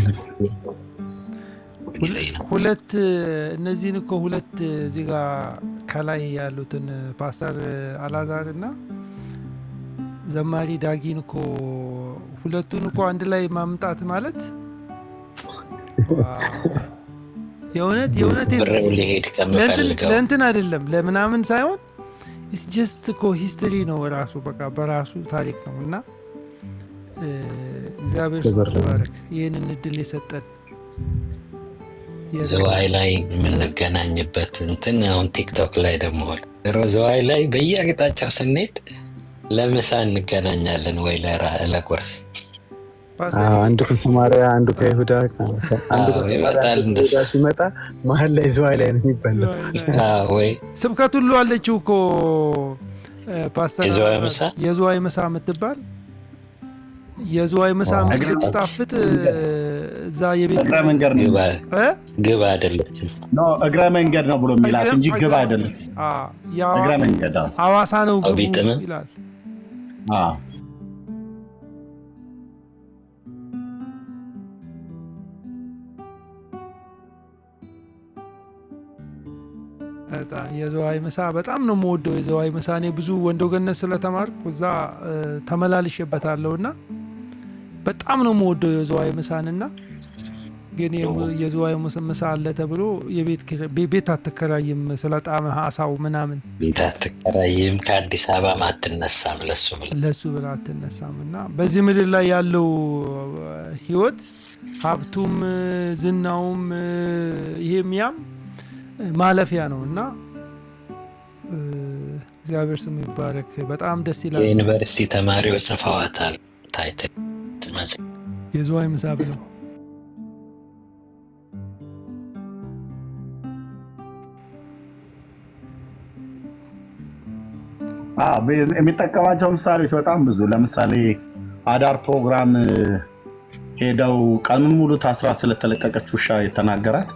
ሁለት እነዚህን እኮ ሁለት እዚህ ጋ ከላይ ያሉትን ፓስተር አላዛር እና ዘማሪ ዳጊን እኮ ሁለቱን እኮ አንድ ላይ ማምጣት ማለት የእውነት ለእንትን አይደለም ለምናምን ሳይሆን ኢትስ ጀስት እኮ ሂስትሪ ነው ራሱ፣ በቃ በራሱ ታሪክ ነው። እና እግዚአብሔር ይባረክ ይህንን እድል የሰጠን። ዘዋይ ላይ የምንገናኝበት እንትን አሁን ቲክቶክ ላይ ደግሞ ዘዋይ ላይ በየአቅጣጫው ስንሄድ ለምሳ እንገናኛለን ወይ ለቁርስ። አንዱ ከሰማሪያ አንዱ ከይሁዳ ሲመጣ መሀል ላይ ዘዋይ ላይ ነው የሚባለው። ስብከት ሁሉ አለችው እኮ ፓስተር የዘዋይ ምሳ የምትባል የዘዋይ ምሳ የምትጣፍጥ እዛ የቤት እግረ መንገድ ነው ግብ አይደለችም። ኖ እግረ መንገድ ነው ብሎ የሚላት እንጂ ግብ አይደለችም። እግረ መንገድ ሐዋሳ ነው ግቡ ይላል። የዘዋይ ምሳ በጣም ነው የምወደው። የዘዋይ ምሳ እኔ ብዙ ወንዶ ገነት ስለተማርኩ እዛ ተመላልሼበታለሁና በጣም ነው የምወደው የዘዋይ ምሳንና ግን የዘዋይ ምሳ አለ ተብሎ ቤት አትከራይም ስለጣመ አሳው ምናምን ቤት አትከራይም ከአዲስ አበባ አትነሳም ለሱ ብላ አትነሳም። እና በዚህ ምድር ላይ ያለው ህይወት ሀብቱም ዝናውም ይሄም ያም ማለፊያ ነው እና እግዚአብሔር ስሙ ይባረክ። በጣም ደስ ይላል። የዩኒቨርሲቲ ተማሪዎች ጽፈዋታል ታይትል የዘዋይ ምሳ ብለው የሚጠቀማቸው ምሳሌዎች በጣም ብዙ። ለምሳሌ አዳር ፕሮግራም ሄደው ቀኑን ሙሉ ታስራ ስለተለቀቀች ውሻ የተናገራት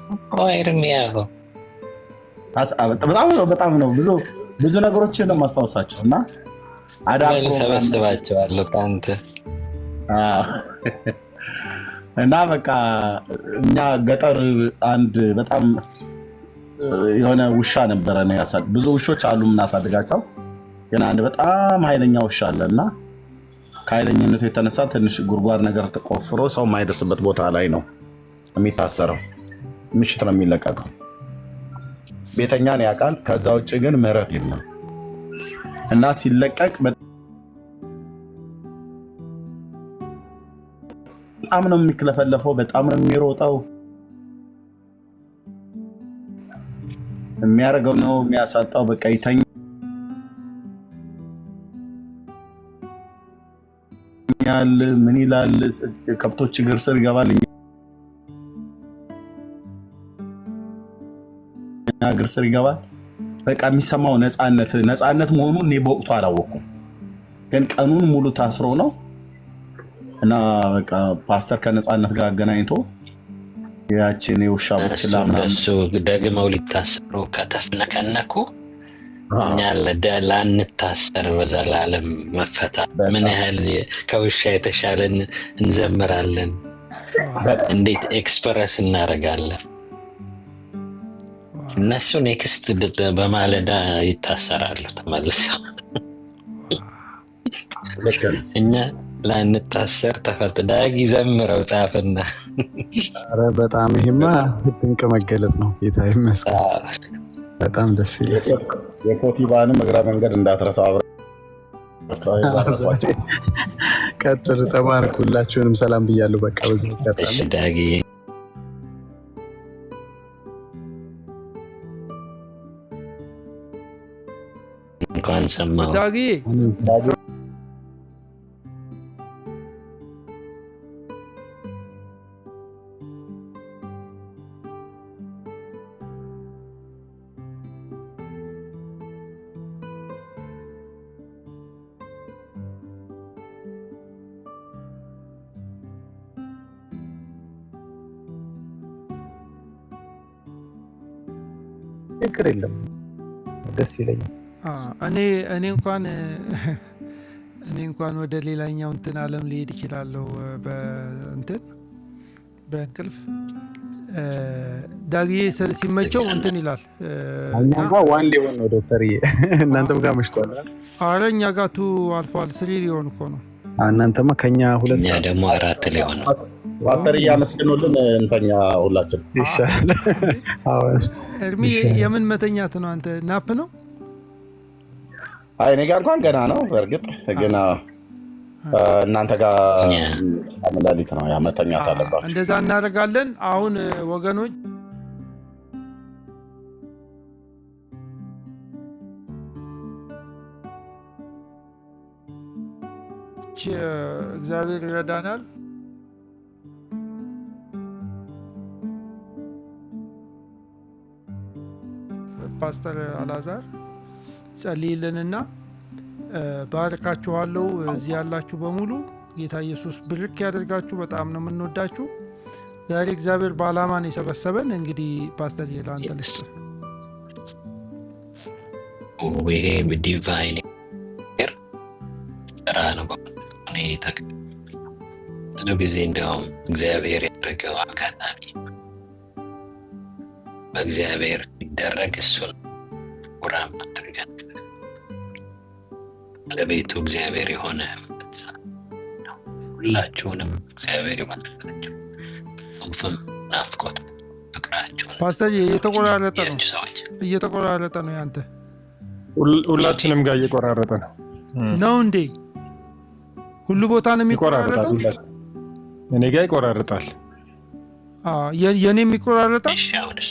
በጣም ነው ብዙ ነገሮችን ነው ማስታወሳቸው እና አዳር ሰበስባቸዋለሁ ከአንተ እና በቃ እኛ ገጠር አንድ በጣም የሆነ ውሻ ነበረ ነው ብዙ ውሾች አሉ የምናሳድጋቸው፣ ግን አንድ በጣም ኃይለኛ ውሻ አለ እና ከኃይለኝነቱ የተነሳ ትንሽ ጉድጓድ ነገር ተቆፍሮ ሰው የማይደርስበት ቦታ ላይ ነው የሚታሰረው። ምሽት ነው የሚለቀቀው። ቤተኛን ያውቃል። ከዛ ውጭ ግን ምህረት የለም እና ሲለቀቅ በጣም ነው የሚክለፈለፈው፣ በጣም ነው የሚሮጠው። የሚያደርገው ነው የሚያሳጣው። በቃ ይተኛል፣ ምን ይላል፣ ከብቶች እግር ስር ይገባል፣ እግር ስር ይገባል። በቃ የሚሰማው ነፃነት መሆኑን እኔ በወቅቱ አላወኩም፣ ግን ቀኑን ሙሉ ታስሮ ነው እና በቃ ፓስተር ከነፃነት ጋር አገናኝቶ ያችን የውሻ ቦችላ እሱ ደግመው ሊታሰሩ ከተፍነከነኩ እኛ ላንታሰር በዘላለም መፈታት ምን ያህል ከውሻ የተሻለን እንዘምራለን፣ እንዴት ኤክስፕረስ እናደርጋለን። እነሱ ኔክስት በማለዳ ይታሰራሉ ተመልሰው፣ እኛ ላንታሰር ተፈት ዳጊ ዘምረው ጻፍና። ኧረ በጣም ይሄማ ድንቅ መገለጥ ነው። ጌታ ይመስገን። በጣም ደስ ይላል። የኮቲባንም እግረ መንገድ እንዳትረሳ። ቀጥል። ተባረኩ። ሁላችሁንም ሰላም ብያለሁ። በቃ በዚህ እሺ ዳጊ እንኳን ሰማሁ ዳጊ ችግር የለም፣ ደስ ይለኛል። እኔ እንኳን ወደ ሌላኛው እንትን ዓለም ሊሄድ ይችላለሁ በእንቅልፍ ዳግዬ ሲመቸው እንትን ይላል። እኛ ጋር ዋን ሊሆን ነው ዶክተርዬ፣ እናንተም ጋር መሽቷል። ኧረ እኛ ጋር ቱ አልፏል። 3 ሊሆን እኮ ነው። እናንተማ ከኛ 2 እኛ ደግሞ 4 ሊሆን ነው። ፓስተር እያመስግኑልን እንተኛ ሁላችን ይሻላል። እድሜ የምን መተኛት ነው? አንተ ናፕ ነው? አይ እኔ ጋር እንኳን ገና ነው። በእርግጥ ገና እናንተ ጋር አመላሊት ነው ያመተኛት አለባችሁ። እንደዛ እናደርጋለን። አሁን ወገኖች እግዚአብሔር ይረዳናል። ፓስተር አላዛር ጸልይልንና ባርካችኋለሁ። እዚህ ያላችሁ በሙሉ ጌታ ኢየሱስ ብርክ ያደርጋችሁ። በጣም ነው የምንወዳችሁ። ዛሬ እግዚአብሔር በዓላማ ነው የሰበሰበን። እንግዲህ ፓስተር አንተ ልስጥ። ይሄ ዲቫይን ስራ ነው። ብዙ ጊዜ እንዲያውም እግዚአብሔር ያደረገው አጋጣሚ በእግዚአብሔር ይደረግ እሱን ቁራም አድርገን ለቤቱ እግዚአብሔር የሆነ ሁላችሁንም እግዚአብሔር ይባርካችሁ። ጽንፍም ናፍቆት ፍቅራችሁን ፓስተር እየተቆራረጠ ነው ያንተ ሁላችንም ጋር እየቆራረጠ ነው እንዴ? ሁሉ ቦታ ነው የሚቆራረጠው? እኔ ጋር ይቆራረጣል። የኔም ይቆራረጣል? እሺ አሁንስ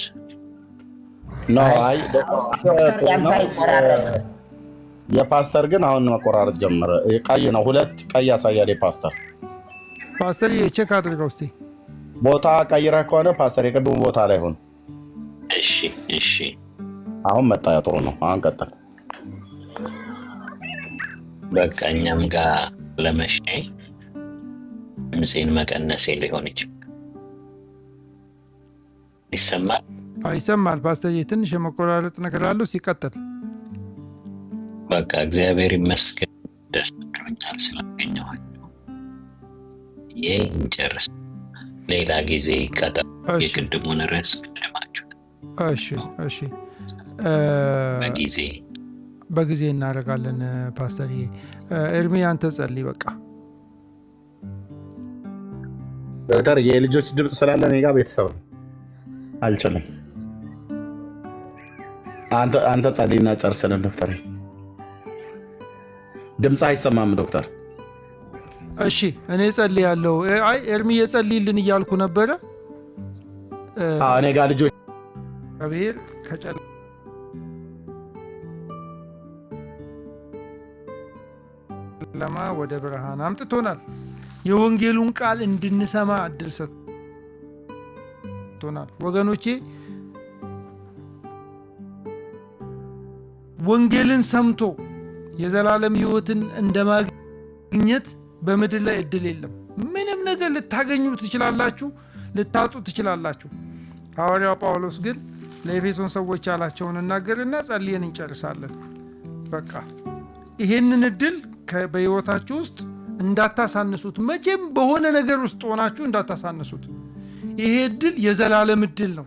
የፓስተር ግን አሁን መቆራረጥ ጀመረ። ቀይ ነው፣ 2 ቀይ ያሳያል። ፓስተር የቼክ አድርገው እስቲ ቦታ ቀይረህ ከሆነ ፓስተር የቅድሙ ቦታ ላይ ሆነ። እሺ አሁን መጣ። ጥሩ ነው። አሁን ቀጥል። በቃ እኛም ጋር ለመሸ ድምፄን መቀነሴ ሊሆን ይችላል። ይሰማል? ፓስተር ትንሽ የመቆራረጥ ነገር አለው። ሲቀጥል በቃ እግዚአብሔር ይመስገን ደስ ብሎኛል ስላገኘኋችሁ። ይህ እንጨርስ፣ ሌላ ጊዜ ቀጠሮ የቅድሙን ርዕስ ቅድማችሁ። እሺ በጊዜ እናደርጋለን። ፓስተር ኤርሚ አንተ ጸልይ። በቃ ዶክተር የልጆች ድምፅ ስላለ እኔ ጋር ቤተሰብ አልችልም። አንተ ጸልይና ጨርስልን ዶክተር። ድምፅ አይሰማም ዶክተር። እሺ እኔ ጸልያለሁ። አይ ኤርሚ የጸልይልን እያልኩ ነበረ። እኔ ጋር ልጆች እግዚአብሔር ከጨለማ ወደ ብርሃን አምጥቶናል። የወንጌሉን ቃል እንድንሰማ እድል ሰጥቶናል። ወገኖቼ ወንጌልን ሰምቶ የዘላለም ሕይወትን እንደማግኘት በምድር ላይ እድል የለም። ምንም ነገር ልታገኙ ትችላላችሁ፣ ልታጡ ትችላላችሁ። ሐዋርያው ጳውሎስ ግን ለኤፌሶን ሰዎች ያላቸውን እናገርና ጸልየን እንጨርሳለን። በቃ ይሄንን እድል በሕይወታችሁ ውስጥ እንዳታሳንሱት። መቼም በሆነ ነገር ውስጥ ሆናችሁ እንዳታሳንሱት። ይሄ እድል የዘላለም እድል ነው።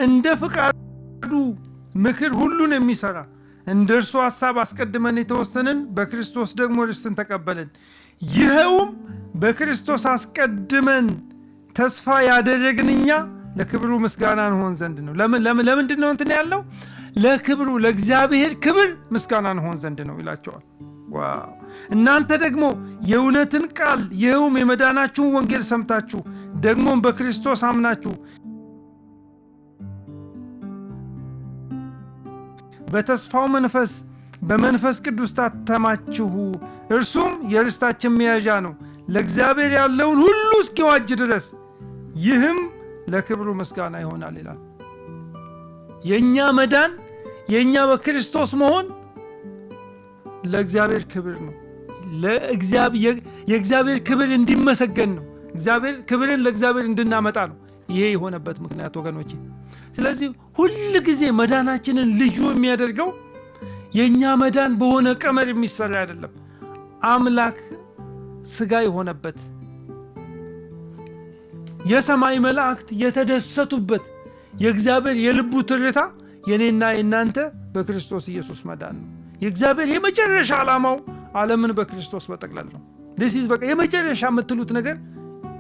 እንደ ፍቃዱ ምክር ሁሉን የሚሰራ እንደ እርሱ ሐሳብ አስቀድመን የተወሰንን በክርስቶስ ደግሞ ርስትን ተቀበልን። ይኸውም በክርስቶስ አስቀድመን ተስፋ ያደረግን እኛ ለክብሩ ምስጋና እንሆን ዘንድ ነው። ለምንድን ነው እንትን ያለው? ለክብሩ ለእግዚአብሔር ክብር ምስጋና እንሆን ዘንድ ነው ይላቸዋል። እናንተ ደግሞ የእውነትን ቃል ይኸውም የመዳናችሁን ወንጌል ሰምታችሁ ደግሞም በክርስቶስ አምናችሁ በተስፋው መንፈስ በመንፈስ ቅዱስ ታተማችሁ። እርሱም የርስታችን መያዣ ነው ለእግዚአብሔር ያለውን ሁሉ እስኪዋጅ ድረስ፣ ይህም ለክብሩ ምስጋና ይሆናል ይላል። የእኛ መዳን የእኛ በክርስቶስ መሆን ለእግዚአብሔር ክብር ነው። የእግዚአብሔር ክብር እንዲመሰገን ነው። ክብርን ለእግዚአብሔር እንድናመጣ ነው። ይሄ የሆነበት ምክንያት ወገኖቼ፣ ስለዚህ ሁል ጊዜ መዳናችንን ልዩ የሚያደርገው የእኛ መዳን በሆነ ቀመር የሚሰራ አይደለም። አምላክ ስጋ የሆነበት የሰማይ መላእክት የተደሰቱበት የእግዚአብሔር የልቡ ትርታ የኔና የናንተ በክርስቶስ ኢየሱስ መዳን ነው። የእግዚአብሔር የመጨረሻ ዓላማው ዓለምን በክርስቶስ መጠቅለል ነው። በቃ የመጨረሻ የምትሉት ነገር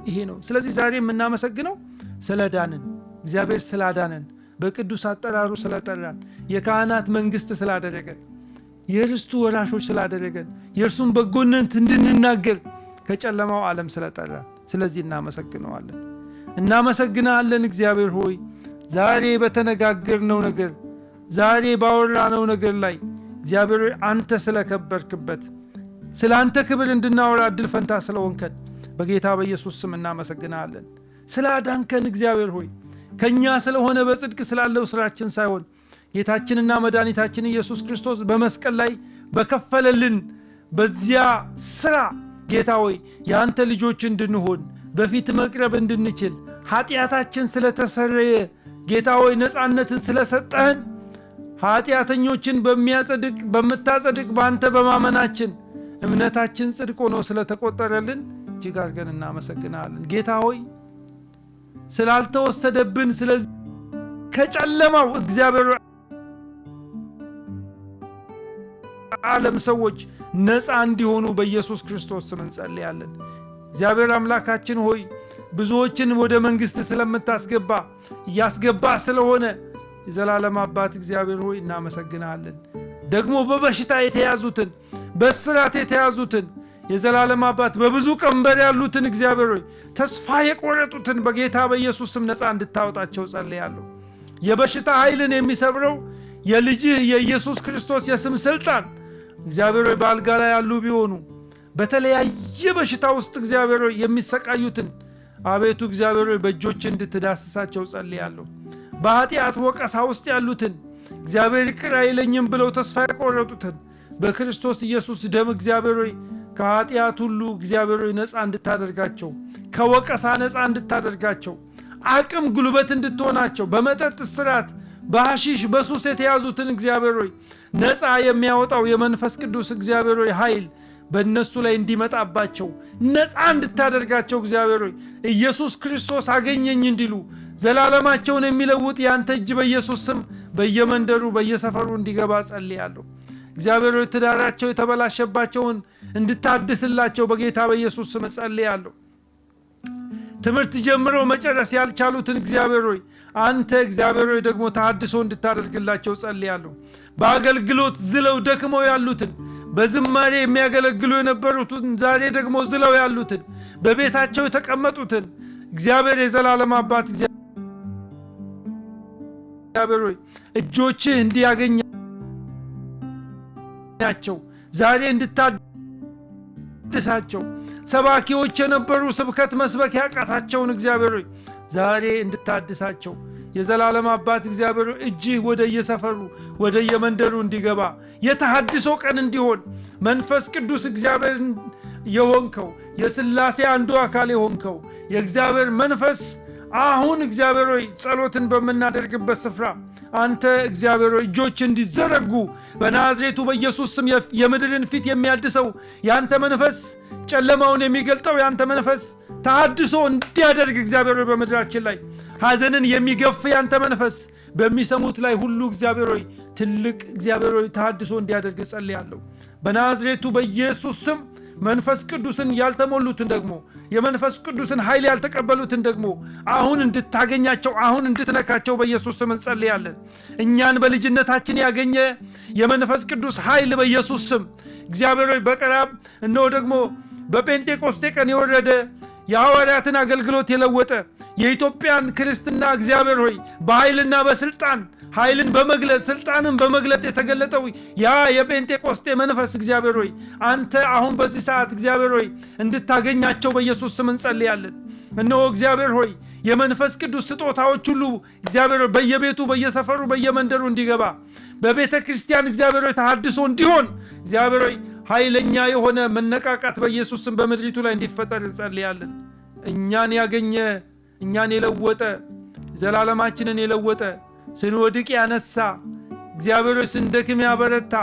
ይሄ ነው። ስለዚህ ዛሬ የምናመሰግነው ስለዳንን፣ እግዚአብሔር ስላዳነን፣ በቅዱስ አጠራሩ ስለጠራን፣ የካህናት መንግስት ስላደረገን፣ የርስቱ ወራሾች ስላደረገን፣ የእርሱን በጎነት እንድንናገር ከጨለማው ዓለም ስለጠራን፣ ስለዚህ እናመሰግነዋለን። እናመሰግናለን እግዚአብሔር ሆይ ዛሬ በተነጋገርነው ነገር፣ ዛሬ ባወራነው ነገር ላይ እግዚአብሔር አንተ ስለከበርክበት፣ ስለ አንተ ክብር እንድናወራ እድል ፈንታ ስለሆንከን በጌታ በኢየሱስ ስም እናመሰግናለን። ስላዳንከን እግዚአብሔር ሆይ ከኛ ስለሆነ በጽድቅ ስላለው ስራችን ሳይሆን ጌታችንና መድኃኒታችን ኢየሱስ ክርስቶስ በመስቀል ላይ በከፈለልን በዚያ ስራ ጌታ ሆይ ያንተ ልጆች እንድንሆን በፊት መቅረብ እንድንችል ኃጢአታችን ስለተሰረየ ጌታ ሆይ ነፃነትን ስለሰጠህን ኃጢአተኞችን በምታጸድቅ በአንተ በማመናችን እምነታችን ጽድቅ ሆኖ ስለተቆጠረልን እጅግ አድርገን እናመሰግናለን። ጌታ ሆይ ስላልተወሰደብን ስለዚህ ከጨለማው እግዚአብሔር ዓለም ሰዎች ነፃ እንዲሆኑ በኢየሱስ ክርስቶስ ስም እንጸልያለን። እግዚአብሔር አምላካችን ሆይ ብዙዎችን ወደ መንግሥት ስለምታስገባ እያስገባ ስለሆነ የዘላለም አባት እግዚአብሔር ሆይ እናመሰግናለን። ደግሞ በበሽታ የተያዙትን በእስራት የተያዙትን የዘላለም አባት በብዙ ቀንበር ያሉትን እግዚአብሔር ሆይ ተስፋ የቆረጡትን በጌታ በኢየሱስ ስም ነፃ እንድታወጣቸው ጸልያለሁ። የበሽታ ኃይልን የሚሰብረው የልጅህ የኢየሱስ ክርስቶስ የስም ሥልጣን እግዚአብሔር ሆይ በአልጋ ላይ ያሉ ቢሆኑ በተለያየ በሽታ ውስጥ እግዚአብሔር ሆይ የሚሰቃዩትን አቤቱ እግዚአብሔር ሆይ በእጆች እንድትዳስሳቸው ጸልያለሁ። በኃጢአት ወቀሳ ውስጥ ያሉትን እግዚአብሔር ይቅር አይለኝም ብለው ተስፋ የቆረጡትን በክርስቶስ ኢየሱስ ደም እግዚአብሔር ሆይ ከኃጢአት ሁሉ እግዚአብሔር ሆይ ነፃ እንድታደርጋቸው፣ ከወቀሳ ነፃ እንድታደርጋቸው፣ አቅም ጉልበት እንድትሆናቸው፣ በመጠጥ እስራት በሐሺሽ በሱስ የተያዙትን እግዚአብሔር ሆይ ነፃ የሚያወጣው የመንፈስ ቅዱስ እግዚአብሔር ሆይ ኃይል በእነሱ ላይ እንዲመጣባቸው ነፃ እንድታደርጋቸው እግዚአብሔር ሆይ ኢየሱስ ክርስቶስ አገኘኝ እንዲሉ ዘላለማቸውን የሚለውጥ ያንተ እጅ በኢየሱስ ስም በየመንደሩ በየሰፈሩ እንዲገባ ጸልያለሁ። እግዚአብሔር ሆይ ትዳራቸው የተበላሸባቸውን እንድታድስላቸው በጌታ በኢየሱስ ስም ጸልያለሁ። ትምህርት ጀምረው መጨረስ ያልቻሉትን እግዚአብሔር ሆይ አንተ እግዚአብሔር ሆይ ደግሞ ተሐድሶ እንድታደርግላቸው ጸልያለሁ። በአገልግሎት ዝለው ደክመው ያሉትን በዝማሬ የሚያገለግሉ የነበሩትን ዛሬ ደግሞ ዝለው ያሉትን በቤታቸው የተቀመጡትን እግዚአብሔር የዘላለም አባት እግዚአብሔር ሆይ እጆችህ እንዲያገኛቸው ዛሬ እንድታድሳቸው፣ ሰባኪዎች የነበሩ ስብከት መስበክ ያቃታቸውን እግዚአብሔር ሆይ ዛሬ እንድታድሳቸው የዘላለም አባት እግዚአብሔር እጅህ ወደ የሰፈሩ ወደ የመንደሩ እንዲገባ የተሐድሶ ቀን እንዲሆን መንፈስ ቅዱስ እግዚአብሔር የሆንከው የሥላሴ አንዱ አካል የሆንከው የእግዚአብሔር መንፈስ አሁን እግዚአብሔር ሆይ ጸሎትን በምናደርግበት ስፍራ አንተ እግዚአብሔር ሆይ እጆች እንዲዘረጉ በናዝሬቱ በኢየሱስ ስም የምድርን ፊት የሚያድሰው ያንተ መንፈስ ጨለማውን የሚገልጠው ያንተ መንፈስ ተሐድሶ እንዲያደርግ እግዚአብሔር ሆይ በምድራችን ላይ ሐዘንን የሚገፍ ያንተ መንፈስ በሚሰሙት ላይ ሁሉ እግዚአብሔር ሆይ ትልቅ እግዚአብሔር ሆይ ተሐድሶ እንዲያደርግ ጸልያለሁ። በናዝሬቱ በኢየሱስ ስም መንፈስ ቅዱስን ያልተሞሉትን ደግሞ የመንፈስ ቅዱስን ኃይል ያልተቀበሉትን ደግሞ አሁን እንድታገኛቸው አሁን እንድትነካቸው በኢየሱስ ስም እንጸልያለን። እኛን በልጅነታችን ያገኘ የመንፈስ ቅዱስ ኃይል በኢየሱስ ስም እግዚአብሔር ሆይ በቀራብ እነሆ ደግሞ በጴንጤቆስጤ ቀን የወረደ የሐዋርያትን አገልግሎት የለወጠ የኢትዮጵያን ክርስትና እግዚአብሔር ሆይ በኃይልና በስልጣን ኃይልን በመግለጥ ስልጣንን በመግለጥ የተገለጠው ያ የጴንጤቆስጤ መንፈስ እግዚአብሔር ሆይ አንተ አሁን በዚህ ሰዓት እግዚአብሔር ሆይ እንድታገኛቸው በኢየሱስ ስም እንጸልያለን። እነሆ እግዚአብሔር ሆይ የመንፈስ ቅዱስ ስጦታዎች ሁሉ እግዚአብሔር ሆይ በየቤቱ በየሰፈሩ በየመንደሩ እንዲገባ በቤተ ክርስቲያን እግዚአብሔር ሆይ ተሐድሶ እንዲሆን እግዚአብሔር ሆይ ኃይለኛ የሆነ መነቃቃት በኢየሱስ ስም በምድሪቱ ላይ እንዲፈጠር እንጸልያለን። እኛን ያገኘ እኛን የለወጠ ዘላለማችንን የለወጠ ስንወድቅ ያነሳ እግዚአብሔር ሆይ ስንደክም ያበረታ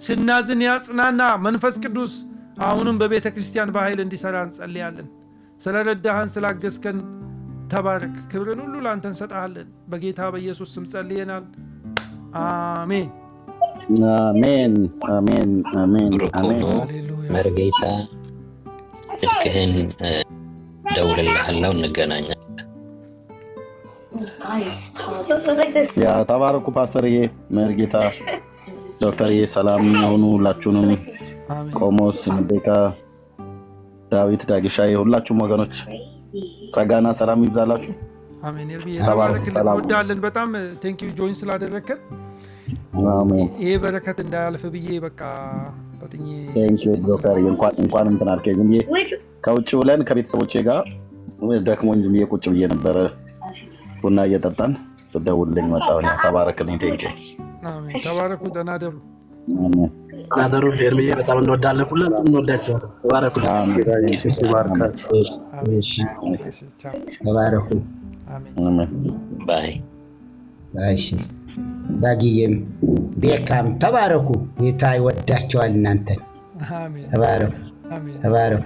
ስናዝን ያጽናና መንፈስ ቅዱስ አሁንም በቤተ ክርስቲያን በኃይል እንዲሠራ እንጸልያለን። ስለ ረዳህን ስላገዝከን ተባረክ። ክብርን ሁሉ ለአንተ እንሰጥሃለን። በጌታ በኢየሱስ ስም ጸልየናል። አሜን አሜን አሜን አሜን አሜን። መርጌታ ስልክህን ደውልልሃለሁ፣ እንገናኛለን። ያ ተባረኩ ፓስተርዬ፣ መርጌታ ዶክተርዬ፣ ሰላም ሁኑ ሁላችሁንም። ቆሞስ ቤካ፣ ዳዊት፣ ዳግሻዬ ሁላችሁም ወገኖች ጸጋና ሰላም ይብዛላችሁ። አሜን። ተባረክ። እንወዳለን በጣም ቴንኪዩ ጆይን ስላደረከን። አሜን። ይሄ በረከት እንዳያልፍ ብዬ በቃ በጥኜ ቴንኪዩ ዶክተርዬ፣ እንኳን እንትን አልከኝ ዝም ብዬ ከውጭ ውለን ከቤተሰቦቼ ጋር ደክሞኝ ዝም ብዬ ቁጭ ብዬ ነበረ ቡና እየጠጣን ስደውልልኝ መጣሁ። ተባረክልኝ። ቴንኪ ተባረኩ። ደህና ደሩ። ናደሩ ኤርምዬ በጣም እንወዳለን። ሁላችንም እንወዳቸዋለን። ተባረኩ። ባይ እሺ ዳጊዬም ቤካም ተባረኩ። ጌታ ይወዳቸዋል እናንተን። ተባረኩ ተባረኩ።